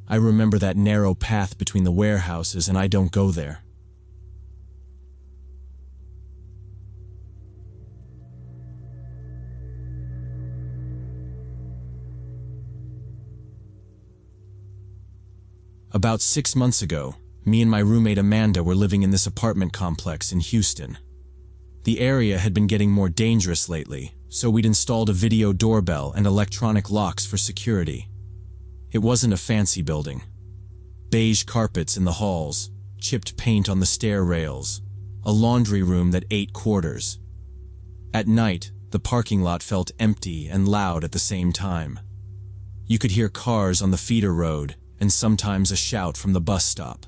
I remember that narrow path between the warehouses and I don't go there. About 6 months ago, me and my roommate Amanda were living in this apartment complex in Houston. The area had been getting more dangerous lately, so we'd installed a video doorbell and electronic locks for security. It wasn't a fancy building. Beige carpets in the halls, chipped paint on the stair rails, a laundry room that ate quarters. At night, the parking lot felt empty and loud at the same time. You could hear cars on the feeder road and sometimes a shout from the bus stop.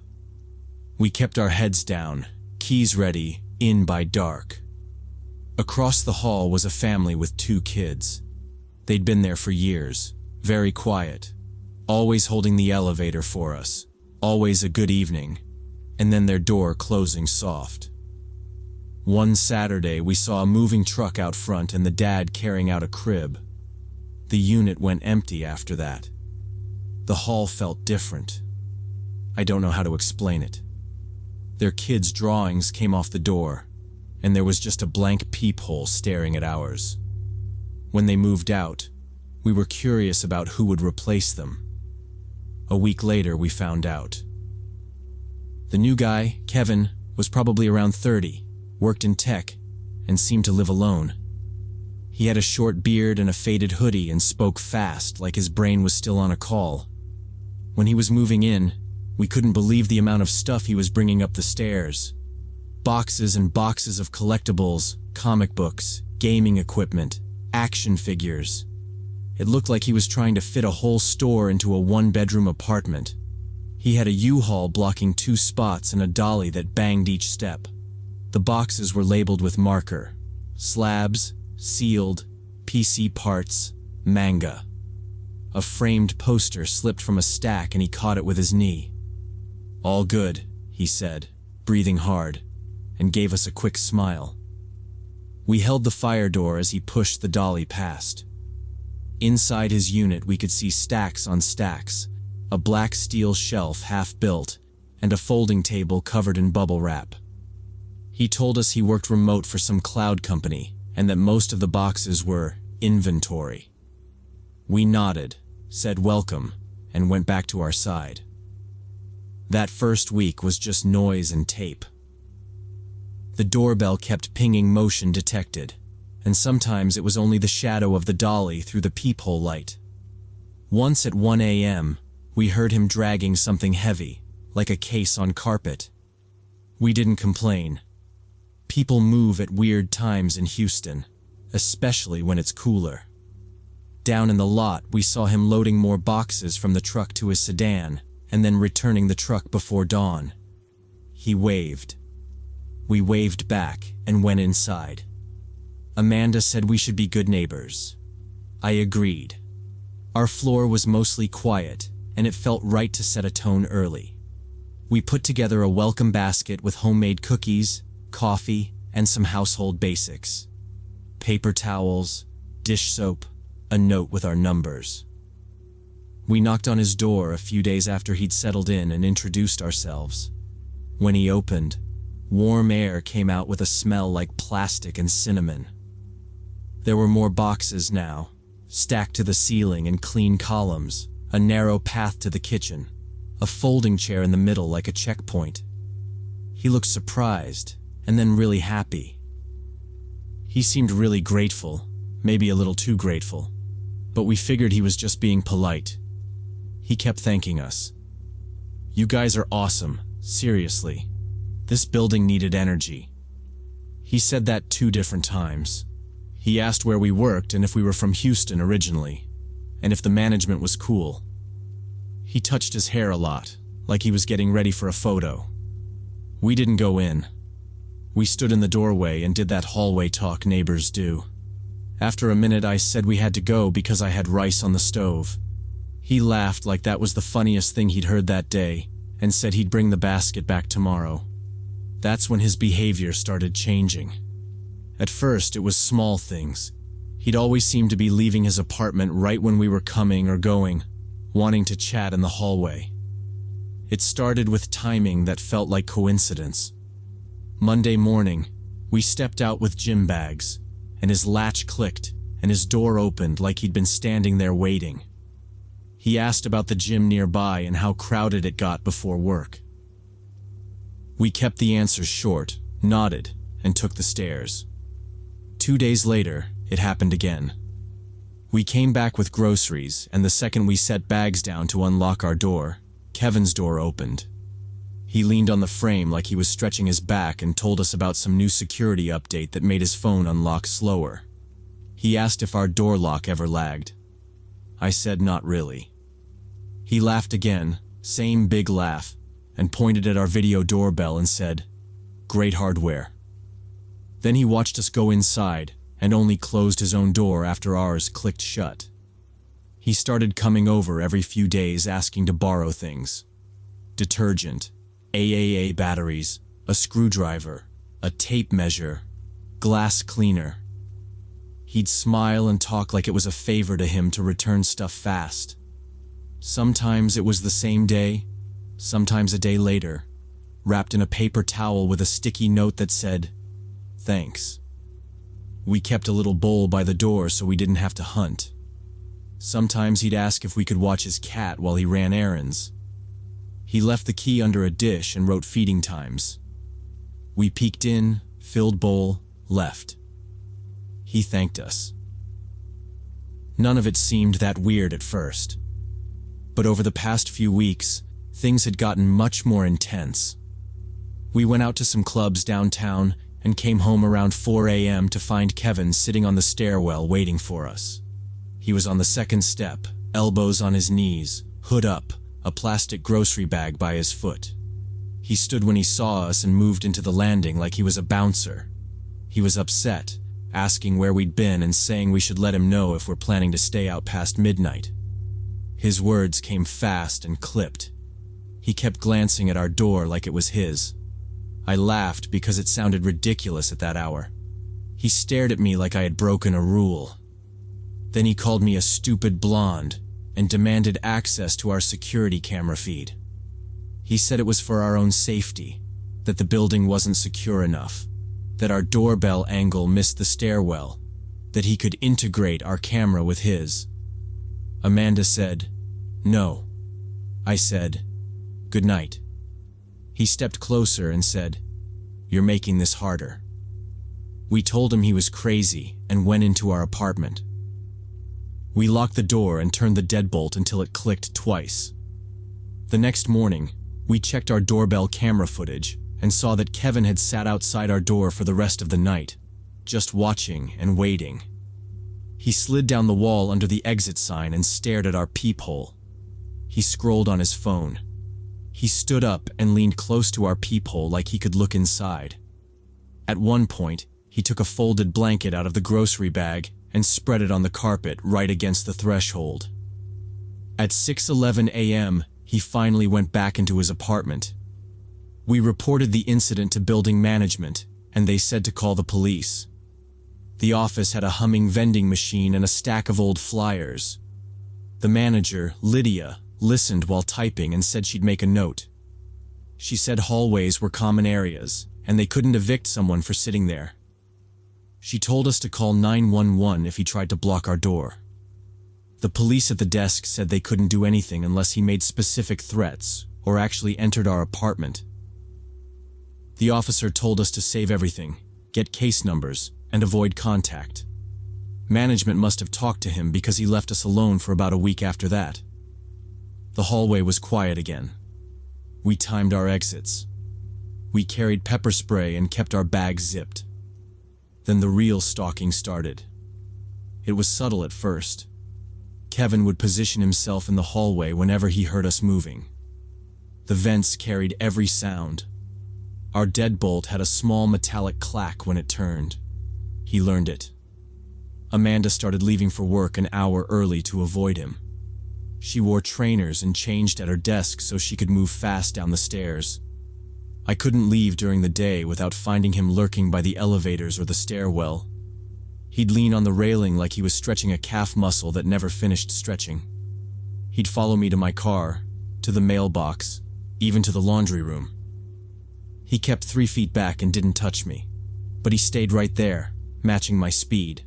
We kept our heads down, keys ready, in by dark. Across the hall was a family with 2 kids. They'd been there for years, very quiet, always holding the elevator for us, always a good evening, and then their door closing soft. One Saturday, we saw a moving truck out front and the dad carrying out a crib. The unit went empty after that. The hall felt different. I don't know how to explain it. Their kids' drawings came off the door, and there was just a blank peephole staring at ours. When they moved out, we were curious about who would replace them. A week later, we found out. The new guy, Kevin, was probably around 30, worked in tech, and seemed to live alone. He had a short beard and a faded hoodie and spoke fast, like his brain was still on a call. When he was moving in, we couldn't believe the amount of stuff he was bringing up the stairs. Boxes and boxes of collectibles, comic books, gaming equipment, action figures. It looked like he was trying to fit a whole store into a 1-bedroom apartment. He had a U-Haul blocking 2 spots and a dolly that banged each step. The boxes were labeled with marker. Slabs, sealed, PC parts, manga. A framed poster slipped from a stack and he caught it with his knee. "All good," he said, breathing hard, and gave us a quick smile. We held the fire door as he pushed the dolly past. Inside his unit we could see stacks on stacks, a black steel shelf half-built, and a folding table covered in bubble wrap. He told us he worked remote for some cloud company, and that most of the boxes were inventory. We nodded, said welcome, and went back to our side. That first week was just noise and tape. The doorbell kept pinging motion detected, and sometimes it was only the shadow of the dolly through the peephole light. Once at 1 a.m., we heard him dragging something heavy, like a case on carpet. We didn't complain. People move at weird times in Houston, especially when it's cooler. Down in the lot, we saw him loading more boxes from the truck to his sedan, and then returning the truck before dawn. He waved. We waved back and went inside. Amanda said we should be good neighbors. I agreed. Our floor was mostly quiet, and it felt right to set a tone early. We put together a welcome basket with homemade cookies, coffee, and some household basics. Paper towels, dish soap, a note with our numbers. We knocked on his door a few days after he'd settled in and introduced ourselves. When he opened, warm air came out with a smell like plastic and cinnamon. There were more boxes now, stacked to the ceiling in clean columns, a narrow path to the kitchen, a folding chair in the middle like a checkpoint. He looked surprised, and then really happy. He seemed really grateful, maybe a little too grateful, but we figured he was just being polite. He kept thanking us. "You guys are awesome, seriously. This building needed energy." He said that 2 different times. He asked where we worked and if we were from Houston originally, and if the management was cool. He touched his hair a lot, like he was getting ready for a photo. We didn't go in. We stood in the doorway and did that hallway talk neighbors do. After a minute, I said we had to go because I had rice on the stove. He laughed like that was the funniest thing he'd heard that day, and said he'd bring the basket back tomorrow. That's when his behavior started changing. At first, it was small things. He'd always seemed to be leaving his apartment right when we were coming or going, wanting to chat in the hallway. It started with timing that felt like coincidence. Monday morning, we stepped out with gym bags, and his latch clicked, and his door opened like he'd been standing there waiting. He asked about the gym nearby and how crowded it got before work. We kept the answers short, nodded, and took the stairs. 2 days later, it happened again. We came back with groceries, and the second we set bags down to unlock our door, Kevin's door opened. He leaned on the frame like he was stretching his back and told us about some new security update that made his phone unlock slower. He asked if our door lock ever lagged. I said not really. He laughed again, same big laugh, and pointed at our video doorbell and said, "Great hardware." Then he watched us go inside and only closed his own door after ours clicked shut. He started coming over every few days asking to borrow things. Detergent, AAA batteries, a screwdriver, a tape measure, glass cleaner. He'd smile and talk like it was a favor to him to return stuff fast. Sometimes it was the same day, sometimes a day later, wrapped in a paper towel with a sticky note that said, "Thanks." We kept a little bowl by the door so we didn't have to hunt. Sometimes he'd ask if we could watch his cat while he ran errands. He left the key under a dish and wrote feeding times. We peeked in, filled bowl, left. He thanked us. None of it seemed that weird at first. But over the past few weeks, things had gotten much more intense. We went out to some clubs downtown and came home around 4 a.m. to find Kevin sitting on the stairwell waiting for us. He was on the second step, elbows on his knees, hood up, a plastic grocery bag by his foot. He stood when he saw us and moved into the landing like he was a bouncer. He was upset, asking where we'd been and saying we should let him know if we're planning to stay out past midnight. His words came fast and clipped. He kept glancing at our door like it was his. I laughed because it sounded ridiculous at that hour. He stared at me like I had broken a rule. Then he called me a stupid blonde and demanded access to our security camera feed. He said it was for our own safety, that the building wasn't secure enough, that our doorbell angle missed the stairwell, that he could integrate our camera with his. Amanda said, "No." I said, "Good night." He stepped closer and said, "You're making this harder." We told him he was crazy and went into our apartment. We locked the door and turned the deadbolt until it clicked twice. The next morning, we checked our doorbell camera footage and saw that Kevin had sat outside our door for the rest of the night, just watching and waiting. He slid down the wall under the exit sign and stared at our peephole. He scrolled on his phone. He stood up and leaned close to our peephole like he could look inside. At one point, he took a folded blanket out of the grocery bag and spread it on the carpet right against the threshold. At 6:11 a.m., he finally went back into his apartment. We reported the incident to building management, and they said to call the police. The office had a humming vending machine and a stack of old flyers. The manager, Lydia, listened while typing and said she'd make a note. She said hallways were common areas, and they couldn't evict someone for sitting there. She told us to call 911 if he tried to block our door. The police at the desk said they couldn't do anything unless he made specific threats or actually entered our apartment. The officer told us to save everything, get case numbers, and avoid contact. Management must have talked to him because he left us alone for about a week after that. The hallway was quiet again. We timed our exits. We carried pepper spray and kept our bags zipped. Then the real stalking started. It was subtle at first. Kevin would position himself in the hallway whenever he heard us moving. The vents carried every sound. Our deadbolt had a small metallic clack when it turned. He learned it. Amanda started leaving for work an hour early to avoid him. She wore trainers and changed at her desk so she could move fast down the stairs. I couldn't leave during the day without finding him lurking by the elevators or the stairwell. He'd lean on the railing like he was stretching a calf muscle that never finished stretching. He'd follow me to my car, to the mailbox, even to the laundry room. He kept 3 feet back and didn't touch me, but he stayed right there, matching my speed.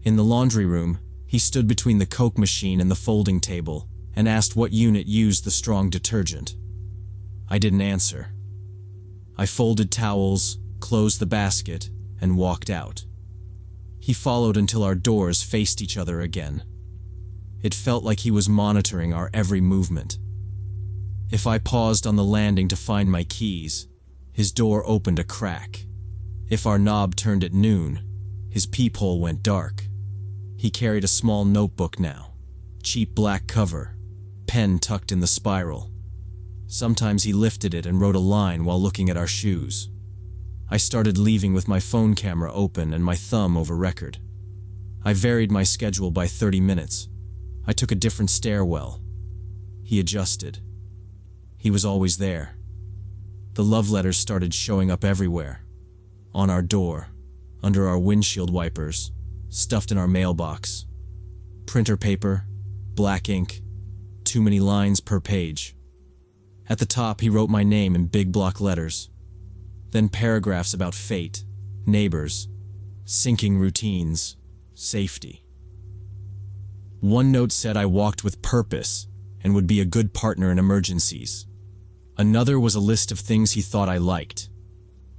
In the laundry room, he stood between the Coke machine and the folding table and asked what unit used the strong detergent. I didn't answer. I folded towels, closed the basket, and walked out. He followed until our doors faced each other again. It felt like he was monitoring our every movement. If I paused on the landing to find my keys, his door opened a crack. If our knob turned at noon, his peephole went dark. He carried a small notebook now, cheap black cover, pen tucked in the spiral. Sometimes he lifted it and wrote a line while looking at our shoes. I started leaving with my phone camera open and my thumb over record. I varied my schedule by 30 minutes. I took a different stairwell. He adjusted. He was always there. The love letters started showing up everywhere. On our door, under our windshield wipers, stuffed in our mailbox. Printer paper, black ink, too many lines per page. At the top, he wrote my name in big block letters. Then paragraphs about fate, neighbors, sinking routines, safety. One note said I walked with purpose and would be a good partner in emergencies. Another was a list of things he thought I liked.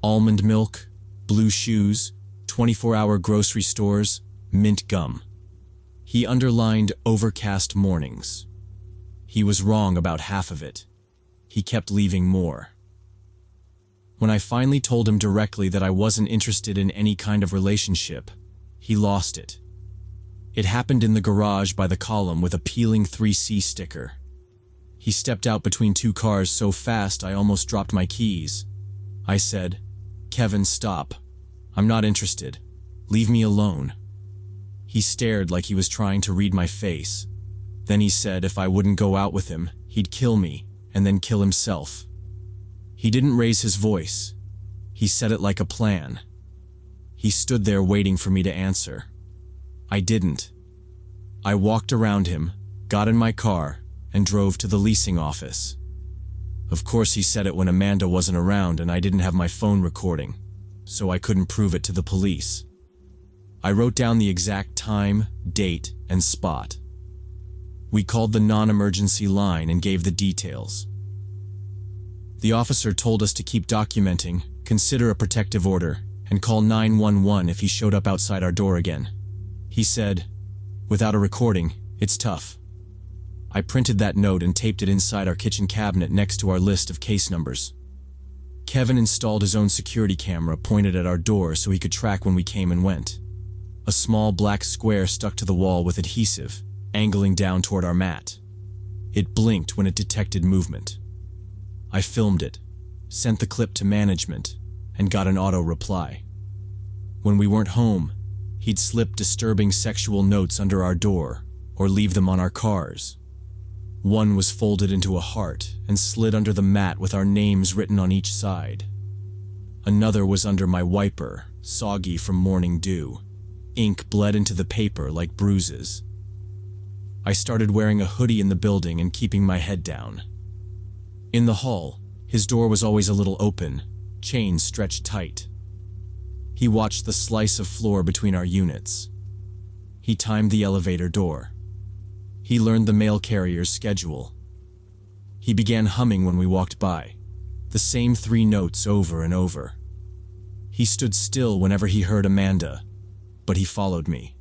Almond milk, blue shoes, 24-hour grocery stores, mint gum. He underlined overcast mornings. He was wrong about half of it. He kept leaving more. When I finally told him directly that I wasn't interested in any kind of relationship, he lost it. It happened in the garage by the column with a peeling 3C sticker. He stepped out between two cars so fast I almost dropped my keys. I said, "Kevin, stop. I'm not interested. Leave me alone." He stared like he was trying to read my face. Then he said if I wouldn't go out with him, he'd kill me and then kill himself. He didn't raise his voice. He said it like a plan. He stood there waiting for me to answer. I didn't. I walked around him, got in my car, and drove to the leasing office. Of course he said it when Amanda wasn't around and I didn't have my phone recording, so I couldn't prove it to the police. I wrote down the exact time, date, and spot. We called the non-emergency line and gave the details. The officer told us to keep documenting, consider a protective order, and call 911 if he showed up outside our door again. He said, "Without a recording, it's tough." I printed that note and taped it inside our kitchen cabinet next to our list of case numbers. Kevin installed his own security camera pointed at our door so he could track when we came and went. A small black square stuck to the wall with adhesive, angling down toward our mat. It blinked when it detected movement. I filmed it, sent the clip to management, and got an auto reply. When we weren't home, he'd slip disturbing sexual notes under our door or leave them on our cars. One was folded into a heart and slid under the mat with our names written on each side. Another was under my wiper, soggy from morning dew. Ink bled into the paper like bruises. I started wearing a hoodie in the building and keeping my head down. In the hall, his door was always a little open, chains stretched tight. He watched the slice of floor between our units. He timed the elevator door. He learned the mail carrier's schedule. He began humming when we walked by, the same 3 notes over and over. He stood still whenever he heard Amanda, but he followed me.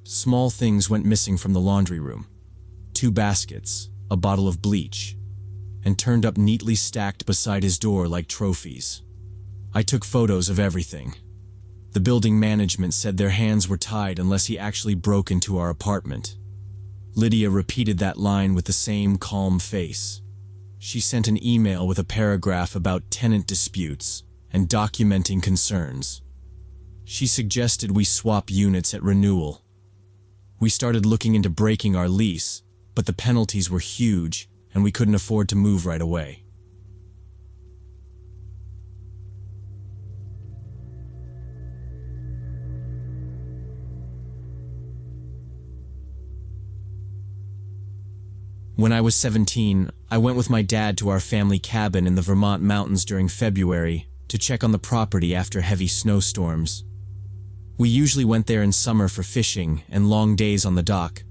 Small things went missing from the laundry room. 2 baskets, a bottle of bleach, and turned up neatly stacked beside his door like trophies. I took photos of everything. The building management said their hands were tied unless he actually broke into our apartment. Lydia repeated that line with the same calm face. She sent an email with a paragraph about tenant disputes and documenting concerns. She suggested we swap units at renewal. We started looking into breaking our lease, but the penalties were huge and we couldn't afford to move right away. When I was 17, I went with my dad to our family cabin in the Vermont mountains during February to check on the property after heavy snowstorms. We usually went there in summer for fishing and long days on the dock,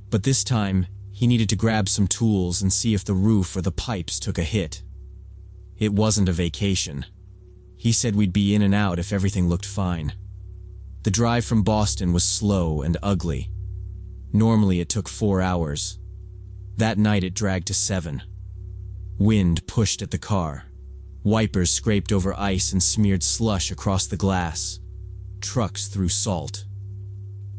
but this time he needed to grab some tools and see if the roof or the pipes took a hit. It wasn't a vacation. He said we'd be in and out if everything looked fine. The drive from Boston was slow and ugly. Normally it took 4 hours. That night it dragged to 7. Wind pushed at the car. Wipers scraped over ice and smeared slush across the glass. Trucks threw salt.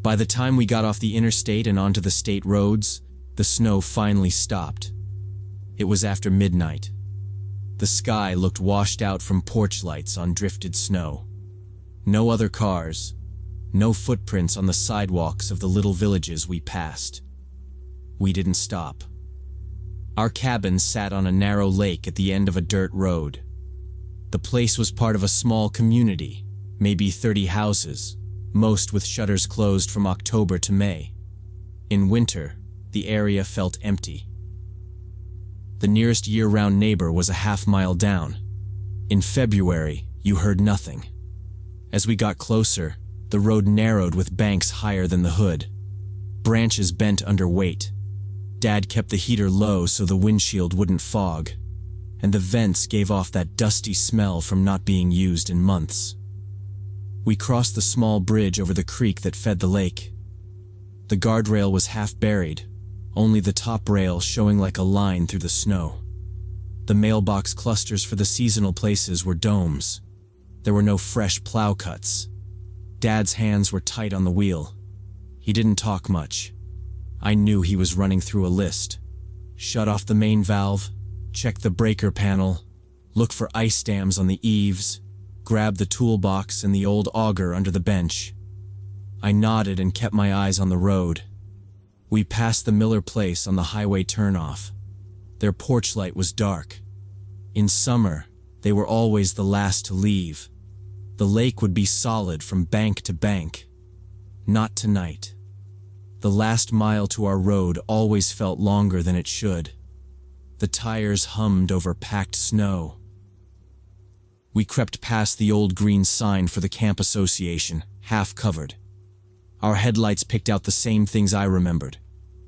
By the time we got off the interstate and onto the state roads, the snow finally stopped. It was after midnight. The sky looked washed out from porch lights on drifted snow. No other cars, no footprints on the sidewalks of the little villages we passed. We didn't stop. Our cabin sat on a narrow lake at the end of a dirt road. The place was part of a small community, maybe 30 houses, most with shutters closed from October to May. In winter, the area felt empty. The nearest year-round neighbor was a half-mile down. In February, you heard nothing. As we got closer, the road narrowed with banks higher than the hood. Branches bent under weight. Dad kept the heater low so the windshield wouldn't fog, and the vents gave off that dusty smell from not being used in months. We crossed the small bridge over the creek that fed the lake. The guardrail was half buried, only the top rail showing like a line through the snow. The mailbox clusters for the seasonal places were domes. There were no fresh plow cuts. Dad's hands were tight on the wheel. He didn't talk much. I knew he was running through a list. Shut off the main valve, check the breaker panel, look for ice dams on the eaves, grab the toolbox and the old auger under the bench. I nodded and kept my eyes on the road. We passed the Miller place on the highway turnoff. Their porch light was dark. In summer, they were always the last to leave. The lake would be solid from bank to bank. Not tonight. The last mile to our road always felt longer than it should. The tires hummed over packed snow. We crept past the old green sign for the camp association, half covered. Our headlights picked out the same things I remembered.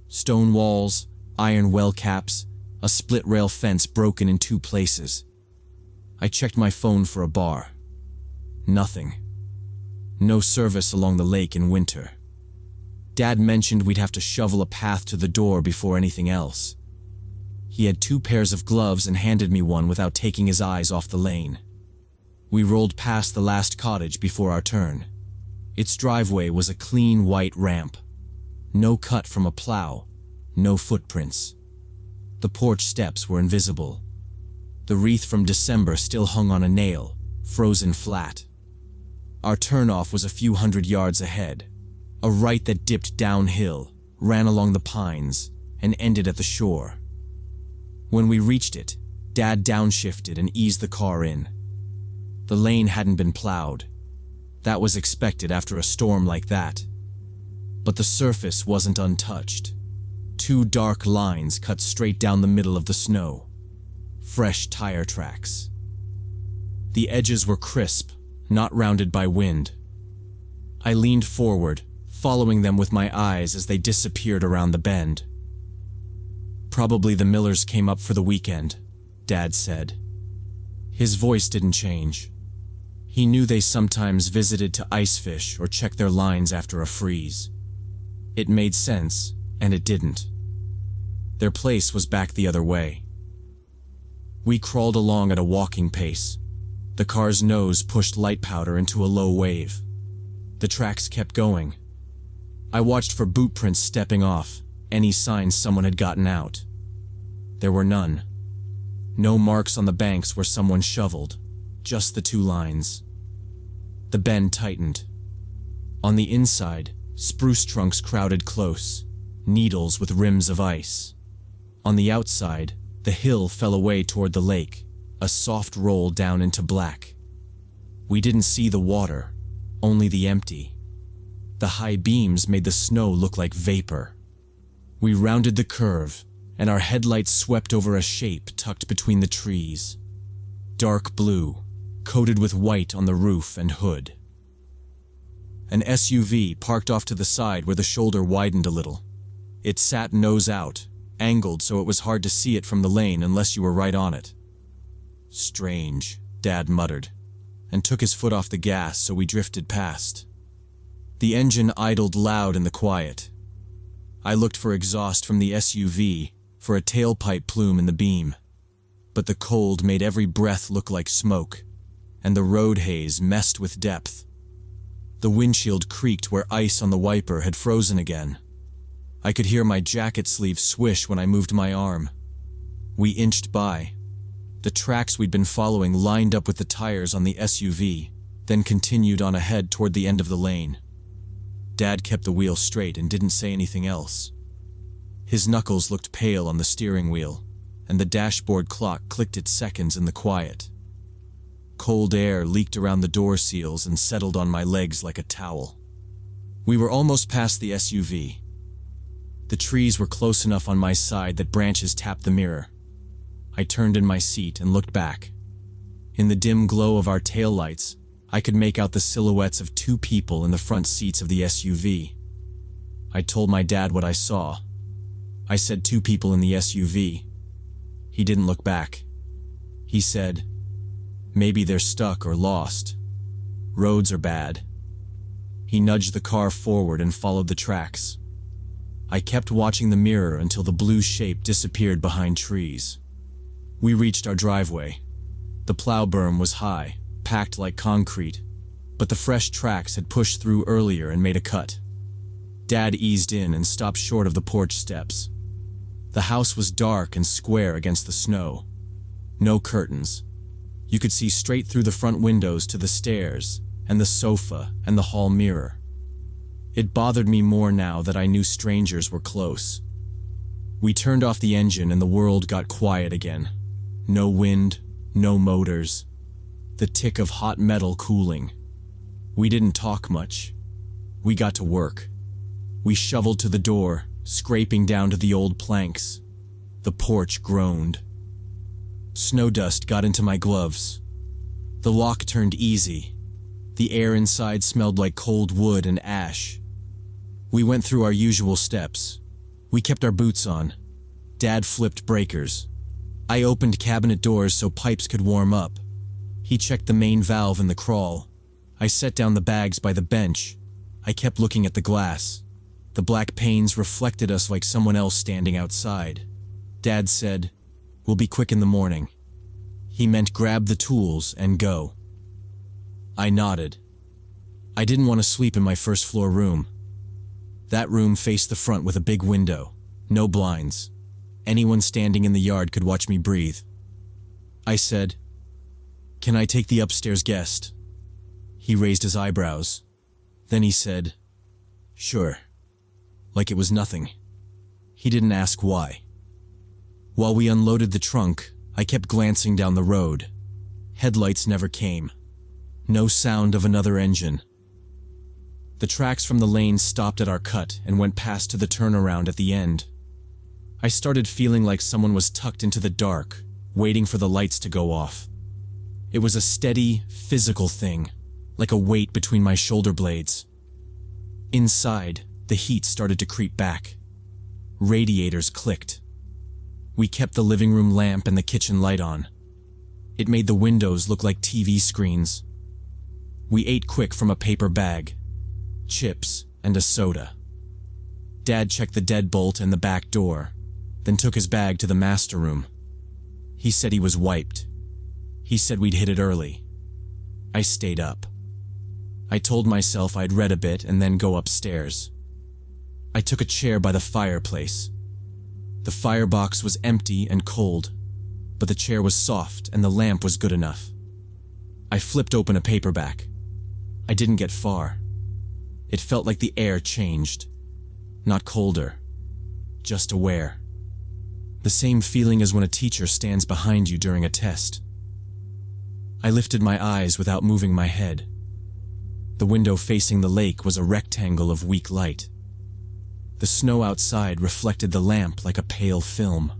Stone walls, iron well caps, a split rail fence broken in 2 places. I checked my phone for a bar. Nothing. No service along the lake in winter. Dad mentioned we'd have to shovel a path to the door before anything else. He had 2 pairs of gloves and handed me one without taking his eyes off the lane. We rolled past the last cottage before our turn. Its driveway was a clean white ramp. No cut from a plow, no footprints. The porch steps were invisible. The wreath from December still hung on a nail, frozen flat. Our turnoff was a few hundred yards ahead. A right that dipped downhill, ran along the pines, and ended at the shore. When we reached it, Dad downshifted and eased the car in. The lane hadn't been plowed. That was expected after a storm like that. But the surface wasn't untouched. 2 dark lines cut straight down the middle of the snow. Fresh tire tracks. The edges were crisp, not rounded by wind. I leaned forward, following them with my eyes as they disappeared around the bend. Probably the Millers came up for the weekend, Dad said. His voice didn't change. He knew they sometimes visited to ice fish or check their lines after a freeze. It made sense, and it didn't. Their place was back the other way. We crawled along at a walking pace. The car's nose pushed light powder into a low wave. The tracks kept going. I watched for boot prints stepping off, any signs someone had gotten out. There were none. No marks on the banks where someone shoveled, just the 2 lines. The bend tightened. On the inside, spruce trunks crowded close, needles with rims of ice. On the outside, the hill fell away toward the lake, a soft roll down into black. We didn't see the water, only the empty. The high beams made the snow look like vapor. We rounded the curve, and our headlights swept over a shape tucked between the trees. Dark blue, coated with white on the roof and hood. An SUV parked off to the side where the shoulder widened a little. It sat nose out, angled so it was hard to see it from the lane unless you were right on it. Strange, Dad muttered, and took his foot off the gas, so we drifted past. The engine idled loud in the quiet. I looked for exhaust from the SUV, for a tailpipe plume in the beam. But the cold made every breath look like smoke, and the road haze messed with depth. The windshield creaked where ice on the wiper had frozen again. I could hear my jacket sleeve swish when I moved my arm. We inched by. The tracks we'd been following lined up with the tires on the SUV, then continued on ahead toward the end of the lane. Dad kept the wheel straight and didn't say anything else. His knuckles looked pale on the steering wheel, and the dashboard clock clicked its seconds in the quiet. Cold air leaked around the door seals and settled on my legs like a towel. We were almost past the SUV. The trees were close enough on my side that branches tapped the mirror. I turned in my seat and looked back. In the dim glow of our taillights, I could make out the silhouettes of two people in the front seats of the SUV. I told my dad what I saw. I said 2 people in the SUV. He didn't look back. He said, "Maybe they're stuck or lost. Roads are bad." He nudged the car forward and followed the tracks. I kept watching the mirror until the blue shape disappeared behind trees. We reached our driveway. The plow berm was high, packed like concrete, but the fresh tracks had pushed through earlier and made a cut. Dad eased in and stopped short of the porch steps. The house was dark and square against the snow. No curtains. You could see straight through the front windows to the stairs, and the sofa, and the hall mirror. It bothered me more now that I knew strangers were close. We turned off the engine and the world got quiet again. No wind, no motors. The tick of hot metal cooling. We didn't talk much. We got to work. We shoveled to the door, scraping down to the old planks. The porch groaned. Snow dust got into my gloves. The lock turned easy. The air inside smelled like cold wood and ash. We went through our usual steps. We kept our boots on. Dad flipped breakers. I opened cabinet doors so pipes could warm up. He checked the main valve in the crawl. I set down the bags by the bench. I kept looking at the glass. The black panes reflected us like someone else standing outside. Dad said, "We'll be quick in the morning." He meant grab the tools and go. I nodded. I didn't want to sleep in my first floor room. That room faced the front with a big window, no blinds. Anyone standing in the yard could watch me breathe. I said, "Can I take the upstairs guest?" He raised his eyebrows. Then he said, "Sure," like it was nothing. He didn't ask why. While we unloaded the trunk, I kept glancing down the road. Headlights never came. No sound of another engine. The tracks from the lane stopped at our cut and went past to the turnaround at the end. I started feeling like someone was tucked into the dark, waiting for the lights to go off. It was a steady, physical thing, like a weight between my shoulder blades. Inside, the heat started to creep back. Radiators clicked. We kept the living room lamp and the kitchen light on. It made the windows look like TV screens. We ate quick from a paper bag, chips and a soda. Dad checked the deadbolt and the back door, then took his bag to the master room. He said he was wiped. He said we'd hit it early. I stayed up. I told myself I'd read a bit and then go upstairs. I took a chair by the fireplace. The firebox was empty and cold, but the chair was soft and the lamp was good enough. I flipped open a paperback. I didn't get far. It felt like the air changed. Not colder, just aware. The same feeling as when a teacher stands behind you during a test. I lifted my eyes without moving my head. The window facing the lake was a rectangle of weak light. The snow outside reflected the lamp like a pale film.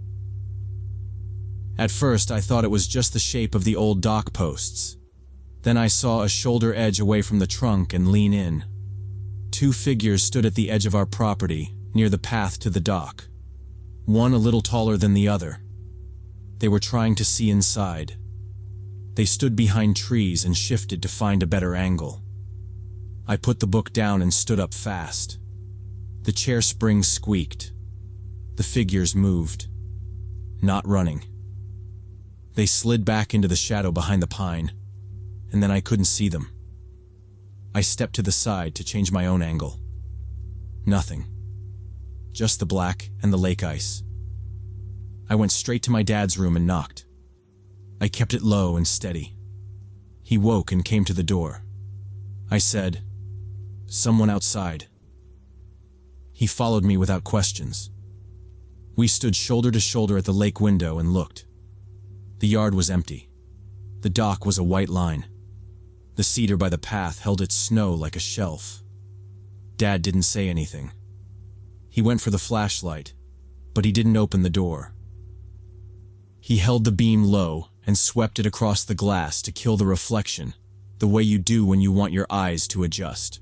At first, I thought it was just the shape of the old dock posts. Then I saw a shoulder edge away from the trunk and lean in. 2 figures stood at the edge of our property, near the path to the dock. One a little taller than the other. They were trying to see inside. They stood behind trees and shifted to find a better angle. I put the book down and stood up fast. The chair springs squeaked. The figures moved. Not running. They slid back into the shadow behind the pine, and then I couldn't see them. I stepped to the side to change my own angle. Nothing. Just the black and the lake ice. I went straight to my dad's room and knocked. I kept it low and steady. He woke and came to the door. I said, "Someone outside." He followed me without questions. We stood shoulder to shoulder at the lake window and looked. The yard was empty. The dock was a white line. The cedar by the path held its snow like a shelf. Dad didn't say anything. He went for the flashlight, but he didn't open the door. He held the beam low and swept it across the glass to kill the reflection, the way you do when you want your eyes to adjust.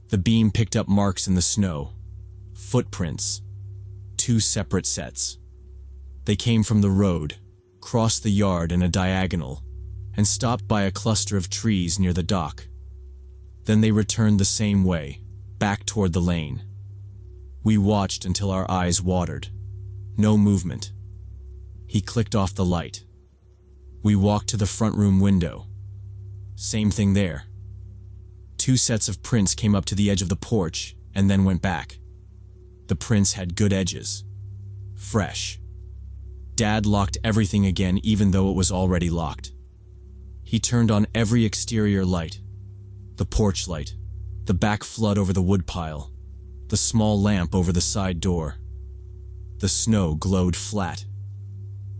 The beam picked up marks in the snow, footprints, 2 separate sets. They came from the road, crossed the yard in a diagonal, and stopped by a cluster of trees near the dock. Then they returned the same way, back toward the lane. We watched until our eyes watered. No movement. He clicked off the light. We walked to the front room window. Same thing there. 2 sets of prints came up to the edge of the porch and then went back. The prints had good edges. Fresh. Dad locked everything again even though it was already locked. He turned on every exterior light. The porch light, the back flood over the woodpile, the small lamp over the side door. The snow glowed flat.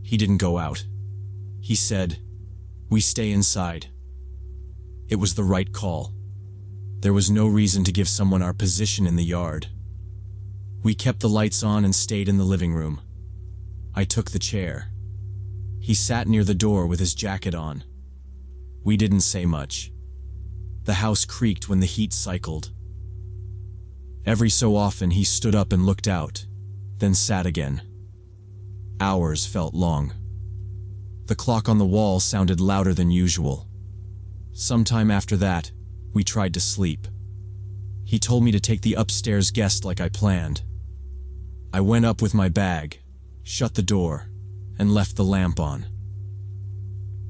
He didn't go out. He said, "We stay inside." It was the right call. There was no reason to give someone our position in the yard. We kept the lights on and stayed in the living room. I took the chair. He sat near the door with his jacket on. We didn't say much. The house creaked when the heat cycled. Every so often he stood up and looked out, then sat again. Hours felt long. The clock on the wall sounded louder than usual. Sometime after that, we tried to sleep. He told me to take the upstairs guest like I planned. I went up with my bag, shut the door, and left the lamp on.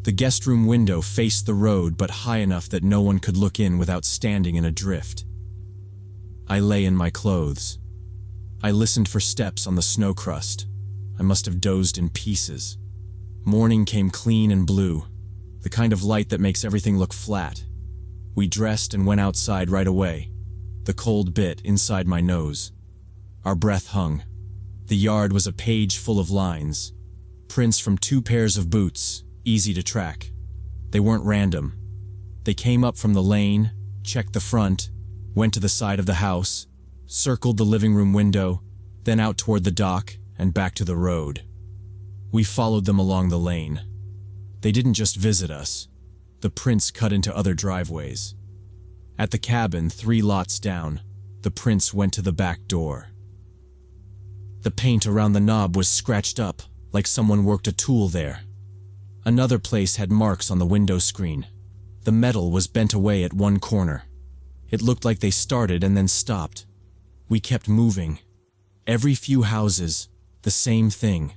The guest room window faced the road but high enough that no one could look in without standing in a drift. I lay in my clothes. I listened for steps on the snow crust. I must have dozed in pieces. Morning came clean and blue, the kind of light that makes everything look flat. We dressed and went outside right away. The cold bit inside my nose. Our breath hung. The yard was a page full of lines. Prints from 2 pairs of boots, easy to track. They weren't random. They came up from the lane, checked the front, went to the side of the house, circled the living room window, then out toward the dock and back to the road. We followed them along the lane. They didn't just visit us. The prints cut into other driveways. At the cabin, 3 lots down, the prints went to the back door. The paint around the knob was scratched up, like someone worked a tool there. Another place had marks on the window screen. The metal was bent away at one corner. It looked like they started and then stopped. We kept moving. Every few houses, the same thing.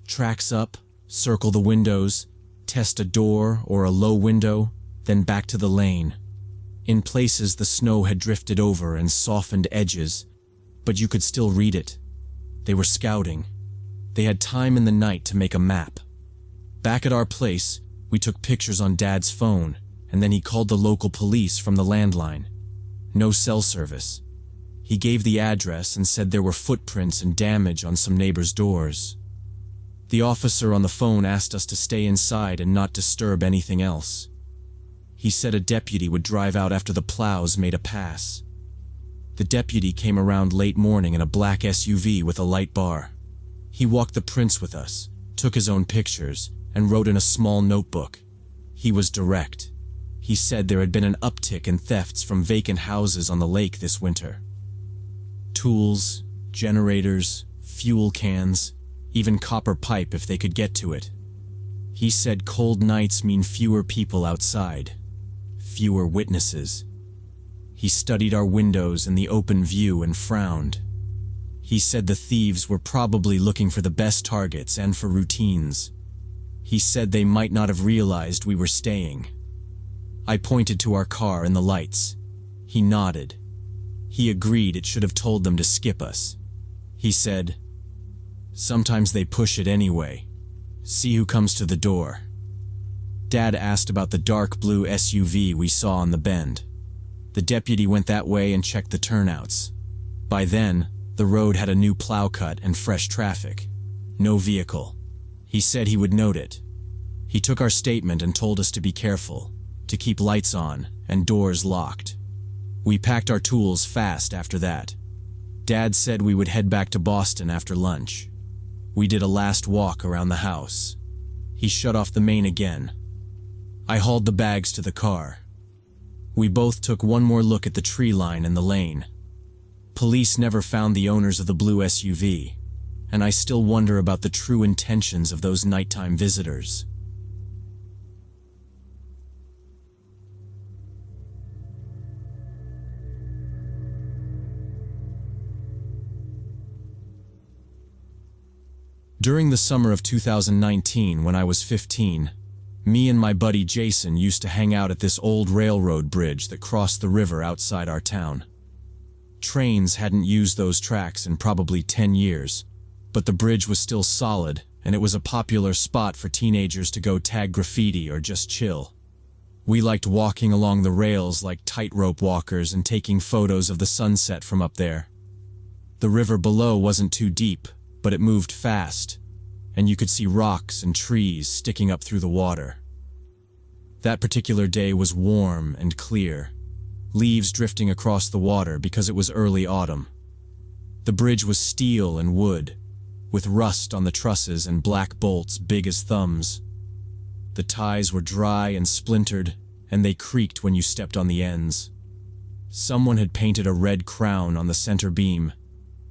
Tracks up, circle the windows, test a door or a low window, then back to the lane. In places the snow had drifted over and softened edges, but you could still read it. They were scouting. They had time in the night to make a map. Back at our place, we took pictures on Dad's phone, and then he called the local police from the landline. No cell service. He gave the address and said there were footprints and damage on some neighbors' doors. The officer on the phone asked us to stay inside and not disturb anything else. He said a deputy would drive out after the plows made a pass. The deputy came around late morning in a black SUV with a light bar. He walked the prints with us, took his own pictures, and wrote in a small notebook. He was direct. He said there had been an uptick in thefts from vacant houses on the lake this winter. Tools, generators, fuel cans, even copper pipe if they could get to it. He said cold nights mean fewer people outside, fewer witnesses. He studied our windows and the open view and frowned. He said the thieves were probably looking for the best targets and for routines. He said they might not have realized we were staying. I pointed to our car and the lights. He nodded. He agreed it should have told them to skip us. He said, "Sometimes they push it anyway. See who comes to the door." Dad asked about the dark blue SUV we saw on the bend. The deputy went that way and checked the turnouts. By then, the road had a new plow cut and fresh traffic. No vehicle. He said he would note it. He took our statement and told us to be careful, to keep lights on and doors locked. We packed our tools fast after that. Dad said we would head back to Boston after lunch. We did a last walk around the house. He shut off the main again. I hauled the bags to the car. We both took one more look at the tree line and the lane. Police never found the owners of the blue SUV, and I still wonder about the true intentions of those nighttime visitors. During the summer of 2019, when I was 15, me and my buddy Jason used to hang out at this old railroad bridge that crossed the river outside our town. Trains hadn't used those tracks in probably 10 years, but the bridge was still solid, and it was a popular spot for teenagers to go tag graffiti or just chill. We liked walking along the rails like tightrope walkers and taking photos of the sunset from up there. The river below wasn't too deep, but it moved fast, and you could see rocks and trees sticking up through the water. That particular day was warm and clear, leaves drifting across the water because it was early autumn. The bridge was steel and wood, with rust on the trusses and black bolts big as thumbs. The ties were dry and splintered, and they creaked when you stepped on the ends. Someone had painted a red crown on the center beam,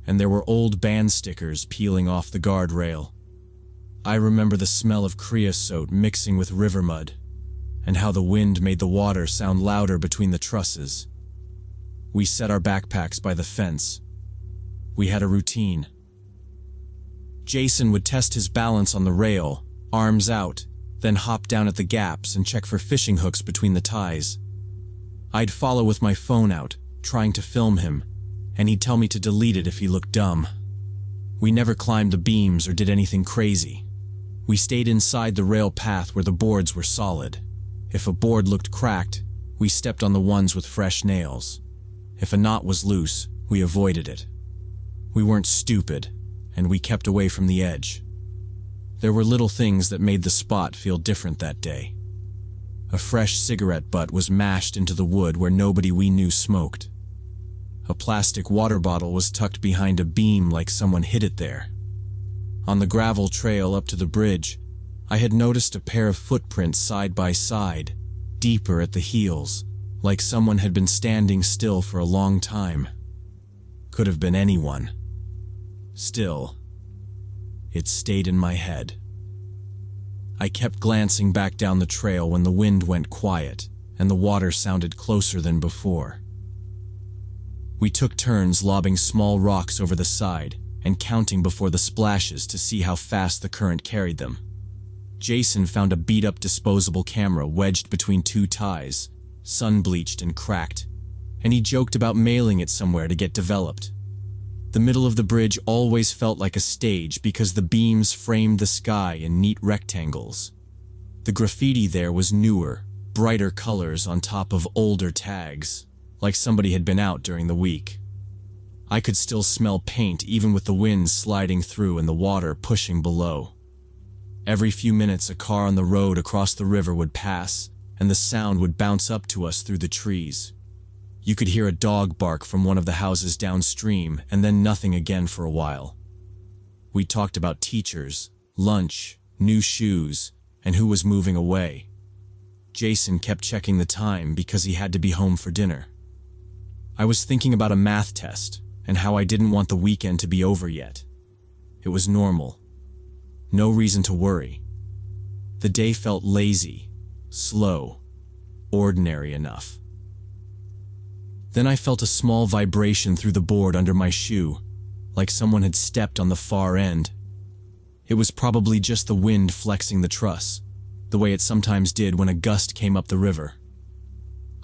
and there were old band stickers peeling off the guardrail. I remember the smell of creosote mixing with river mud, and how the wind made the water sound louder between the trusses. We set our backpacks by the fence. We had a routine. Jason would test his balance on the rail, arms out, then hop down at the gaps and check for fishing hooks between the ties. I'd follow with my phone out, trying to film him, and he'd tell me to delete it if he looked dumb. We never climbed the beams or did anything crazy. We stayed inside the rail path where the boards were solid. If a board looked cracked, we stepped on the ones with fresh nails. If a knot was loose, we avoided it. We weren't stupid, and we kept away from the edge. There were little things that made the spot feel different that day. A fresh cigarette butt was mashed into the wood where nobody we knew smoked. A plastic water bottle was tucked behind a beam like someone hid it there. On the gravel trail up to the bridge, I had noticed a pair of footprints side by side, deeper at the heels, like someone had been standing still for a long time. Could have been anyone. Still, it stayed in my head. I kept glancing back down the trail when the wind went quiet and the water sounded closer than before. We took turns lobbing small rocks over the side and counting before the splashes to see how fast the current carried them. Jason found a beat-up disposable camera wedged between two ties, sun-bleached and cracked, and he joked about mailing it somewhere to get developed. The middle of the bridge always felt like a stage because the beams framed the sky in neat rectangles. The graffiti there was newer, brighter colors on top of older tags, like somebody had been out during the week. I could still smell paint even with the wind sliding through and the water pushing below. Every few minutes a car on the road across the river would pass, and the sound would bounce up to us through the trees. You could hear a dog bark from one of the houses downstream, and then nothing again for a while. We talked about teachers, lunch, new shoes, and who was moving away. Jason kept checking the time because he had to be home for dinner. I was thinking about a math test and how I didn't want the weekend to be over yet. It was normal. No reason to worry. The day felt lazy, slow, ordinary enough. Then I felt a small vibration through the board under my shoe, like someone had stepped on the far end. It was probably just the wind flexing the truss, the way it sometimes did when a gust came up the river.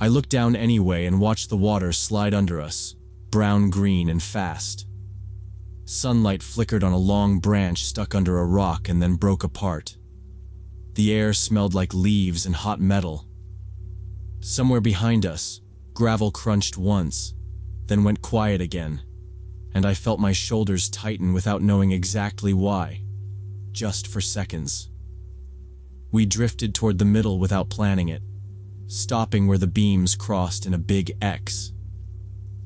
I looked down anyway and watched the water slide under us, brown-green and fast. Sunlight flickered on a long branch stuck under a rock and then broke apart. The air smelled like leaves and hot metal. Somewhere behind us, gravel crunched once, then went quiet again, and I felt my shoulders tighten without knowing exactly why, just for seconds. We drifted toward the middle without planning it, stopping where the beams crossed in a big X.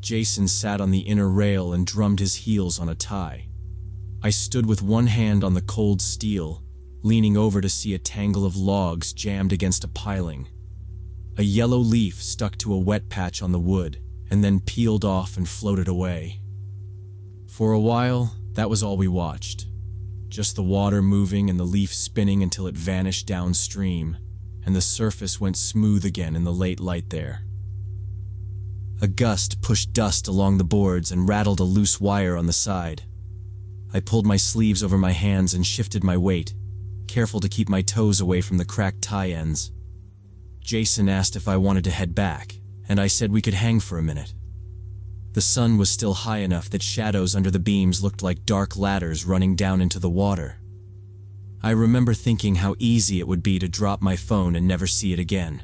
Jason sat on the inner rail and drummed his heels on a tie. I stood with one hand on the cold steel, leaning over to see a tangle of logs jammed against a piling. A yellow leaf stuck to a wet patch on the wood, and then peeled off and floated away. For a while, that was all we watched. Just the water moving and the leaf spinning until it vanished downstream, and the surface went smooth again in the late light there. A gust pushed dust along the boards and rattled a loose wire on the side. I pulled my sleeves over my hands and shifted my weight, careful to keep my toes away from the cracked tie ends. Jason asked if I wanted to head back, and I said we could hang for a minute. The sun was still high enough that shadows under the beams looked like dark ladders running down into the water. I remember thinking how easy it would be to drop my phone and never see it again.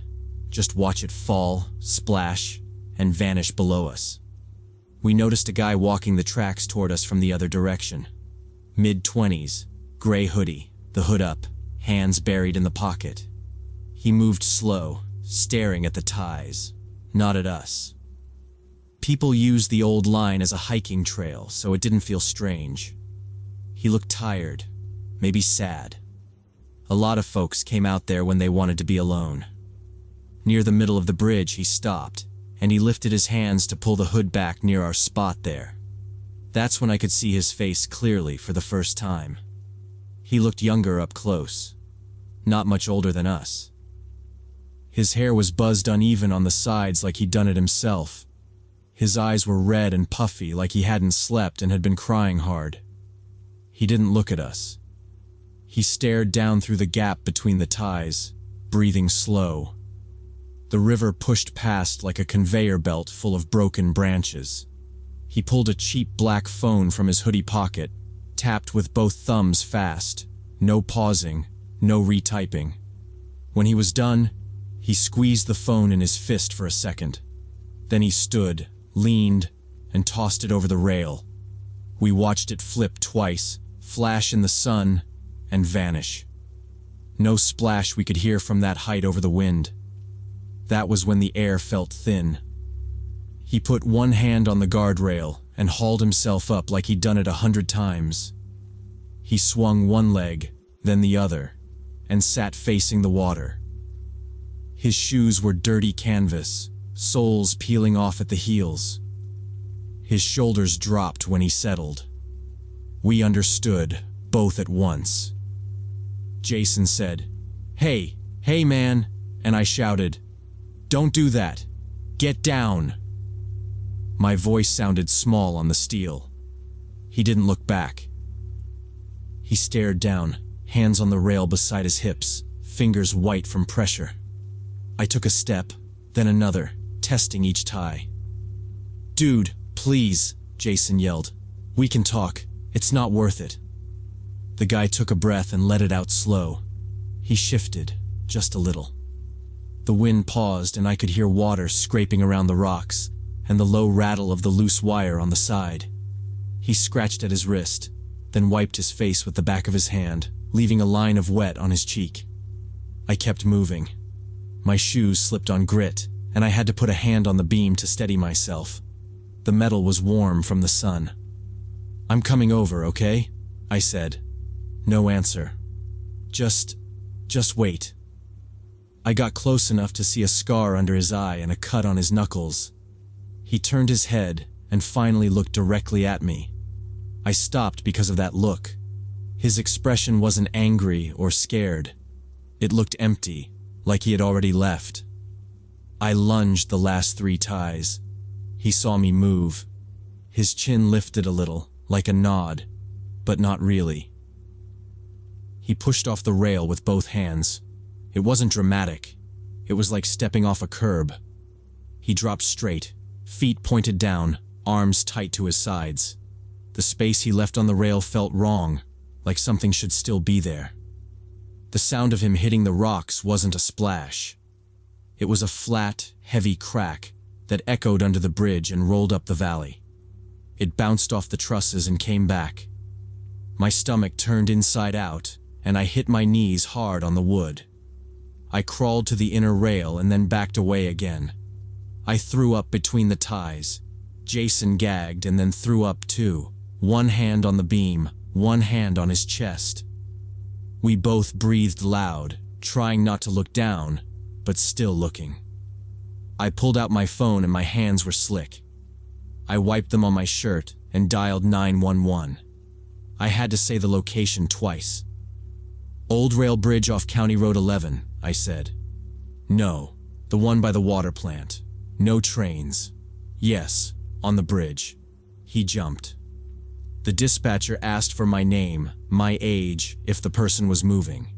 Just watch it fall, splash, and vanish below us. We noticed a guy walking the tracks toward us from the other direction. Mid-20s, gray hoodie, the hood up, hands buried in the pocket. He moved slow, staring at the ties, not at us. People used the old line as a hiking trail, so it didn't feel strange. He looked tired, maybe sad. A lot of folks came out there when they wanted to be alone. Near the middle of the bridge, he stopped, and he lifted his hands to pull the hood back near our spot there. That's when I could see his face clearly for the first time. He looked younger up close, not much older than us. His hair was buzzed uneven on the sides like he'd done it himself. His eyes were red and puffy like he hadn't slept and had been crying hard. He didn't look at us. He stared down through the gap between the ties, breathing slow. The river pushed past like a conveyor belt full of broken branches. He pulled a cheap black phone from his hoodie pocket, tapped with both thumbs fast, no pausing, no retyping. When he was done, he squeezed the phone in his fist for a second. Then he stood, leaned, and tossed it over the rail. We watched it flip twice, flash in the sun, and vanish. No splash we could hear from that height over the wind. That was when the air felt thin. He put one hand on the guardrail and hauled himself up like he'd done it 100 times. He swung one leg, then the other, and sat facing the water. His shoes were dirty canvas, soles peeling off at the heels. His shoulders dropped when he settled. We understood, both at once. Jason said, "Hey, hey man," and I shouted, "Don't do that. Get down." My voice sounded small on the steel. He didn't look back. He stared down, hands on the rail beside his hips, fingers white from pressure. I took a step, then another, testing each tie. "Dude, please," Jason yelled. "We can talk. It's not worth it." The guy took a breath and let it out slow. He shifted, just a little. The wind paused and I could hear water scraping around the rocks, and the low rattle of the loose wire on the side. He scratched at his wrist, then wiped his face with the back of his hand, leaving a line of wet on his cheek. I kept moving. My shoes slipped on grit, and I had to put a hand on the beam to steady myself. The metal was warm from the sun. "I'm coming over, okay?" I said. No answer. Just wait." I got close enough to see a scar under his eye and a cut on his knuckles. He turned his head and finally looked directly at me. I stopped because of that look. His expression wasn't angry or scared. It looked empty, like he had already left. I lunged the last 3 ties. He saw me move. His chin lifted a little, like a nod, but not really. He pushed off the rail with both hands. It wasn't dramatic. It was like stepping off a curb. He dropped straight, feet pointed down, arms tight to his sides. The space he left on the rail felt wrong, like something should still be there. The sound of him hitting the rocks wasn't a splash. It was a flat, heavy crack that echoed under the bridge and rolled up the valley. It bounced off the trusses and came back. My stomach turned inside out, and I hit my knees hard on the wood. I crawled to the inner rail and then backed away again. I threw up between the ties. Jason gagged and then threw up too, one hand on the beam, one hand on his chest. We both breathed loud, trying not to look down, but still looking. I pulled out my phone and my hands were slick. I wiped them on my shirt and dialed 911. I had to say the location twice. Old rail bridge off County Road 11, I said. No, the one by the water plant. No trains. Yes, on the bridge. He jumped. The dispatcher asked for my name, my age, if the person was moving.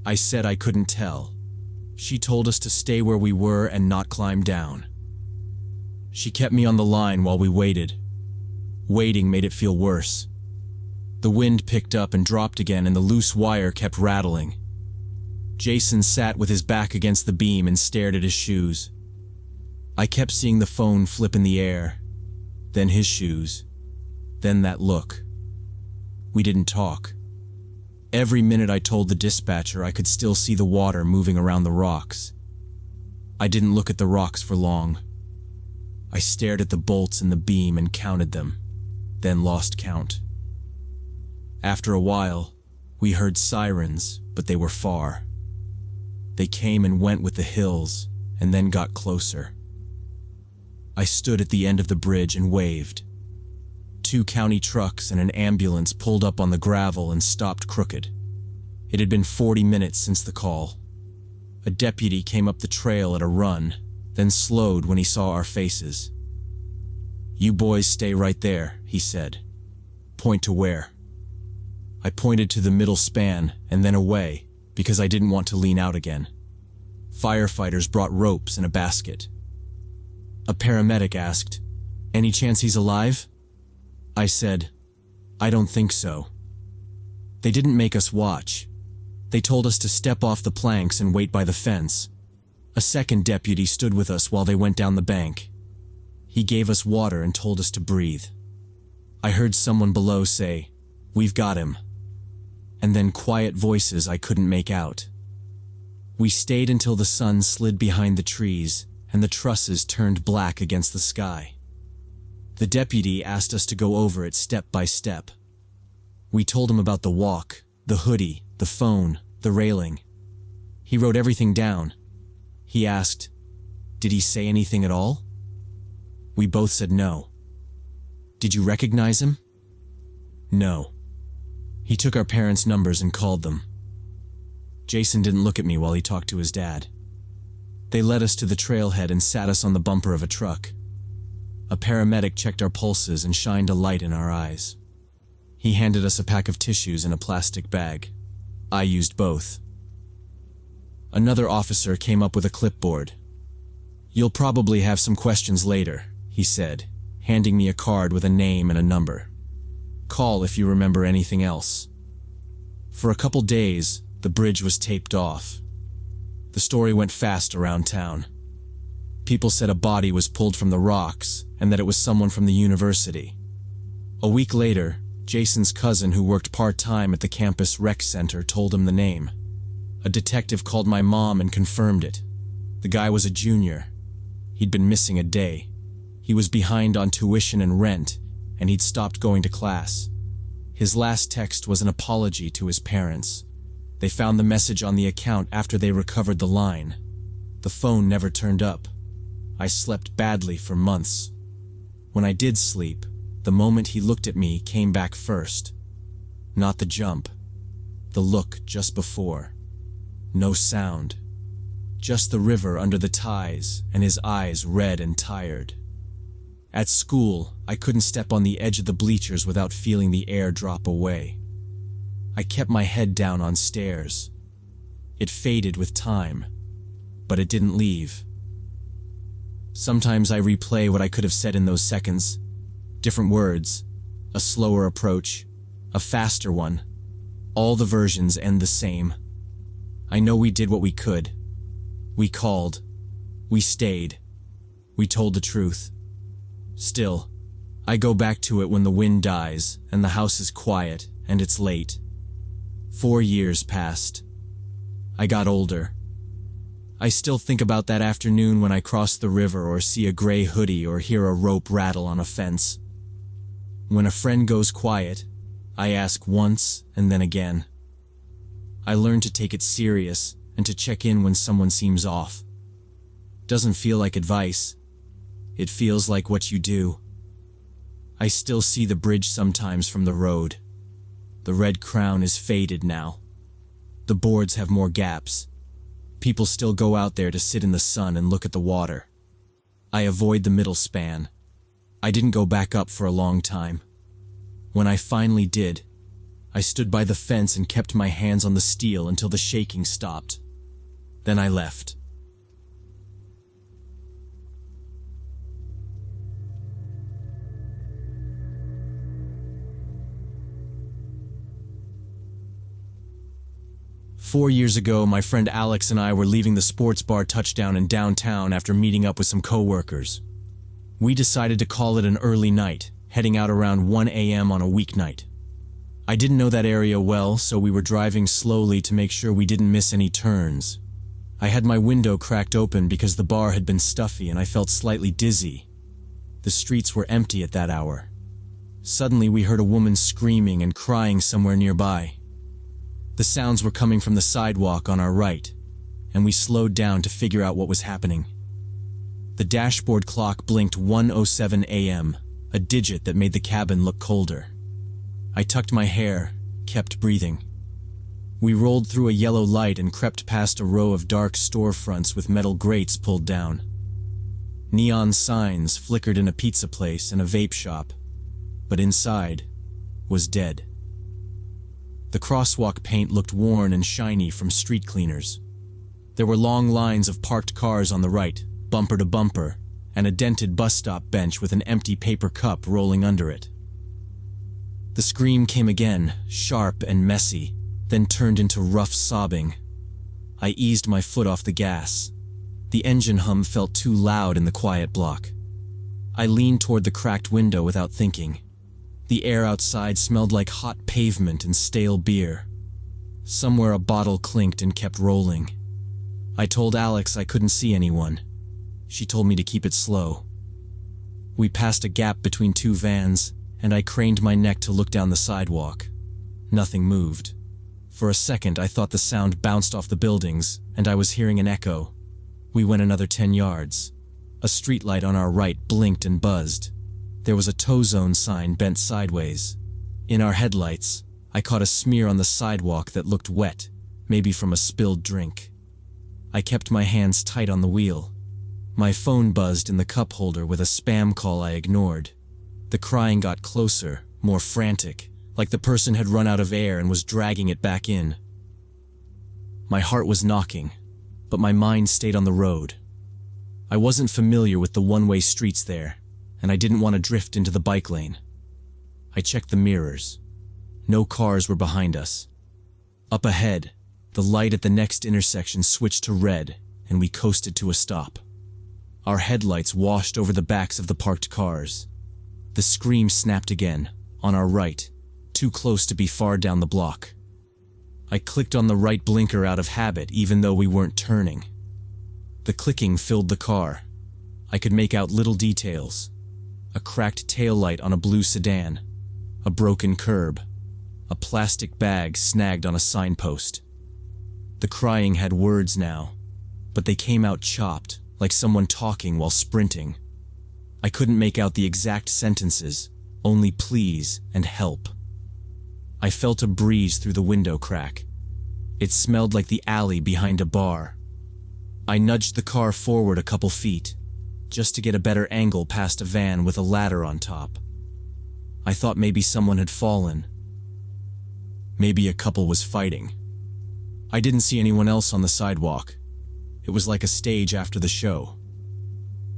I said I couldn't tell. She told us to stay where we were and not climb down. She kept me on the line while we waited. Waiting made it feel worse. The wind picked up and dropped again and the loose wire kept rattling. Jason sat with his back against the beam and stared at his shoes. I kept seeing the phone flip in the air, then his shoes, then that look. We didn't talk. Every minute I told the dispatcher I could still see the water moving around the rocks. I didn't look at the rocks for long. I stared at the bolts in the beam and counted them, then lost count. After a while, we heard sirens, but they were far. They came and went with the hills, and then got closer. I stood at the end of the bridge and waved. 2 county trucks and an ambulance pulled up on the gravel and stopped crooked. It had been 40 minutes since the call. A deputy came up the trail at a run, then slowed when he saw our faces. "You boys stay right there," he said. "Point to where?" I pointed to the middle span and then away, because I didn't want to lean out again. Firefighters brought ropes and a basket. A paramedic asked, "Any chance he's alive?" I said, "I don't think so." They didn't make us watch. They told us to step off the planks and wait by the fence. A second deputy stood with us while they went down the bank. He gave us water and told us to breathe. I heard someone below say, "We've got him." And then quiet voices I couldn't make out. We stayed until the sun slid behind the trees and the trusses turned black against the sky. The deputy asked us to go over it step by step. We told him about the walk, the hoodie, the phone, the railing. He wrote everything down. He asked, "Did he say anything at all?" We both said no. "Did you recognize him?" "No." He took our parents' numbers and called them. Jason didn't look at me while he talked to his dad. They led us to the trailhead and sat us on the bumper of a truck. A paramedic checked our pulses and shined a light in our eyes. He handed us a pack of tissues in a plastic bag. I used both. Another officer came up with a clipboard. "You'll probably have some questions later," he said, handing me a card with a name and a number. "Call if you remember anything else." For a couple days, the bridge was taped off. The story went fast around town. People said a body was pulled from the rocks and that it was someone from the university. A week later, Jason's cousin who worked part-time at the campus rec center told him the name. A detective called my mom and confirmed it. The guy was a junior. He'd been missing a day. He was behind on tuition and rent, and he'd stopped going to class. His last text was an apology to his parents. They found the message on the account after they recovered the line. The phone never turned up. I slept badly for months. When I did sleep, the moment he looked at me came back first. Not the jump. The look just before. No sound. Just the river under the ties and his eyes red and tired. At school, I couldn't step on the edge of the bleachers without feeling the air drop away. I kept my head down on stairs. It faded with time, but it didn't leave. Sometimes I replay what I could have said in those seconds. Different words, a slower approach, a faster one. All the versions end the same. I know we did what we could. We called. We stayed. We told the truth. Still, I go back to it when the wind dies and the house is quiet and it's late. 4 years passed. I got older. I still think about that afternoon when I cross the river or see a gray hoodie or hear a rope rattle on a fence. When a friend goes quiet, I ask once and then again. I learn to take it serious and to check in when someone seems off. Doesn't feel like advice. It feels like what you do. I still see the bridge sometimes from the road. The red crown is faded now. The boards have more gaps. People still go out there to sit in the sun and look at the water. I avoid the middle span. I didn't go back up for a long time. When I finally did, I stood by the fence and kept my hands on the steel until the shaking stopped. Then I left. Four years ago, my friend Alex and I were leaving the sports bar Touchdown in downtown after meeting up with some coworkers. We decided to call it an early night, heading out around 1 a.m. on a weeknight. I didn't know that area well, so we were driving slowly to make sure we didn't miss any turns. I had my window cracked open because the bar had been stuffy and I felt slightly dizzy. The streets were empty at that hour. Suddenly we heard a woman screaming and crying somewhere nearby. The sounds were coming from the sidewalk on our right, and we slowed down to figure out what was happening. The dashboard clock blinked 1:07 a.m., a digit that made the cabin look colder. I tucked my hair, kept breathing. We rolled through a yellow light and crept past a row of dark storefronts with metal grates pulled down. Neon signs flickered in a pizza place and a vape shop, but inside was dead. The crosswalk paint looked worn and shiny from street cleaners. There were long lines of parked cars on the right, bumper to bumper, and a dented bus stop bench with an empty paper cup rolling under it. The scream came again, sharp and messy, then turned into rough sobbing. I eased my foot off the gas. The engine hum felt too loud in the quiet block. I leaned toward the cracked window without thinking. The air outside smelled like hot pavement and stale beer. Somewhere a bottle clinked and kept rolling. I told Alex I couldn't see anyone. She told me to keep it slow. We passed a gap between two vans, and I craned my neck to look down the sidewalk. Nothing moved. For a second I thought the sound bounced off the buildings, and I was hearing an echo. We went another 10 yards. A streetlight on our right blinked and buzzed. There was a tow zone sign bent sideways. In our headlights, I caught a smear on the sidewalk that looked wet, maybe from a spilled drink. I kept my hands tight on the wheel. My phone buzzed in the cup holder with a spam call I ignored. The crying got closer, more frantic, like the person had run out of air and was dragging it back in. My heart was knocking, but my mind stayed on the road. I wasn't familiar with the one-way streets there, and I didn't want to drift into the bike lane. I checked the mirrors. No cars were behind us. Up ahead, the light at the next intersection switched to red, and we coasted to a stop. Our headlights washed over the backs of the parked cars. The scream snapped again, on our right, too close to be far down the block. I clicked on the right blinker out of habit even though we weren't turning. The clicking filled the car. I could make out little details. A cracked taillight on a blue sedan, a broken curb, a plastic bag snagged on a signpost. The crying had words now, but they came out chopped, like someone talking while sprinting. I couldn't make out the exact sentences, only please and help. I felt a breeze through the window crack. It smelled like the alley behind a bar. I nudged the car forward a couple feet, just to get a better angle past a van with a ladder on top. I thought maybe someone had fallen. Maybe a couple was fighting. I didn't see anyone else on the sidewalk. It was like a stage after the show.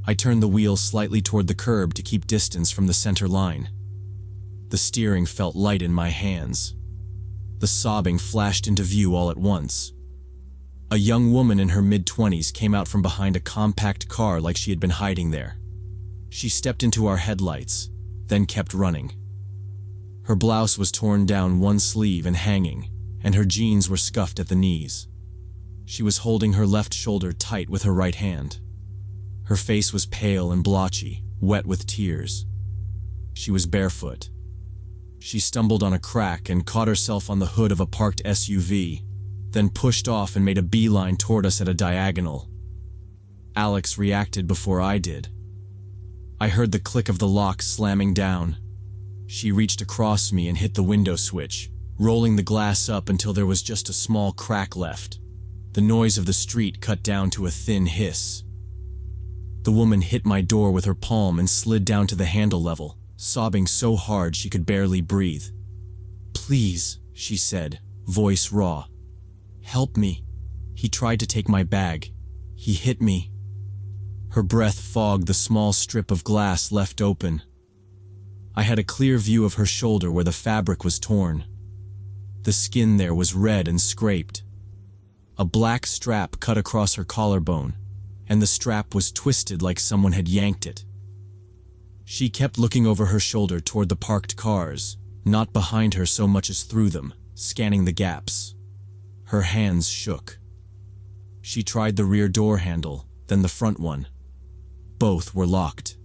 I turned the wheel slightly toward the curb to keep distance from the center line. The steering felt light in my hands. The sobbing flashed into view all at once. A young woman in her mid-20s came out from behind a compact car like she had been hiding there. She stepped into our headlights, then kept running. Her blouse was torn down one sleeve and hanging, and her jeans were scuffed at the knees. She was holding her left shoulder tight with her right hand. Her face was pale and blotchy, wet with tears. She was barefoot. She stumbled on a crack and caught herself on the hood of a parked SUV, then pushed off and made a beeline toward us at a diagonal. Alex reacted before I did. I heard the click of the lock slamming down. She reached across me and hit the window switch, rolling the glass up until there was just a small crack left. The noise of the street cut down to a thin hiss. The woman hit my door with her palm and slid down to the handle level, sobbing so hard she could barely breathe. "Please," she said, voice raw. "Help me. He tried to take my bag. He hit me." Her breath fogged the small strip of glass left open. I had a clear view of her shoulder where the fabric was torn. The skin there was red and scraped. A black strap cut across her collarbone, and the strap was twisted like someone had yanked it. She kept looking over her shoulder toward the parked cars, not behind her so much as through them, scanning the gaps. Her hands shook. She tried the rear door handle, then the front one. Both were locked.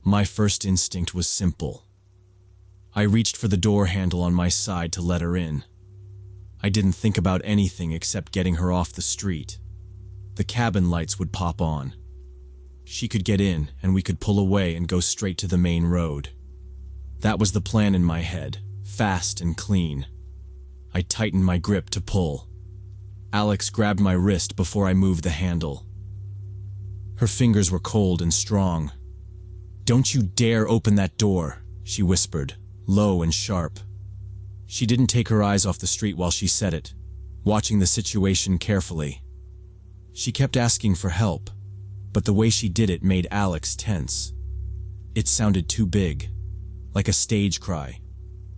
My first instinct was simple. I reached for the door handle on my side to let her in. I didn't think about anything except getting her off the street. The cabin lights would pop on. She could get in, and we could pull away and go straight to the main road. That was the plan in my head, fast and clean. I tightened my grip to pull. Alex grabbed my wrist before I moved the handle. Her fingers were cold and strong. "Don't you dare open that door," she whispered, low and sharp. She didn't take her eyes off the street while she said it, watching the situation carefully. She kept asking for help, but the way she did it made Alex tense. It sounded too big, like a stage cry,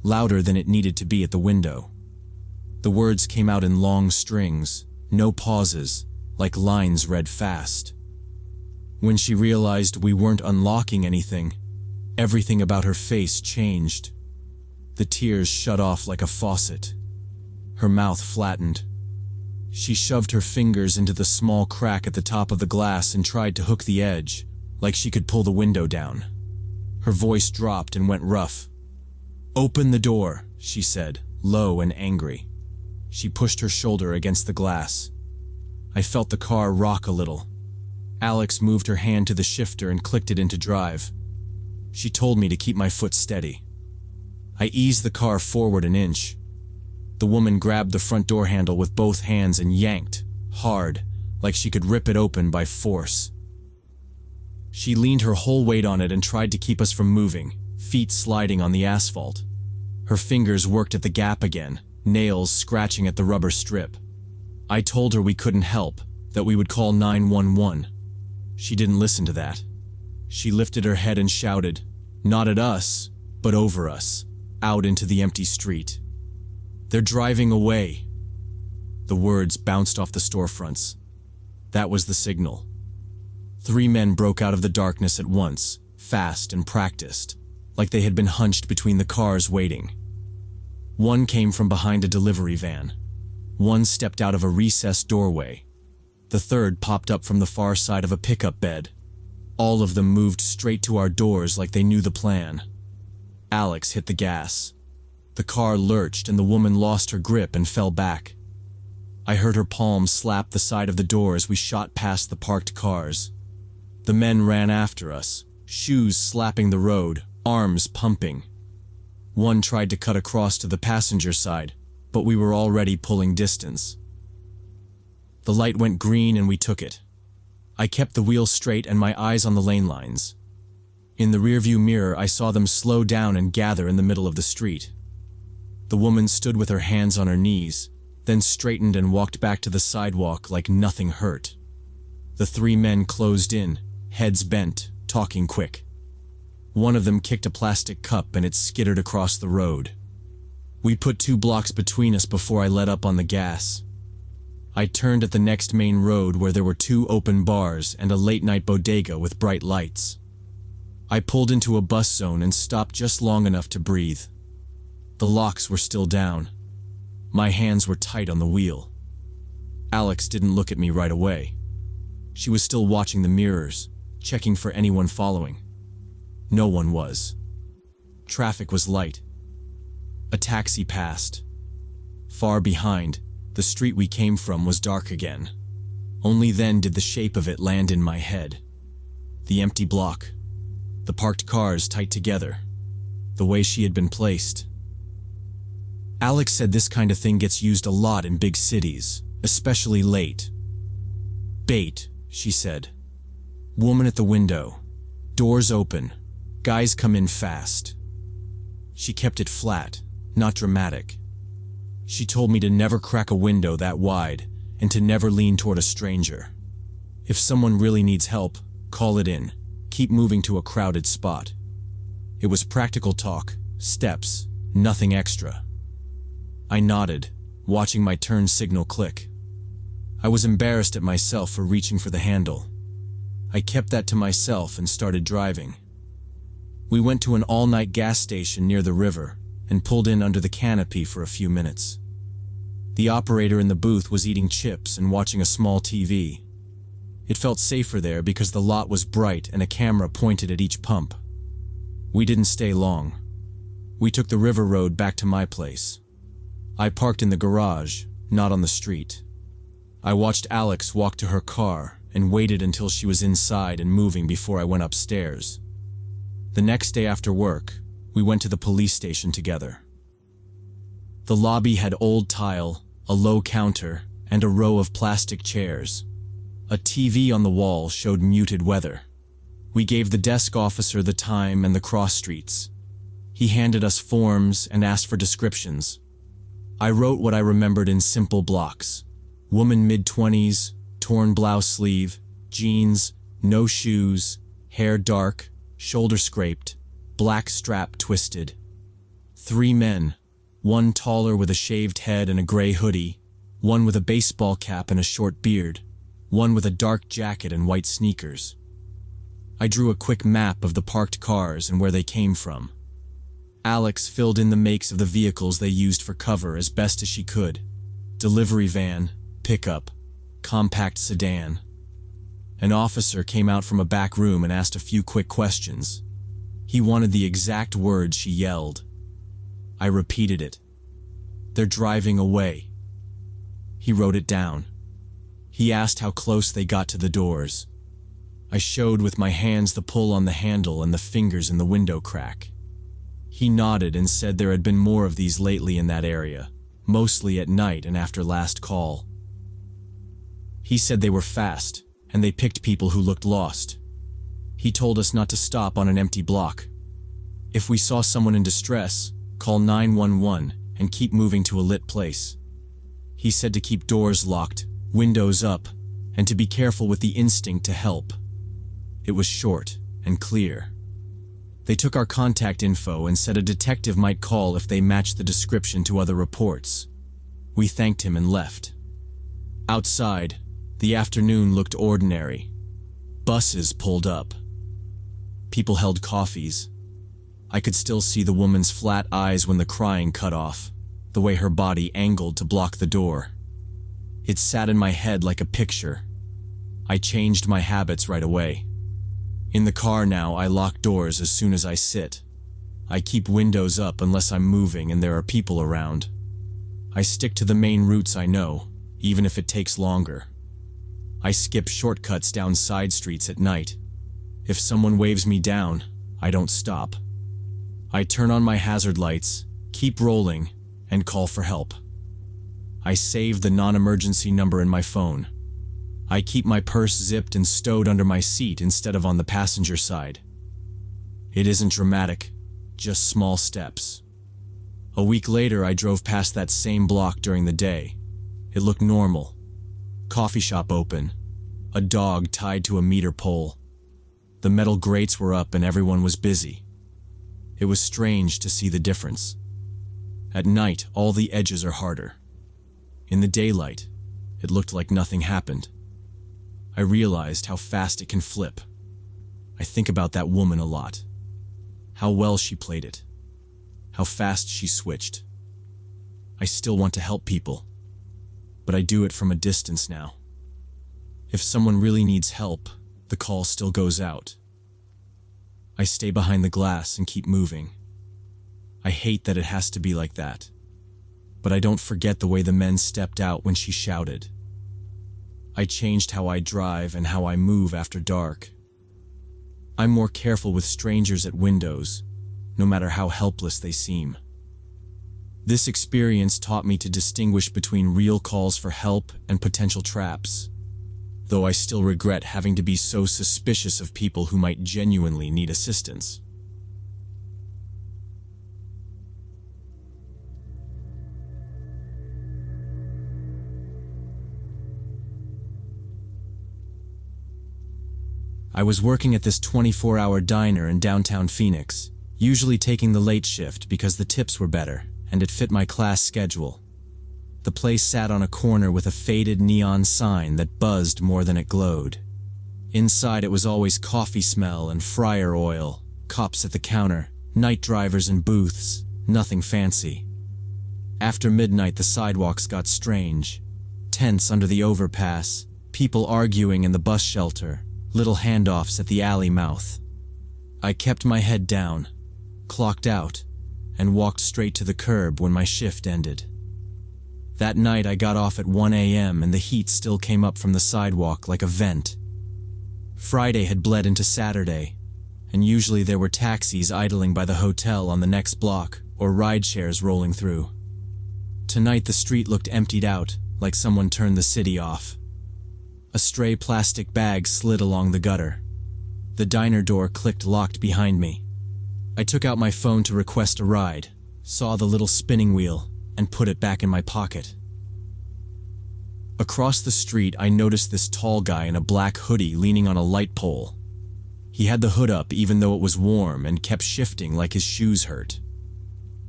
louder than it needed to be at the window. The words came out in long strings, no pauses, like lines read fast. When she realized we weren't unlocking anything, everything about her face changed. The tears shut off like a faucet. Her mouth flattened. She shoved her fingers into the small crack at the top of the glass and tried to hook the edge, like she could pull the window down. Her voice dropped and went rough. "Open the door," she said, low and angry. She pushed her shoulder against the glass. I felt the car rock a little. Alex moved her hand to the shifter and clicked it into drive. She told me to keep my foot steady. I eased the car forward an inch. The woman grabbed the front door handle with both hands and yanked, hard, like she could rip it open by force. She leaned her whole weight on it and tried to keep us from moving, feet sliding on the asphalt. Her fingers worked at the gap again, nails scratching at the rubber strip. I told her we couldn't help, that we would call 911. She didn't listen to that. She lifted her head and shouted, not at us, but over us, out into the empty street. "They're driving away." The words bounced off the storefronts. That was the signal. 3 men broke out of the darkness at once, fast and practiced, like they had been hunched between the cars waiting. One came from behind a delivery van. One stepped out of a recessed doorway. The third popped up from the far side of a pickup bed. All of them moved straight to our doors like they knew the plan. Alex hit the gas. The car lurched and the woman lost her grip and fell back. I heard her palms slap the side of the door as we shot past the parked cars. The men ran after us, shoes slapping the road, arms pumping. One tried to cut across to the passenger side, but we were already pulling distance. The light went green and we took it. I kept the wheel straight and my eyes on the lane lines. In the rearview mirror, I saw them slow down and gather in the middle of the street. The woman stood with her hands on her knees, then straightened and walked back to the sidewalk like nothing hurt. The three men closed in, heads bent, talking quick. One of them kicked a plastic cup and it skittered across the road. We put 2 blocks between us before I let up on the gas. I turned at the next main road where there were 2 open bars and a late-night bodega with bright lights. I pulled into a bus zone and stopped just long enough to breathe. The locks were still down. My hands were tight on the wheel. Alex didn't look at me right away. She was still watching the mirrors, checking for anyone following. No one was. Traffic was light. A taxi passed. Far behind, the street we came from was dark again. Only then did the shape of it land in my head. The empty block. The parked cars tight together. The way she had been placed. Alex said this kind of thing gets used a lot in big cities, especially late. Bait, she said. Woman at the window. Doors open. Guys come in fast. She kept it flat, not dramatic. She told me to never crack a window that wide and to never lean toward a stranger. If someone really needs help, call it in. Keep moving to a crowded spot. It was practical talk, steps, nothing extra. I nodded, watching my turn signal click. I was embarrassed at myself for reaching for the handle. I kept that to myself and started driving. We went to an all-night gas station near the river and pulled in under the canopy for a few minutes. The operator in the booth was eating chips and watching a small TV. It felt safer there because the lot was bright and a camera pointed at each pump. We didn't stay long. We took the river road back to my place. I parked in the garage, not on the street. I watched Alex walk to her car and waited until she was inside and moving before I went upstairs. The next day after work, we went to the police station together. The lobby had old tile, a low counter, and a row of plastic chairs. A TV on the wall showed muted weather. We gave the desk officer the time and the cross streets. He handed us forms and asked for descriptions. I wrote what I remembered in simple blocks. Woman mid-20s, torn blouse sleeve, jeans, no shoes, hair dark, shoulder scraped, black strap twisted. 3 men, one taller with a shaved head and a gray hoodie, one with a baseball cap and a short beard, one with a dark jacket and white sneakers. I drew a quick map of the parked cars and where they came from. Alex filled in the makes of the vehicles they used for cover as best as she could. Delivery van, pickup, compact sedan. An officer came out from a back room and asked a few quick questions. He wanted the exact words she yelled. I repeated it. They're driving away. He wrote it down. He asked how close they got to the doors. I showed with my hands the pull on the handle and the fingers in the window crack. He nodded and said there had been more of these lately in that area, mostly at night and after last call. He said they were fast, and they picked people who looked lost. He told us not to stop on an empty block. If we saw someone in distress, call 911 and keep moving to a lit place. He said to keep doors locked, windows up, and to be careful with the instinct to help. It was short and clear. They took our contact info and said a detective might call if they matched the description to other reports. We thanked him and left. Outside, the afternoon looked ordinary. Buses pulled up. People held coffees. I could still see the woman's flat eyes when the crying cut off, the way her body angled to block the door. It sat in my head like a picture. I changed my habits right away. In the car now, I lock doors as soon as I sit. I keep windows up unless I'm moving and there are people around. I stick to the main routes I know, even if it takes longer. I skip shortcuts down side streets at night. If someone waves me down, I don't stop. I turn on my hazard lights, keep rolling, and call for help. I saved the non-emergency number in my phone. I keep my purse zipped and stowed under my seat instead of on the passenger side. It isn't dramatic, just small steps. A week later, I drove past that same block during the day. It looked normal. Coffee shop open. A dog tied to a meter pole. The metal grates were up and everyone was busy. It was strange to see the difference. At night, all the edges are harder. In the daylight, it looked like nothing happened. I realized how fast it can flip. I think about that woman a lot. How well she played it. How fast she switched. I still want to help people, but I do it from a distance now. If someone really needs help, the call still goes out. I stay behind the glass and keep moving. I hate that it has to be like that, but I don't forget the way the men stepped out when she shouted. I changed how I drive and how I move after dark. I'm more careful with strangers at windows, no matter how helpless they seem. This experience taught me to distinguish between real calls for help and potential traps, though I still regret having to be so suspicious of people who might genuinely need assistance. I was working at this 24-hour diner in downtown Phoenix, usually taking the late shift because the tips were better, and it fit my class schedule. The place sat on a corner with a faded neon sign that buzzed more than it glowed. Inside it was always coffee smell and fryer oil, cops at the counter, night drivers in booths, nothing fancy. After midnight the sidewalks got strange. Tents under the overpass, people arguing in the bus shelter, little handoffs at the alley mouth. I kept my head down, clocked out, and walked straight to the curb when my shift ended. That night I got off at 1 a.m. and the heat still came up from the sidewalk like a vent. Friday had bled into Saturday, and usually there were taxis idling by the hotel on the next block or ride shares rolling through. Tonight the street looked emptied out, like someone turned the city off. A stray plastic bag slid along the gutter. The diner door clicked locked behind me. I took out my phone to request a ride, saw the little spinning wheel, and put it back in my pocket. Across the street, I noticed this tall guy in a black hoodie leaning on a light pole. He had the hood up even though it was warm and kept shifting like his shoes hurt.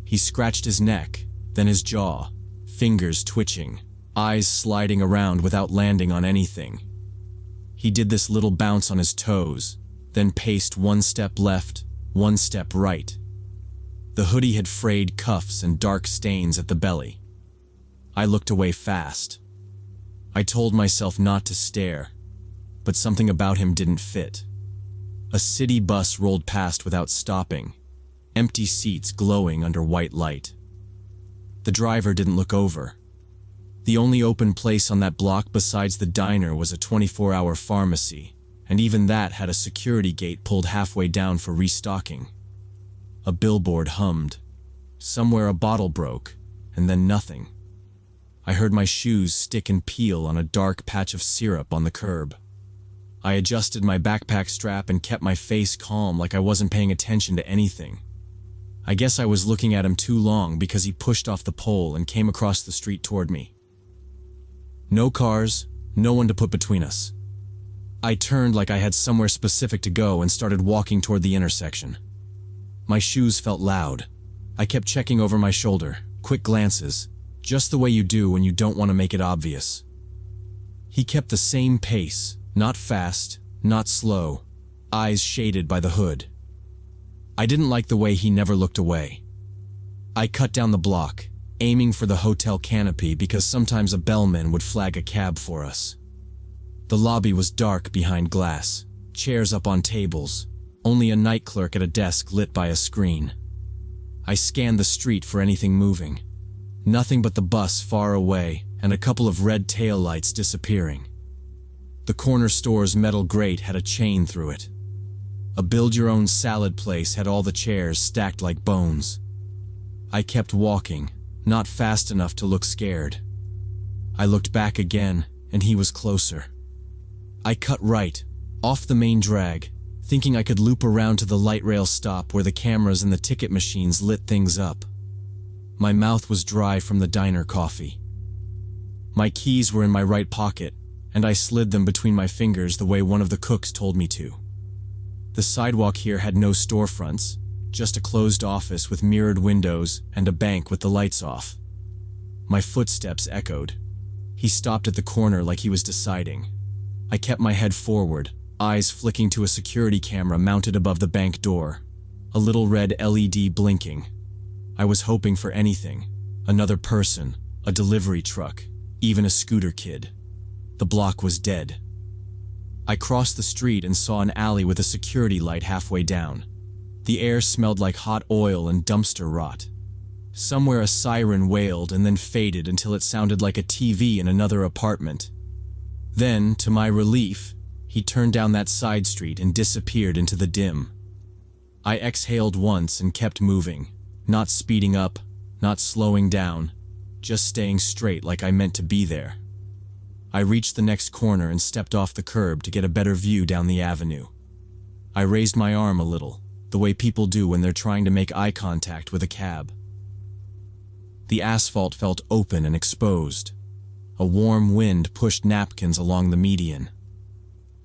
He scratched his neck, then his jaw, fingers twitching, eyes sliding around without landing on anything. He did this little bounce on his toes, then paced one step left, one step right. The hoodie had frayed cuffs and dark stains at the belly. I looked away fast. I told myself not to stare, but something about him didn't fit. A city bus rolled past without stopping, empty seats glowing under white light. The driver didn't look over. The only open place on that block besides the diner was a 24-hour pharmacy, and even that had a security gate pulled halfway down for restocking. A billboard hummed. Somewhere a bottle broke, and then nothing. I heard my shoes stick and peel on a dark patch of syrup on the curb. I adjusted my backpack strap and kept my face calm like I wasn't paying attention to anything. I guess I was looking at him too long because he pushed off the pole and came across the street toward me. No cars, no one to put between us. I turned like I had somewhere specific to go and started walking toward the intersection. My shoes felt loud. I kept checking over my shoulder, quick glances, just the way you do when you don't want to make it obvious. He kept the same pace, not fast, not slow, eyes shaded by the hood. I didn't like the way he never looked away. I cut down the block, aiming for the hotel canopy because sometimes a bellman would flag a cab for us. The lobby was dark behind glass, chairs up on tables, only a night clerk at a desk lit by a screen. I scanned the street for anything moving. Nothing but the bus far away and a couple of red taillights disappearing. The corner store's metal grate had a chain through it. A build-your-own salad place had all the chairs stacked like bones. I kept walking, not fast enough to look scared. I looked back again, and he was closer. I cut right, off the main drag, thinking I could loop around to the light rail stop where the cameras and the ticket machines lit things up. My mouth was dry from the diner coffee. My keys were in my right pocket, and I slid them between my fingers the way one of the cooks told me to. The sidewalk here had no storefronts, just a closed office with mirrored windows and a bank with the lights off. My footsteps echoed. He stopped at the corner like he was deciding. I kept my head forward, eyes flicking to a security camera mounted above the bank door, a little red LED blinking. I was hoping for anything, another person, a delivery truck, even a scooter kid. The block was dead. I crossed the street and saw an alley with a security light halfway down. The air smelled like hot oil and dumpster rot. Somewhere a siren wailed and then faded until it sounded like a TV in another apartment. Then, to my relief, he turned down that side street and disappeared into the dim. I exhaled once and kept moving, not speeding up, not slowing down, just staying straight like I meant to be there. I reached the next corner and stepped off the curb to get a better view down the avenue. I raised my arm a little, the way people do when they're trying to make eye contact with a cab. The asphalt felt open and exposed. A warm wind pushed napkins along the median.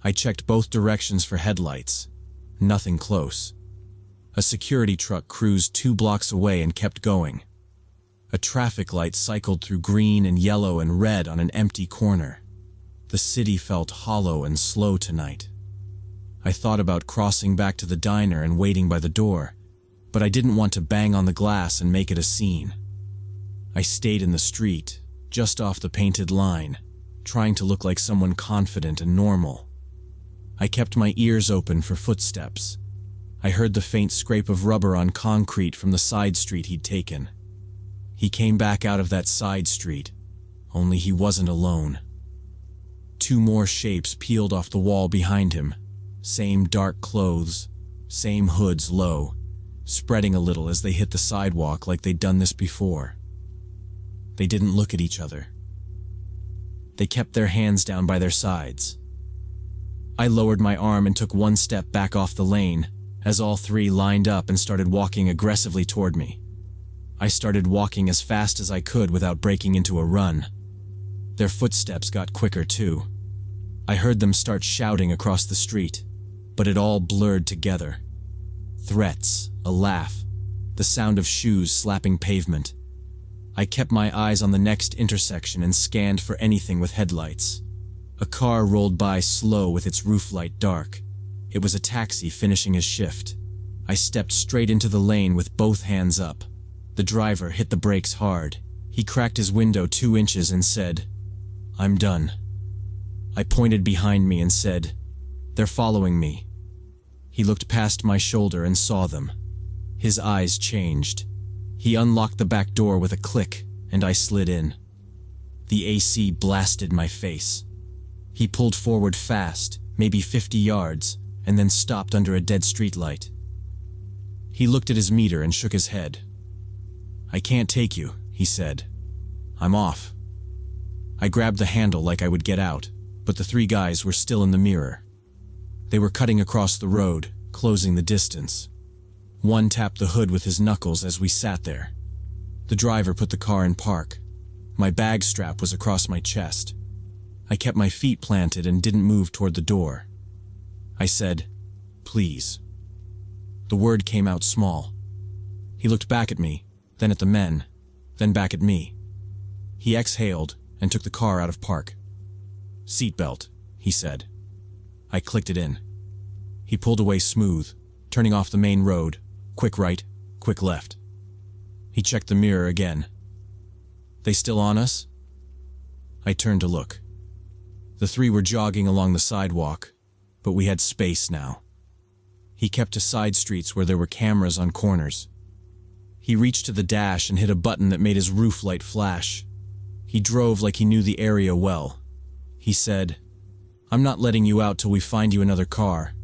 I checked both directions for headlights. Nothing close. A security truck cruised 2 blocks away and kept going. A traffic light cycled through green and yellow and red on an empty corner. The city felt hollow and slow tonight. I thought about crossing back to the diner and waiting by the door, but I didn't want to bang on the glass and make it a scene. I stayed in the street, just off the painted line, trying to look like someone confident and normal. I kept my ears open for footsteps. I heard the faint scrape of rubber on concrete from the side street he'd taken. He came back out of that side street, only he wasn't alone. 2 more shapes peeled off the wall behind him. Same dark clothes, same hoods low, spreading a little as they hit the sidewalk like they'd done this before. They didn't look at each other. They kept their hands down by their sides. I lowered my arm and took 1 step back off the lane as all 3 lined up and started walking aggressively toward me. I started walking as fast as I could without breaking into a run. Their footsteps got quicker too. I heard them start shouting across the street, but it all blurred together. Threats, a laugh, the sound of shoes slapping pavement. I kept my eyes on the next intersection and scanned for anything with headlights. A car rolled by slow with its roof light dark. It was a taxi finishing his shift. I stepped straight into the lane with both hands up. The driver hit the brakes hard. He cracked his window 2 inches and said, "I'm done." I pointed behind me and said, "They're following me." He looked past my shoulder and saw them. His eyes changed. He unlocked the back door with a click, and I slid in. The AC blasted my face. He pulled forward fast, maybe 50 yards, and then stopped under a dead streetlight. He looked at his meter and shook his head. "I can't take you," he said. "I'm off." I grabbed the handle like I would get out, but the 3 guys were still in the mirror. They were cutting across the road, closing the distance. One tapped the hood with his knuckles as we sat there. The driver put the car in park. My bag strap was across my chest. I kept my feet planted and didn't move toward the door. I said, "Please." The word came out small. He looked back at me, then at the men, then back at me. He exhaled and took the car out of park. "Seatbelt," he said. I clicked it in. He pulled away smooth, turning off the main road, quick right, quick left. He checked the mirror again. "They still on us?" I turned to look. The 3 were jogging along the sidewalk, but we had space now. He kept to side streets where there were cameras on corners. He reached to the dash and hit a button that made his roof light flash. He drove like he knew the area well. He said, "I'm not letting you out till we find you another car.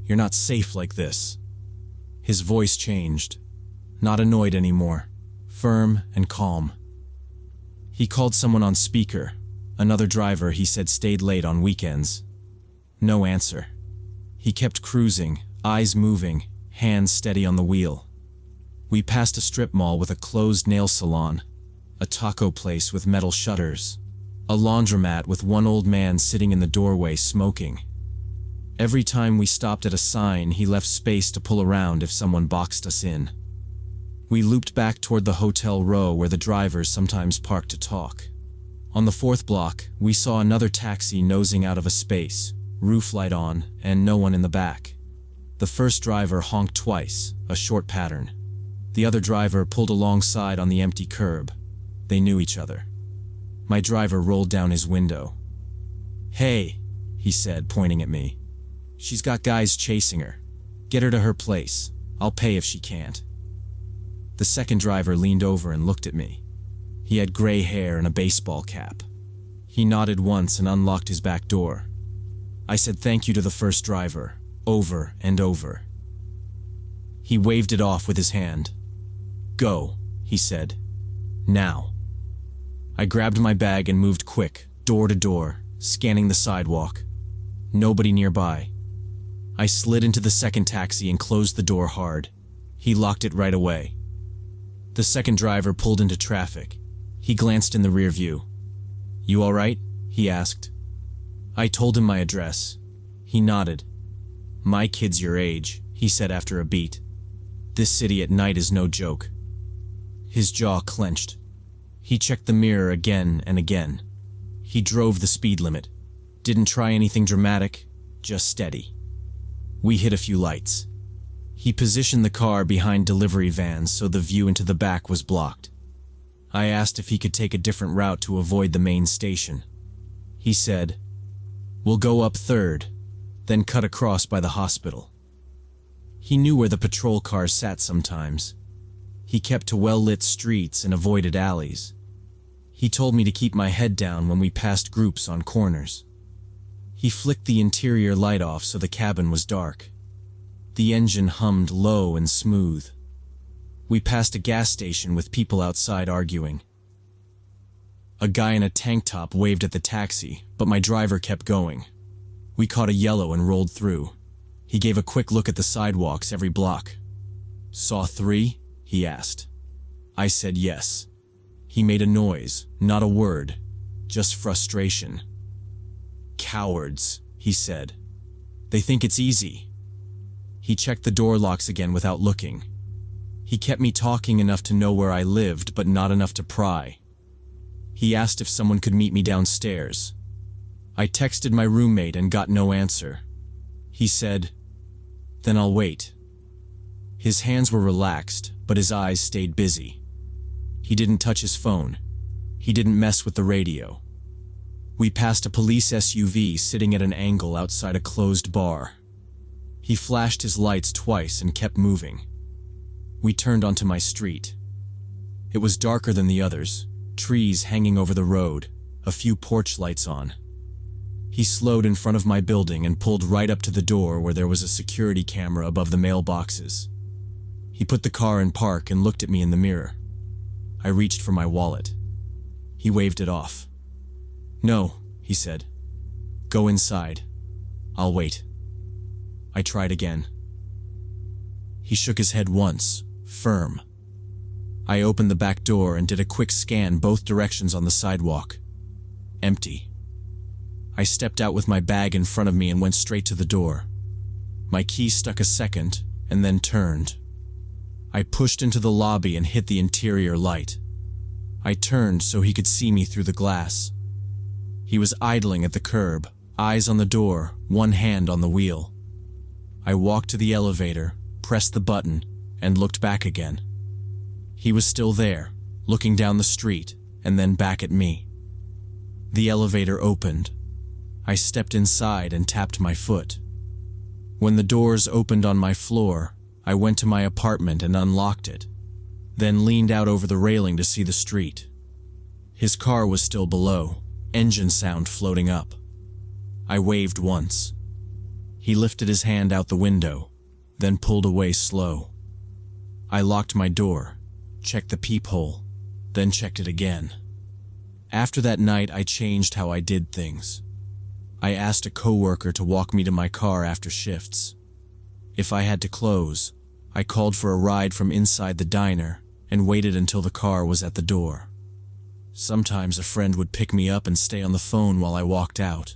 You're not safe like this." His voice changed. Not annoyed anymore. Firm and calm. He called someone on speaker, Another driver, he said, stayed late on weekends. No answer. He kept cruising, eyes moving, hands steady on the wheel. We passed a strip mall with a closed nail salon, a taco place with metal shutters, a laundromat with one old man sitting in the doorway smoking. Every time we stopped at a sign, he left space to pull around if someone boxed us in. We looped back toward the hotel row where the drivers sometimes parked to talk. On the fourth block, we saw another taxi nosing out of a space, roof light on, and no one in the back. The first driver honked twice, a short pattern. The other driver pulled alongside on the empty curb. They knew each other. My driver rolled down his window. "Hey," he said, pointing at me. "She's got guys chasing her. Get her to her place. I'll pay if she can't." The second driver leaned over and looked at me. He had gray hair and a baseball cap. He nodded once and unlocked his back door. I said thank you to the first driver, over and over. He waved it off with his hand. "Go," he said. "Now." I grabbed my bag and moved quick, door to door, scanning the sidewalk. Nobody nearby. I slid into the second taxi and closed the door hard. He locked it right away. The second driver pulled into traffic. He glanced in the rear view. "You all right?" he asked. I told him my address. He nodded. "My kid's your age," he said after a beat. "This city at night is no joke." His jaw clenched. He checked the mirror again and again. He drove the speed limit. Didn't try anything dramatic, just steady. We hit a few lights. He positioned the car behind delivery vans so the view into the back was blocked. I asked if he could take a different route to avoid the main station. He said, "We'll go up 3rd, then cut across by the hospital." He knew where the patrol cars sat sometimes. He kept to well-lit streets and avoided alleys. He told me to keep my head down when we passed groups on corners. He flicked the interior light off so the cabin was dark. The engine hummed low and smooth. We passed a gas station with people outside arguing. A guy in a tank top waved at the taxi, but my driver kept going. We caught a yellow and rolled through. He gave a quick look at the sidewalks every block. "Saw 3?" he asked. I said yes. He made a noise, not a word, just frustration. "Cowards," he said. "They think it's easy." He checked the door locks again without looking. He kept me talking enough to know where I lived, but not enough to pry. He asked if someone could meet me downstairs. I texted my roommate and got no answer. He said, "Then I'll wait." His hands were relaxed, but his eyes stayed busy. He didn't touch his phone. He didn't mess with the radio. We passed a police SUV sitting at an angle outside a closed bar. He flashed his lights twice and kept moving. We turned onto my street. It was darker than the others, trees hanging over the road, a few porch lights on. He slowed in front of my building and pulled right up to the door where there was a security camera above the mailboxes. He put the car in park and looked at me in the mirror. I reached for my wallet. He waved it off. "No," he said. "Go inside. I'll wait." I tried again. He shook his head once, firm. I opened the back door and did a quick scan both directions on the sidewalk. Empty. I stepped out with my bag in front of me and went straight to the door. My key stuck a second and then turned. I pushed into the lobby and hit the interior light. I turned so he could see me through the glass. He was idling at the curb, eyes on the door, one hand on the wheel. I walked to the elevator, pressed the button, and looked back again. He was still there, looking down the street, and then back at me. The elevator opened. I stepped inside and tapped my foot. When the doors opened on my floor, I went to my apartment and unlocked it, then leaned out over the railing to see the street. His car was still below, engine sound floating up. I waved once. He lifted his hand out the window, then pulled away slow. I locked my door, checked the peephole, then checked it again. After that night, I changed how I did things. I asked a coworker to walk me to my car after shifts. If I had to close, I called for a ride from inside the diner and waited until the car was at the door. Sometimes a friend would pick me up and stay on the phone while I walked out.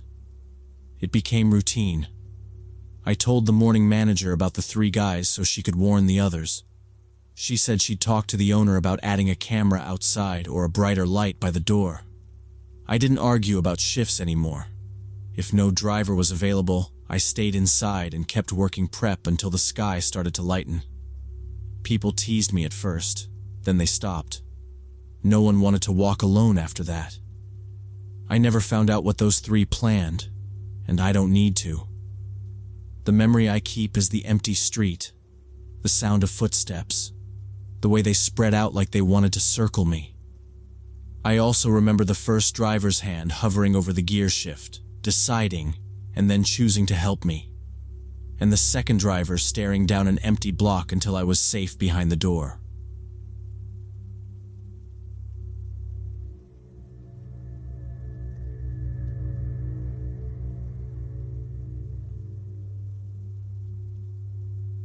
It became routine. I told the morning manager about the 3 guys so she could warn the others. She said she'd talk to the owner about adding a camera outside or a brighter light by the door. I didn't argue about shifts anymore. If no driver was available, I stayed inside and kept working prep until the sky started to lighten. People teased me at first, then they stopped. No one wanted to walk alone after that. I never found out what those 3 planned, and I don't need to. The memory I keep is the empty street, the sound of footsteps, the way they spread out like they wanted to circle me. I also remember the first driver's hand hovering over the gear shift, deciding, and then choosing to help me, and the second driver staring down an empty block until I was safe behind the door.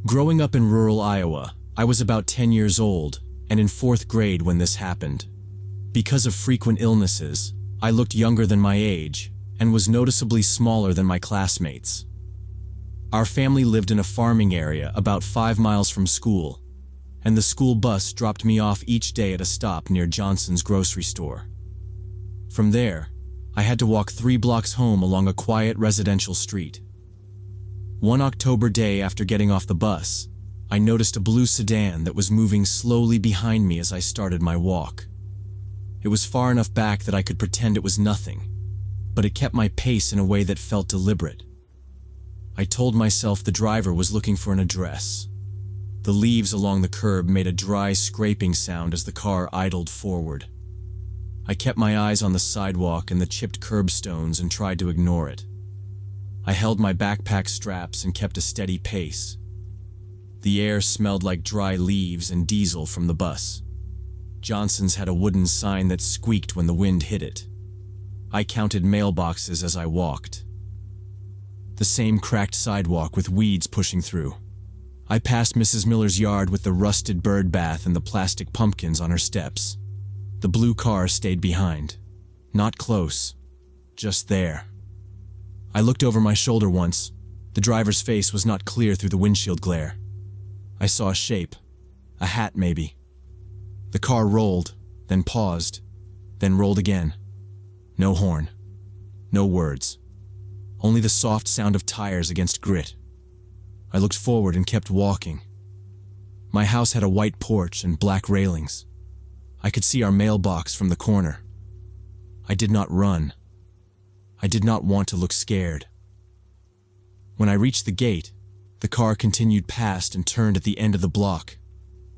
Growing up in rural Iowa, I was about 10 years old and in 4th grade when this happened. Because of frequent illnesses, I looked younger than my age and was noticeably smaller than my classmates. Our family lived in a farming area about 5 miles from school, and the school bus dropped me off each day at a stop near Johnson's grocery store. From there, I had to walk 3 blocks home along a quiet residential street. One October day after getting off the bus, I noticed a blue sedan that was moving slowly behind me as I started my walk. It was far enough back that I could pretend it was nothing, but it kept my pace in a way that felt deliberate. I told myself the driver was looking for an address. The leaves along the curb made a dry scraping sound as the car idled forward. I kept my eyes on the sidewalk and the chipped curbstones and tried to ignore it. I held my backpack straps and kept a steady pace. The air smelled like dry leaves and diesel from the bus. Johnson's had a wooden sign that squeaked when the wind hit it. I counted mailboxes as I walked. The same cracked sidewalk with weeds pushing through. I passed Mrs. Miller's yard with the rusted bird bath and the plastic pumpkins on her steps. The blue car stayed behind. Not close, just there. I looked over my shoulder once. The driver's face was not clear through the windshield glare. I saw a shape, a hat maybe. The car rolled, then paused, then rolled again. No horn, no words, only the soft sound of tires against grit. I looked forward and kept walking. My house had a white porch and black railings. I could see our mailbox from the corner. I did not run. I did not want to look scared. When I reached the gate, the car continued past and turned at the end of the block.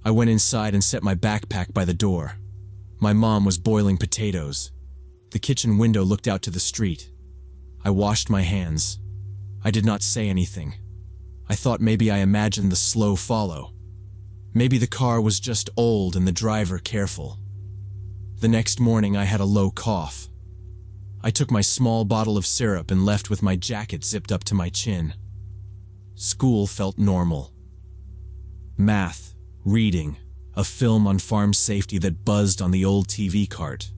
I went inside and set my backpack by the door. My mom was boiling potatoes. The kitchen window looked out to the street. I washed my hands. I did not say anything. I thought maybe I imagined the slow follow. Maybe the car was just old and the driver careful. The next morning I had a low cough. I took my small bottle of syrup and left with my jacket zipped up to my chin. School felt normal. Math, reading, a film on farm safety that buzzed on the old TV cart.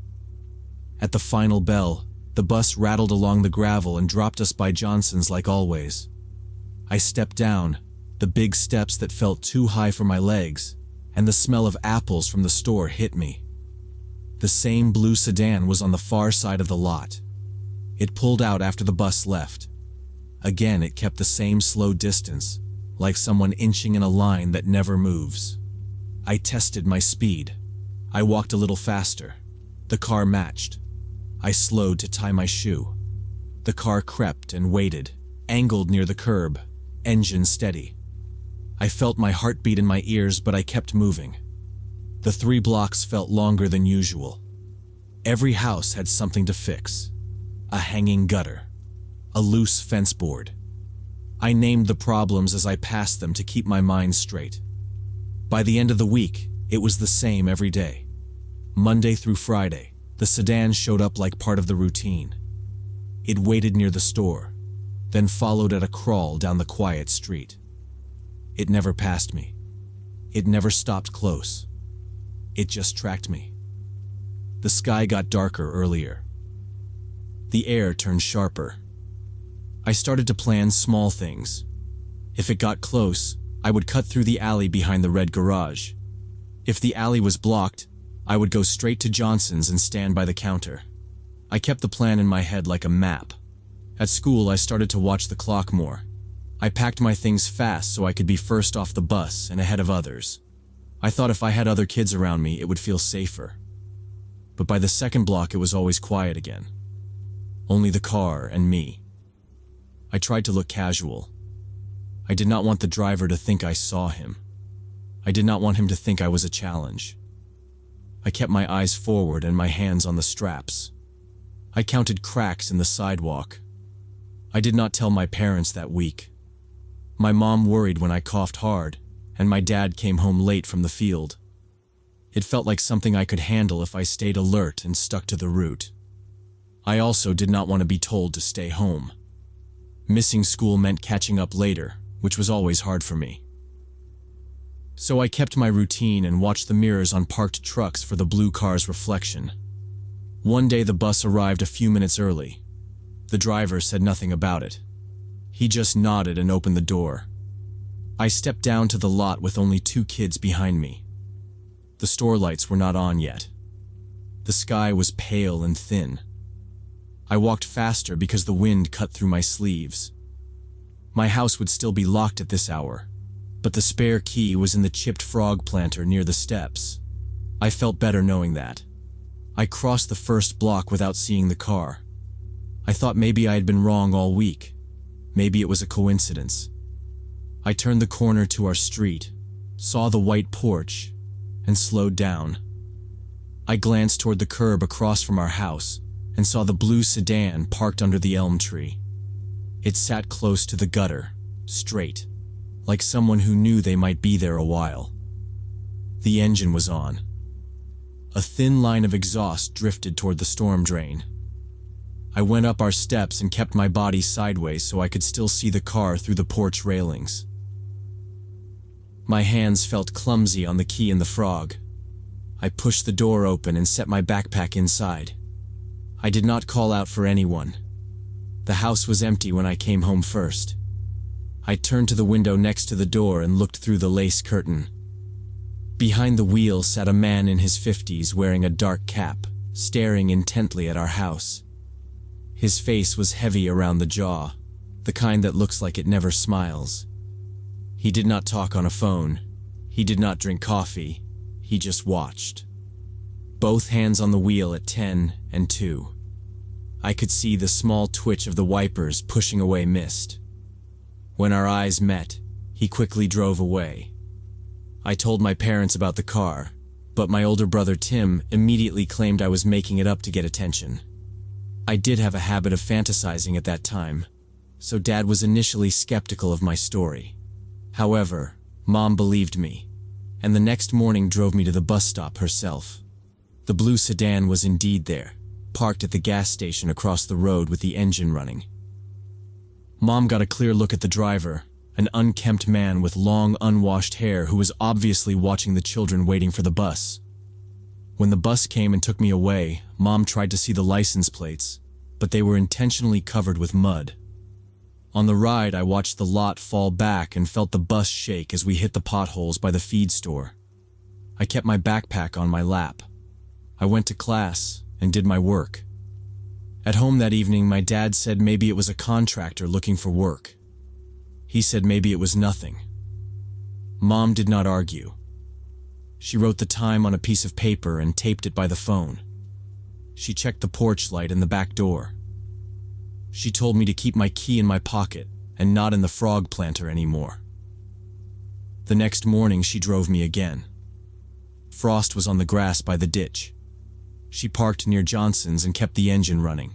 At the final bell, the bus rattled along the gravel and dropped us by Johnson's like always. I stepped down, the big steps that felt too high for my legs, and the smell of apples from the store hit me. The same blue sedan was on the far side of the lot. It pulled out after the bus left. Again, it kept the same slow distance, like someone inching in a line that never moves. I tested my speed. I walked a little faster. The car matched. I slowed to tie my shoe. The car crept and waited, angled near the curb, engine steady. I felt my heartbeat in my ears, but I kept moving. The 3 blocks felt longer than usual. Every house had something to fix. A hanging gutter. A loose fence board. I named the problems as I passed them to keep my mind straight. By the end of the week, it was the same every day. Monday through Friday, The sedan showed up like part of the routine. It waited near the store, then followed at a crawl down the quiet street. It never passed me. It never stopped close. It just tracked me. The sky got darker earlier. The air turned sharper. I started to plan small things. If it got close, I would cut through the alley behind the red garage. If the alley was blocked, I would go straight to Johnson's and stand by the counter. I kept the plan in my head like a map. At school, I started to watch the clock more. I packed my things fast so I could be first off the bus and ahead of others. I thought if I had other kids around me, it would feel safer. But by the second block, it was always quiet again. Only the car and me. I tried to look casual. I did not want the driver to think I saw him. I did not want him to think I was a challenge. I kept my eyes forward and my hands on the straps. I counted cracks in the sidewalk. I did not tell my parents that week. My mom worried when I coughed hard, and my dad came home late from the field. It felt like something I could handle if I stayed alert and stuck to the route. I also did not want to be told to stay home. Missing school meant catching up later, which was always hard for me. So I kept my routine and watched the mirrors on parked trucks for the blue car's reflection. One day the bus arrived a few minutes early. The driver said nothing about it. He just nodded and opened the door. I stepped down to the lot with only 2 kids behind me. The store lights were not on yet. The sky was pale and thin. I walked faster because the wind cut through my sleeves. My house would still be locked at this hour, but the spare key was in the chipped frog planter near the steps. I felt better knowing that. I crossed the first block without seeing the car. I thought maybe I had been wrong all week. Maybe it was a coincidence. I turned the corner to our street, saw the white porch, and slowed down. I glanced toward the curb across from our house and saw the blue sedan parked under the elm tree. It sat close to the gutter, straight, like someone who knew they might be there a while. The engine was on. A thin line of exhaust drifted toward the storm drain. I went up our steps and kept my body sideways so I could still see the car through the porch railings. My hands felt clumsy on the key in the frog. I pushed the door open and set my backpack inside. I did not call out for anyone. The house was empty when I came home first. I turned to the window next to the door and looked through the lace curtain. Behind the wheel sat a man in his 50s wearing a dark cap, staring intently at our house. His face was heavy around the jaw, the kind that looks like it never smiles. He did not talk on a phone. He did not drink coffee. He just watched. Both hands on the wheel at 10 and 2. I could see the small twitch of the wipers pushing away mist. When our eyes met, he quickly drove away. I told my parents about the car, but my older brother Tim immediately claimed I was making it up to get attention. I did have a habit of fantasizing at that time, so Dad was initially skeptical of my story. However, Mom believed me, and the next morning drove me to the bus stop herself. The blue sedan was indeed there, parked at the gas station across the road with the engine running. Mom got a clear look at the driver, an unkempt man with long, unwashed hair who was obviously watching the children waiting for the bus. When the bus came and took me away, Mom tried to see the license plates, but they were intentionally covered with mud. On the ride, I watched the lot fall back and felt the bus shake as we hit the potholes by the feed store. I kept my backpack on my lap. I went to class and did my work. At home that evening, my dad said maybe it was a contractor looking for work. He said maybe it was nothing. Mom did not argue. She wrote the time on a piece of paper and taped it by the phone. She checked the porch light and the back door. She told me to keep my key in my pocket and not in the frog planter anymore. The next morning, she drove me again. Frost was on the grass by the ditch. She parked near Johnson's and kept the engine running.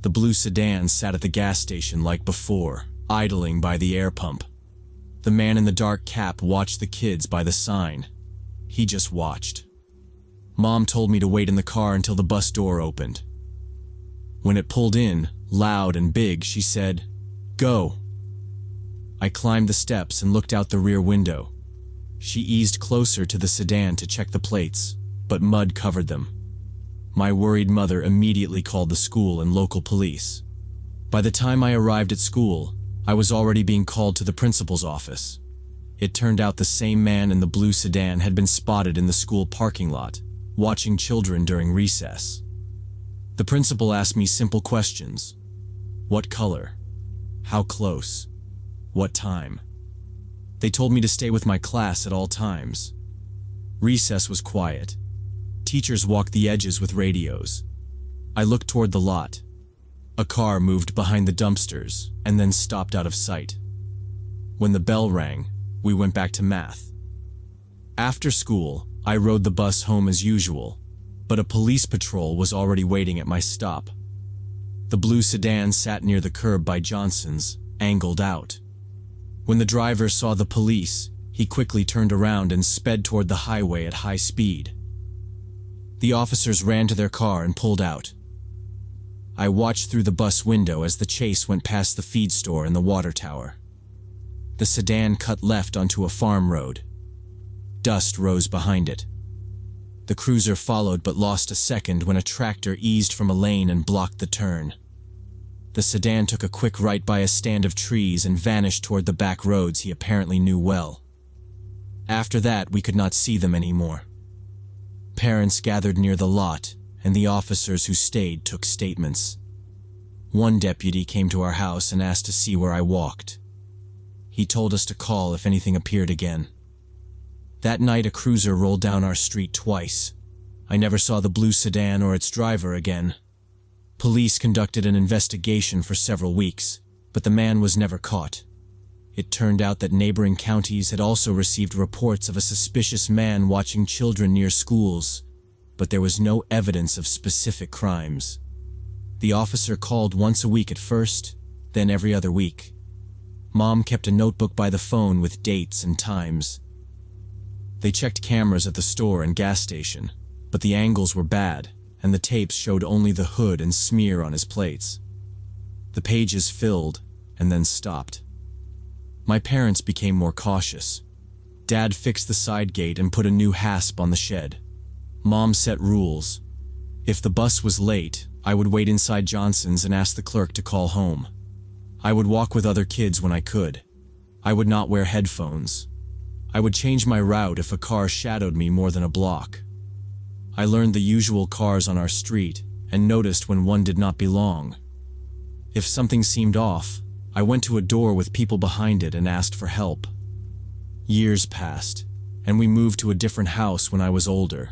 The blue sedan sat at the gas station like before, idling by the air pump. The man in the dark cap watched the kids by the sign. He just watched. Mom told me to wait in the car until the bus door opened. When it pulled in, loud and big, she said, "Go." I climbed the steps and looked out the rear window. She eased closer to the sedan to check the plates, but mud covered them. My worried mother immediately called the school and local police. By the time I arrived at school, I was already being called to the principal's office. It turned out the same man in the blue sedan had been spotted in the school parking lot, watching children during recess. The principal asked me simple questions. What color? How close? What time? They told me to stay with my class at all times. Recess was quiet. Teachers walked the edges with radios. I looked toward the lot. A car moved behind the dumpsters and then stopped out of sight. When the bell rang, we went back to math. After school, I rode the bus home as usual, but a police patrol was already waiting at my stop. The blue sedan sat near the curb by Johnson's, angled out. When the driver saw the police, he quickly turned around and sped toward the highway at high speed. The officers ran to their car and pulled out. I watched through the bus window as the chase went past the feed store and the water tower. The sedan cut left onto a farm road. Dust rose behind it. The cruiser followed but lost a second when a tractor eased from a lane and blocked the turn. The sedan took a quick right by a stand of trees and vanished toward the back roads he apparently knew well. After that, we could not see them anymore. Parents gathered near the lot, and the officers who stayed took statements. One deputy came to our house and asked to see where I walked. He told us to call if anything appeared again. That night, a cruiser rolled down our street twice. I never saw the blue sedan or its driver again. Police conducted an investigation for several weeks, but the man was never caught. It turned out that neighboring counties had also received reports of a suspicious man watching children near schools, but there was no evidence of specific crimes. The officer called once a week at first, then every other week. Mom kept a notebook by the phone with dates and times. They checked cameras at the store and gas station, but the angles were bad, and the tapes showed only the hood and smear on his plates. The pages filled and then stopped. My parents became more cautious. Dad fixed the side gate and put a new hasp on the shed. Mom set rules. If the bus was late, I would wait inside Johnson's and ask the clerk to call home. I would walk with other kids when I could. I would not wear headphones. I would change my route if a car shadowed me more than a block. I learned the usual cars on our street and noticed when one did not belong. If something seemed off, I went to a door with people behind it and asked for help. Years passed, and we moved to a different house when I was older,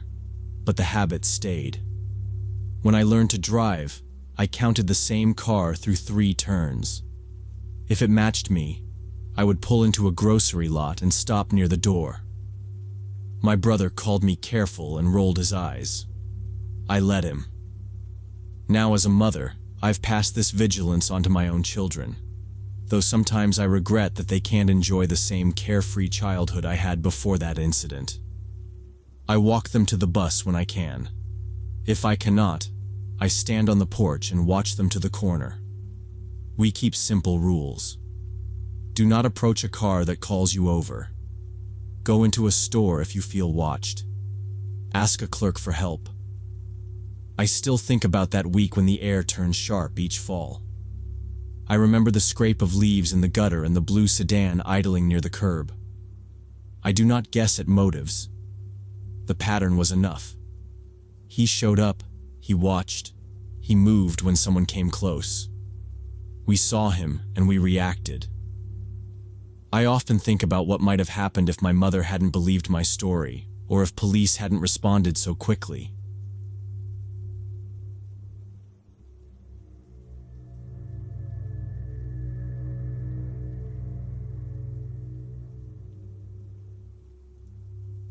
but the habit stayed. When I learned to drive, I counted the same car through 3 turns. If it matched me, I would pull into a grocery lot and stop near the door. My brother called me careful and rolled his eyes. I let him. Now as a mother, I've passed this vigilance onto my own children, though sometimes I regret that they can't enjoy the same carefree childhood I had before that incident. I walk them to the bus when I can. If I cannot, I stand on the porch and watch them to the corner. We keep simple rules. Do not approach a car that calls you over. Go into a store if you feel watched. Ask a clerk for help. I still think about that week when the air turned sharp each fall. I remember the scrape of leaves in the gutter and the blue sedan idling near the curb. I do not guess at motives. The pattern was enough. He showed up, he watched, he moved when someone came close. We saw him and we reacted. I often think about what might have happened if my mother hadn't believed my story, or if police hadn't responded so quickly.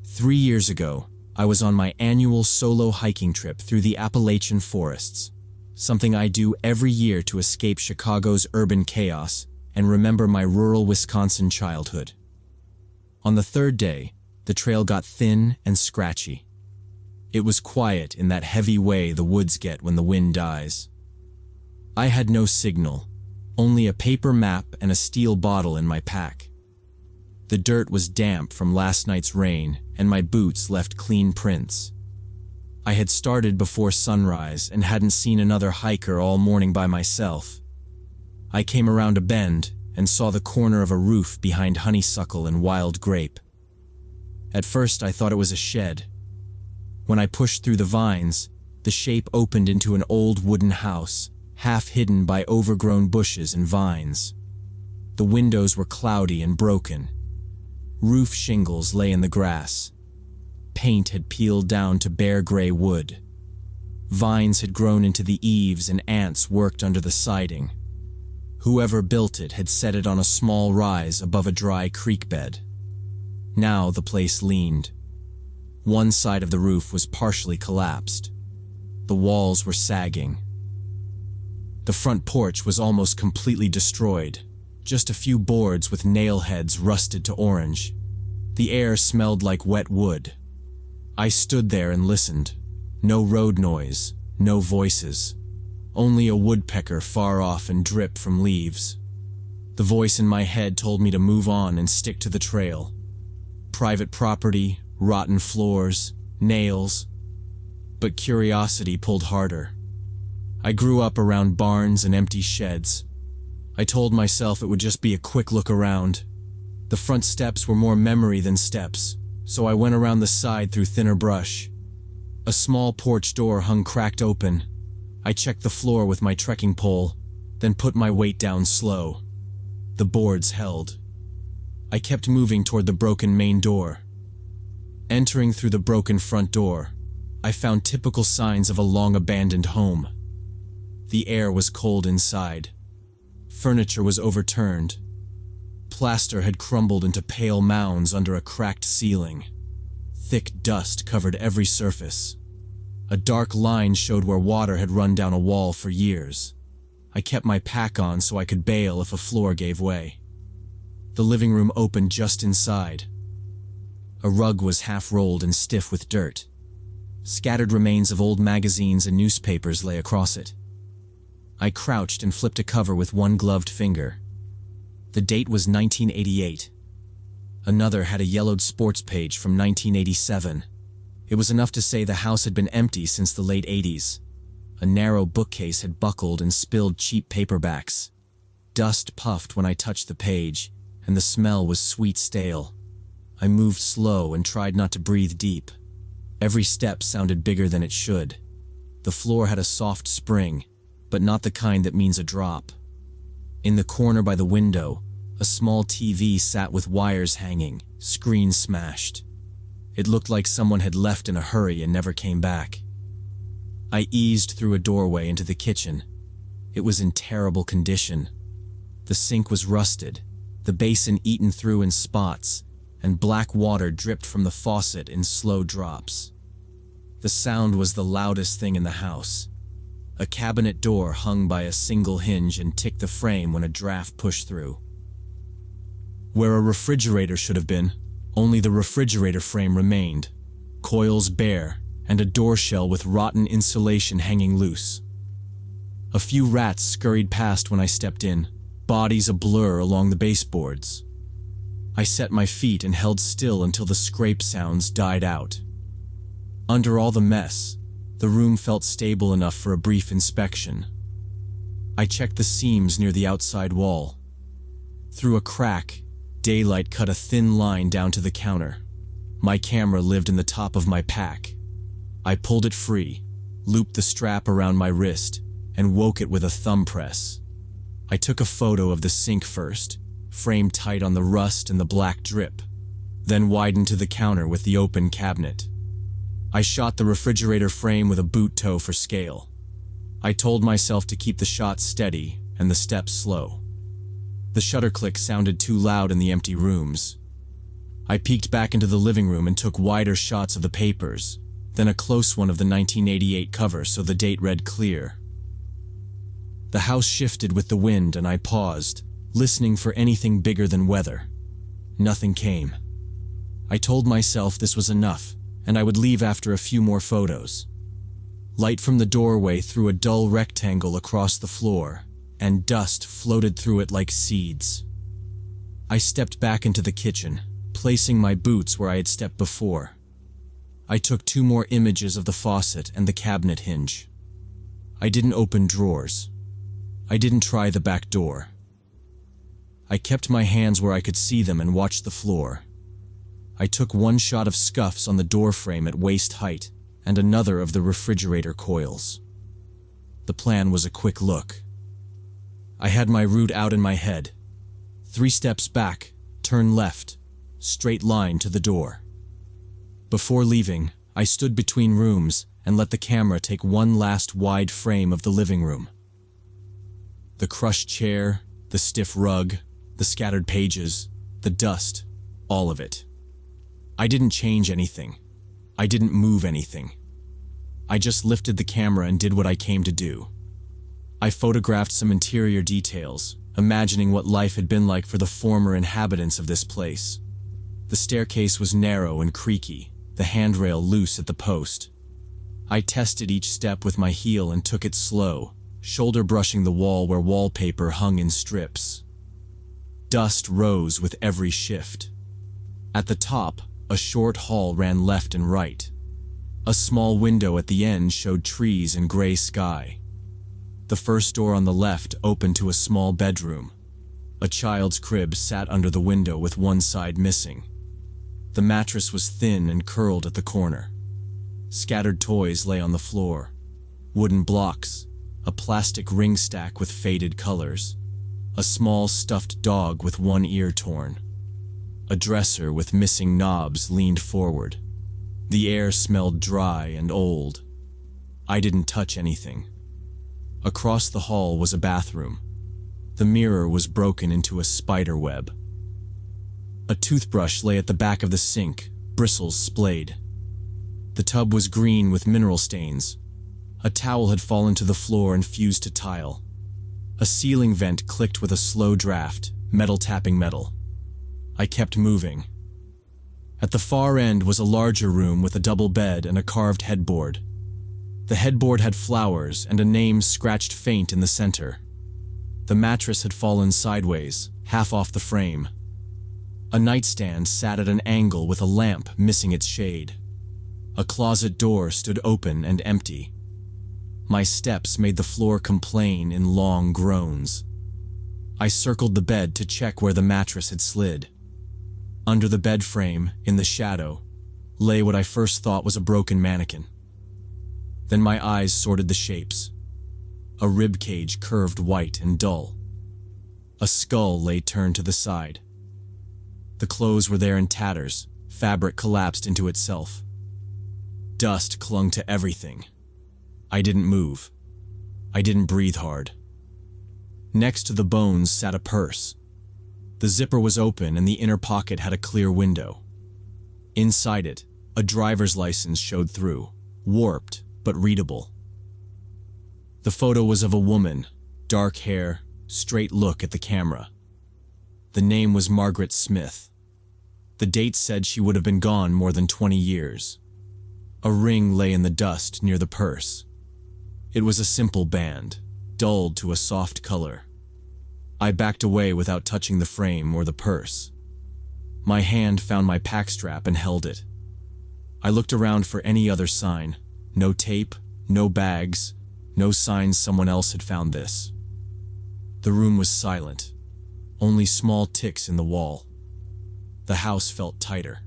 Three years ago, I was on my annual solo hiking trip through the Appalachian forests, something I do every year to escape Chicago's urban chaos and remember my rural Wisconsin childhood. On the third day, the trail got thin and scratchy. It was quiet in that heavy way the woods get when the wind dies. I had no signal, only a paper map and a steel bottle in my pack. The dirt was damp from last night's rain, and my boots left clean prints. I had started before sunrise and hadn't seen another hiker all morning by myself. I came around a bend and saw the corner of a roof behind honeysuckle and wild grape. At first I thought it was a shed. When I pushed through the vines, the shape opened into an old wooden house, half hidden by overgrown bushes and vines. The windows were cloudy and broken. Roof shingles lay in the grass. Paint had peeled down to bare gray wood. Vines had grown into the eaves and ants worked under the siding. Whoever built it had set it on a small rise above a dry creek bed. Now the place leaned. One side of the roof was partially collapsed. The walls were sagging. The front porch was almost completely destroyed. Just a few boards with nail heads rusted to orange. The air smelled like wet wood. I stood there and listened. No road noise, no voices. Only a woodpecker far off and drip from leaves. The voice in my head told me to move on and stick to the trail. Private property, rotten floors, nails. But curiosity pulled harder. I grew up around barns and empty sheds. I told myself it would just be a quick look around. The front steps were more memory than steps, so I went around the side through thinner brush. A small porch door hung cracked open. I checked the floor with my trekking pole, then put my weight down slow. The boards held. I kept moving toward the broken main door. Entering through the broken front door, I found typical signs of a long-abandoned home. The air was cold inside. Furniture was overturned. Plaster had crumbled into pale mounds under a cracked ceiling. Thick dust covered every surface. A dark line showed where water had run down a wall for years. I kept my pack on so I could bail if a floor gave way. The living room opened just inside. A rug was half rolled and stiff with dirt. Scattered remains of old magazines and newspapers lay across it. I crouched and flipped a cover with one gloved finger. The date was 1988. Another had a yellowed sports page from 1987. It was enough to say the house had been empty since the late 80s. A narrow bookcase had buckled and spilled cheap paperbacks. Dust puffed when I touched the page, and the smell was sweet stale. I moved slow and tried not to breathe deep. Every step sounded bigger than it should. The floor had a soft spring, but not the kind that means a drop. In the corner by the window, a small TV sat with wires hanging, screen smashed. It looked like someone had left in a hurry and never came back. I eased through a doorway into the kitchen. It was in terrible condition. The sink was rusted, the basin eaten through in spots, and black water dripped from the faucet in slow drops. The sound was the loudest thing in the house. A cabinet door hung by a single hinge and ticked the frame when a draft pushed through. Where a refrigerator should have been, only the refrigerator frame remained, coils bare, and a door shell with rotten insulation hanging loose. A few rats scurried past when I stepped in, bodies a blur along the baseboards. I set my feet and held still until the scrape sounds died out. Under all the mess, the room felt stable enough for a brief inspection. I checked the seams near the outside wall. Through a crack, daylight cut a thin line down to the counter. My camera lived in the top of my pack. I pulled it free, looped the strap around my wrist, and woke it with a thumb press. I took a photo of the sink first, framed tight on the rust and the black drip, then widened to the counter with the open cabinet. I shot the refrigerator frame with a boot toe for scale. I told myself to keep the shot steady and the steps slow. The shutter click sounded too loud in the empty rooms. I peeked back into the living room and took wider shots of the papers, then a close one of the 1988 cover so the date read clear. The house shifted with the wind and I paused, listening for anything bigger than weather. Nothing came. I told myself this was enough, and I would leave after a few more photos. Light from the doorway threw a dull rectangle across the floor, and dust floated through it like seeds. I stepped back into the kitchen, placing my boots where I had stepped before. I took 2 more images of the faucet and the cabinet hinge. I didn't open drawers. I didn't try the back door. I kept my hands where I could see them and watched the floor. I took 1 shot of scuffs on the door frame at waist height and another of the refrigerator coils. The plan was a quick look. I had my route out in my head. 3 steps back, turn left, straight line to the door. Before leaving, I stood between rooms and let the camera take 1 last wide frame of the living room. The crushed chair, the stiff rug, the scattered pages, the dust, all of it. I didn't change anything. I didn't move anything. I just lifted the camera and did what I came to do. I photographed some interior details, imagining what life had been like for the former inhabitants of this place. The staircase was narrow and creaky, the handrail loose at the post. I tested each step with my heel and took it slow, shoulder brushing the wall where wallpaper hung in strips. Dust rose with every shift. At the top, a short hall ran left and right. A small window at the end showed trees and gray sky. The first door on the left opened to a small bedroom. A child's crib sat under the window with 1 side missing. The mattress was thin and curled at the corner. Scattered toys lay on the floor. Wooden blocks, a plastic ring stack with faded colors, a small stuffed dog with 1 ear torn. A dresser with missing knobs leaned forward. The air smelled dry and old. I didn't touch anything. Across the hall was a bathroom. The mirror was broken into a spider web. A toothbrush lay at the back of the sink, bristles splayed. The tub was green with mineral stains. A towel had fallen to the floor and fused to tile. A ceiling vent clicked with a slow draft, metal tapping metal. I kept moving. At the far end was a larger room with a double bed and a carved headboard. The headboard had flowers and a name scratched faint in the center. The mattress had fallen sideways, half off the frame. A nightstand sat at an angle with a lamp missing its shade. A closet door stood open and empty. My steps made the floor complain in long groans. I circled the bed to check where the mattress had slid. Under the bed frame, in the shadow, lay what I first thought was a broken mannequin. Then my eyes sorted the shapes. A rib cage curved white and dull. A skull lay turned to the side. The clothes were there in tatters, fabric collapsed into itself. Dust clung to everything. I didn't move. I didn't breathe hard. Next to the bones sat a purse. The zipper was open and the inner pocket had a clear window. Inside it, a driver's license showed through, warped but readable. The photo was of a woman, dark hair, straight look at the camera. The name was Margaret Smith. The date said she would have been gone more than 20 years. A ring lay in the dust near the purse. It was a simple band, dulled to a soft color. I backed away without touching the frame or the purse. My hand found my pack strap and held it. I looked around for any other sign. No tape, no bags, no signs someone else had found this. The room was silent, only small ticks in the wall. The house felt tighter.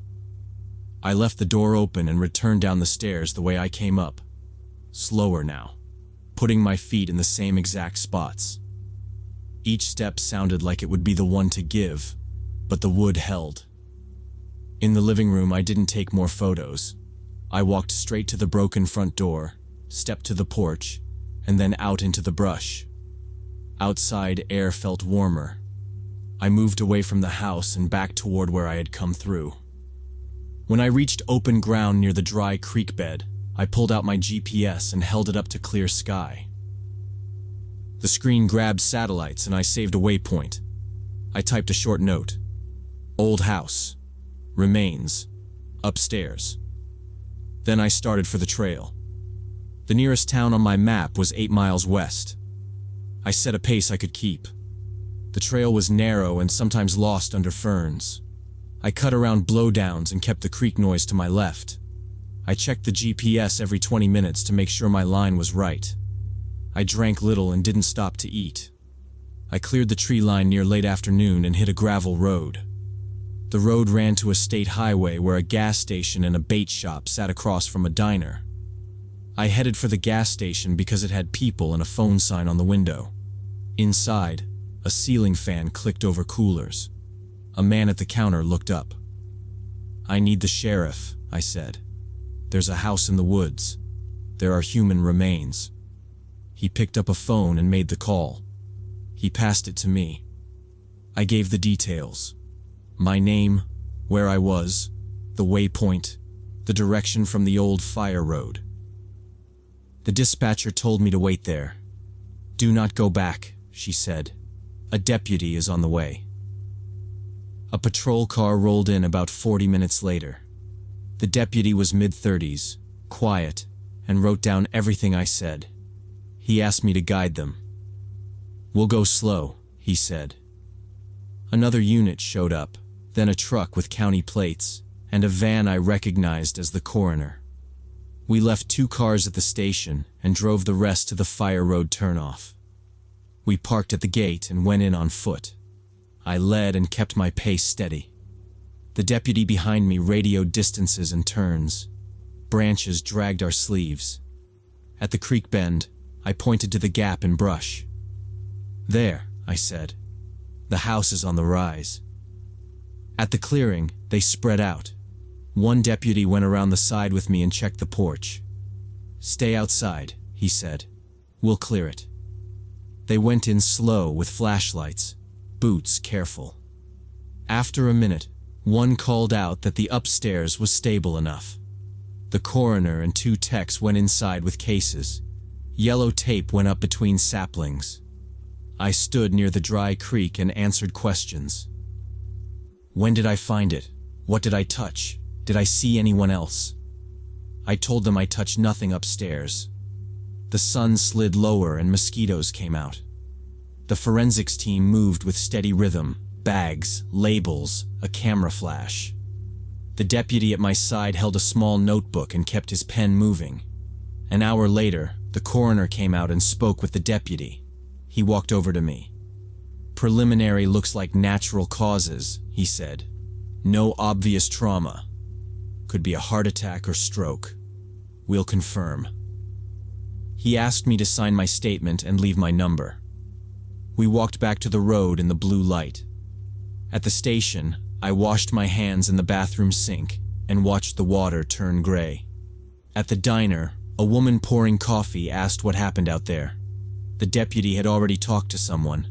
I left the door open and returned down the stairs the way I came up, slower now, putting my feet in the same exact spots. Each step sounded like it would be the one to give, but the wood held. In the living room, I didn't take more photos. I walked straight to the broken front door, stepped to the porch, and then out into the brush. Outside, air felt warmer. I moved away from the house and back toward where I had come through. When I reached open ground near the dry creek bed, I pulled out my GPS and held it up to clear sky. The screen grabbed satellites and I saved a waypoint. I typed a short note. Old house. Remains. Upstairs. Then I started for the trail. The nearest town on my map was 8 miles west. I set a pace I could keep. The trail was narrow and sometimes lost under ferns. I cut around blowdowns and kept the creek noise to my left. I checked the GPS every 20 minutes to make sure my line was right. I drank little and didn't stop to eat. I cleared the tree line near late afternoon and hit a gravel road. The road ran to a state highway where a gas station and a bait shop sat across from a diner. I headed for the gas station because it had people and a phone sign on the window. Inside, a ceiling fan clicked over coolers. A man at the counter looked up. "I need the sheriff," I said. "There's a house in the woods. There are human remains." He picked up a phone and made the call. He passed it to me. I gave the details. My name, where I was, the waypoint, the direction from the old fire road. The dispatcher told me to wait there. "Do not go back," she said. "A deputy is on the way." A patrol car rolled in about 40 minutes later. The deputy was mid-30s, quiet, and wrote down everything I said. He asked me to guide them. "We'll go slow," he said. Another unit showed up, then a truck with county plates, and a van I recognized as the coroner. We left 2 cars at the station and drove the rest to the fire road turnoff. We parked at the gate and went in on foot. I led and kept my pace steady. The deputy behind me radioed distances and turns. Branches dragged our sleeves. At the creek bend, I pointed to the gap in brush. "There," I said. "The house is on the rise." At the clearing, they spread out. One deputy went around the side with me and checked the porch. "Stay outside," he said. "We'll clear it." They went in slow with flashlights, boots careful. After a minute, one called out that the upstairs was stable enough. The coroner and 2 techs went inside with cases. Yellow tape went up between saplings. I stood near the dry creek and answered questions. When did I find it? What did I touch? Did I see anyone else? I told them I touched nothing upstairs. The sun slid lower and mosquitoes came out. The forensics team moved with steady rhythm, bags, labels, a camera flash. The deputy at my side held a small notebook and kept his pen moving. An hour later, the coroner came out and spoke with the deputy. He walked over to me. "Preliminary looks like natural causes," he said. "No obvious trauma. Could be a heart attack or stroke. We'll confirm." He asked me to sign my statement and leave my number. We walked back to the road in the blue light. At the station, I washed my hands in the bathroom sink and watched the water turn gray. At the diner, a woman pouring coffee asked what happened out there. The deputy had already talked to someone.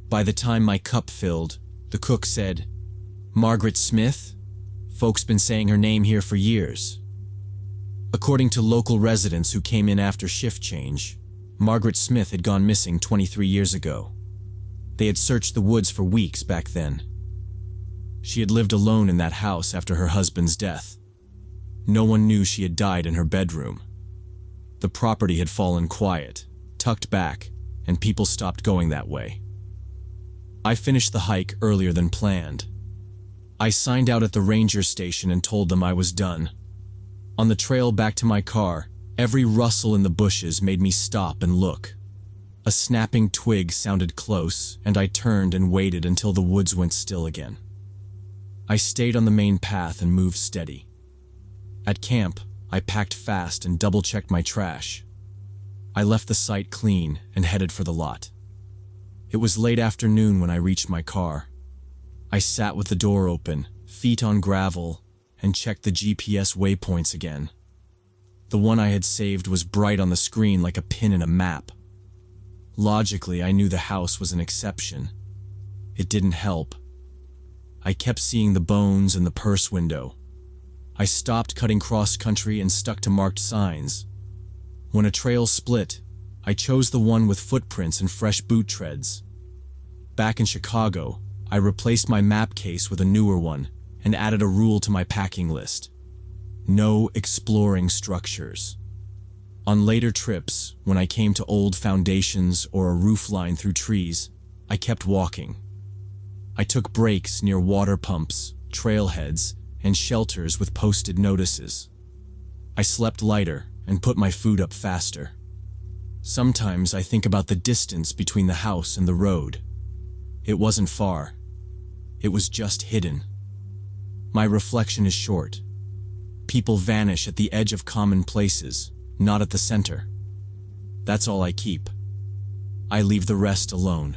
By the time my cup filled, the cook said, "Margaret Smith? Folks been saying her name here for years." According to local residents who came in after shift change, Margaret Smith had gone missing 23 years ago. They had searched the woods for weeks back then. She had lived alone in that house after her husband's death. No one knew she had died in her bedroom. The property had fallen quiet, tucked back, and people stopped going that way. I finished the hike earlier than planned. I signed out at the ranger station and told them I was done. On the trail back to my car, every rustle in the bushes made me stop and look. A snapping twig sounded close, and I turned and waited until the woods went still again. I stayed on the main path and moved steady. At camp, I packed fast and double-checked my trash. I left the site clean and headed for the lot. It was late afternoon when I reached my car. I sat with the door open, feet on gravel, and checked the GPS waypoints again. The one I had saved was bright on the screen like a pin in a map. Logically, I knew the house was an exception. It didn't help. I kept seeing the bones in the purse window. I stopped cutting cross-country and stuck to marked signs. When a trail split, I chose the one with footprints and fresh boot treads. Back in Chicago, I replaced my map case with a newer one and added a rule to my packing list. No exploring structures. On later trips, when I came to old foundations or a roof line through trees, I kept walking. I took breaks near water pumps, trailheads, and shelters with posted notices. I slept lighter and put my food up faster. Sometimes I think about the distance between the house and the road. It wasn't far. It was just hidden. My reflection is short. People vanish at the edge of common places, not at the center. That's all I keep. I leave the rest alone.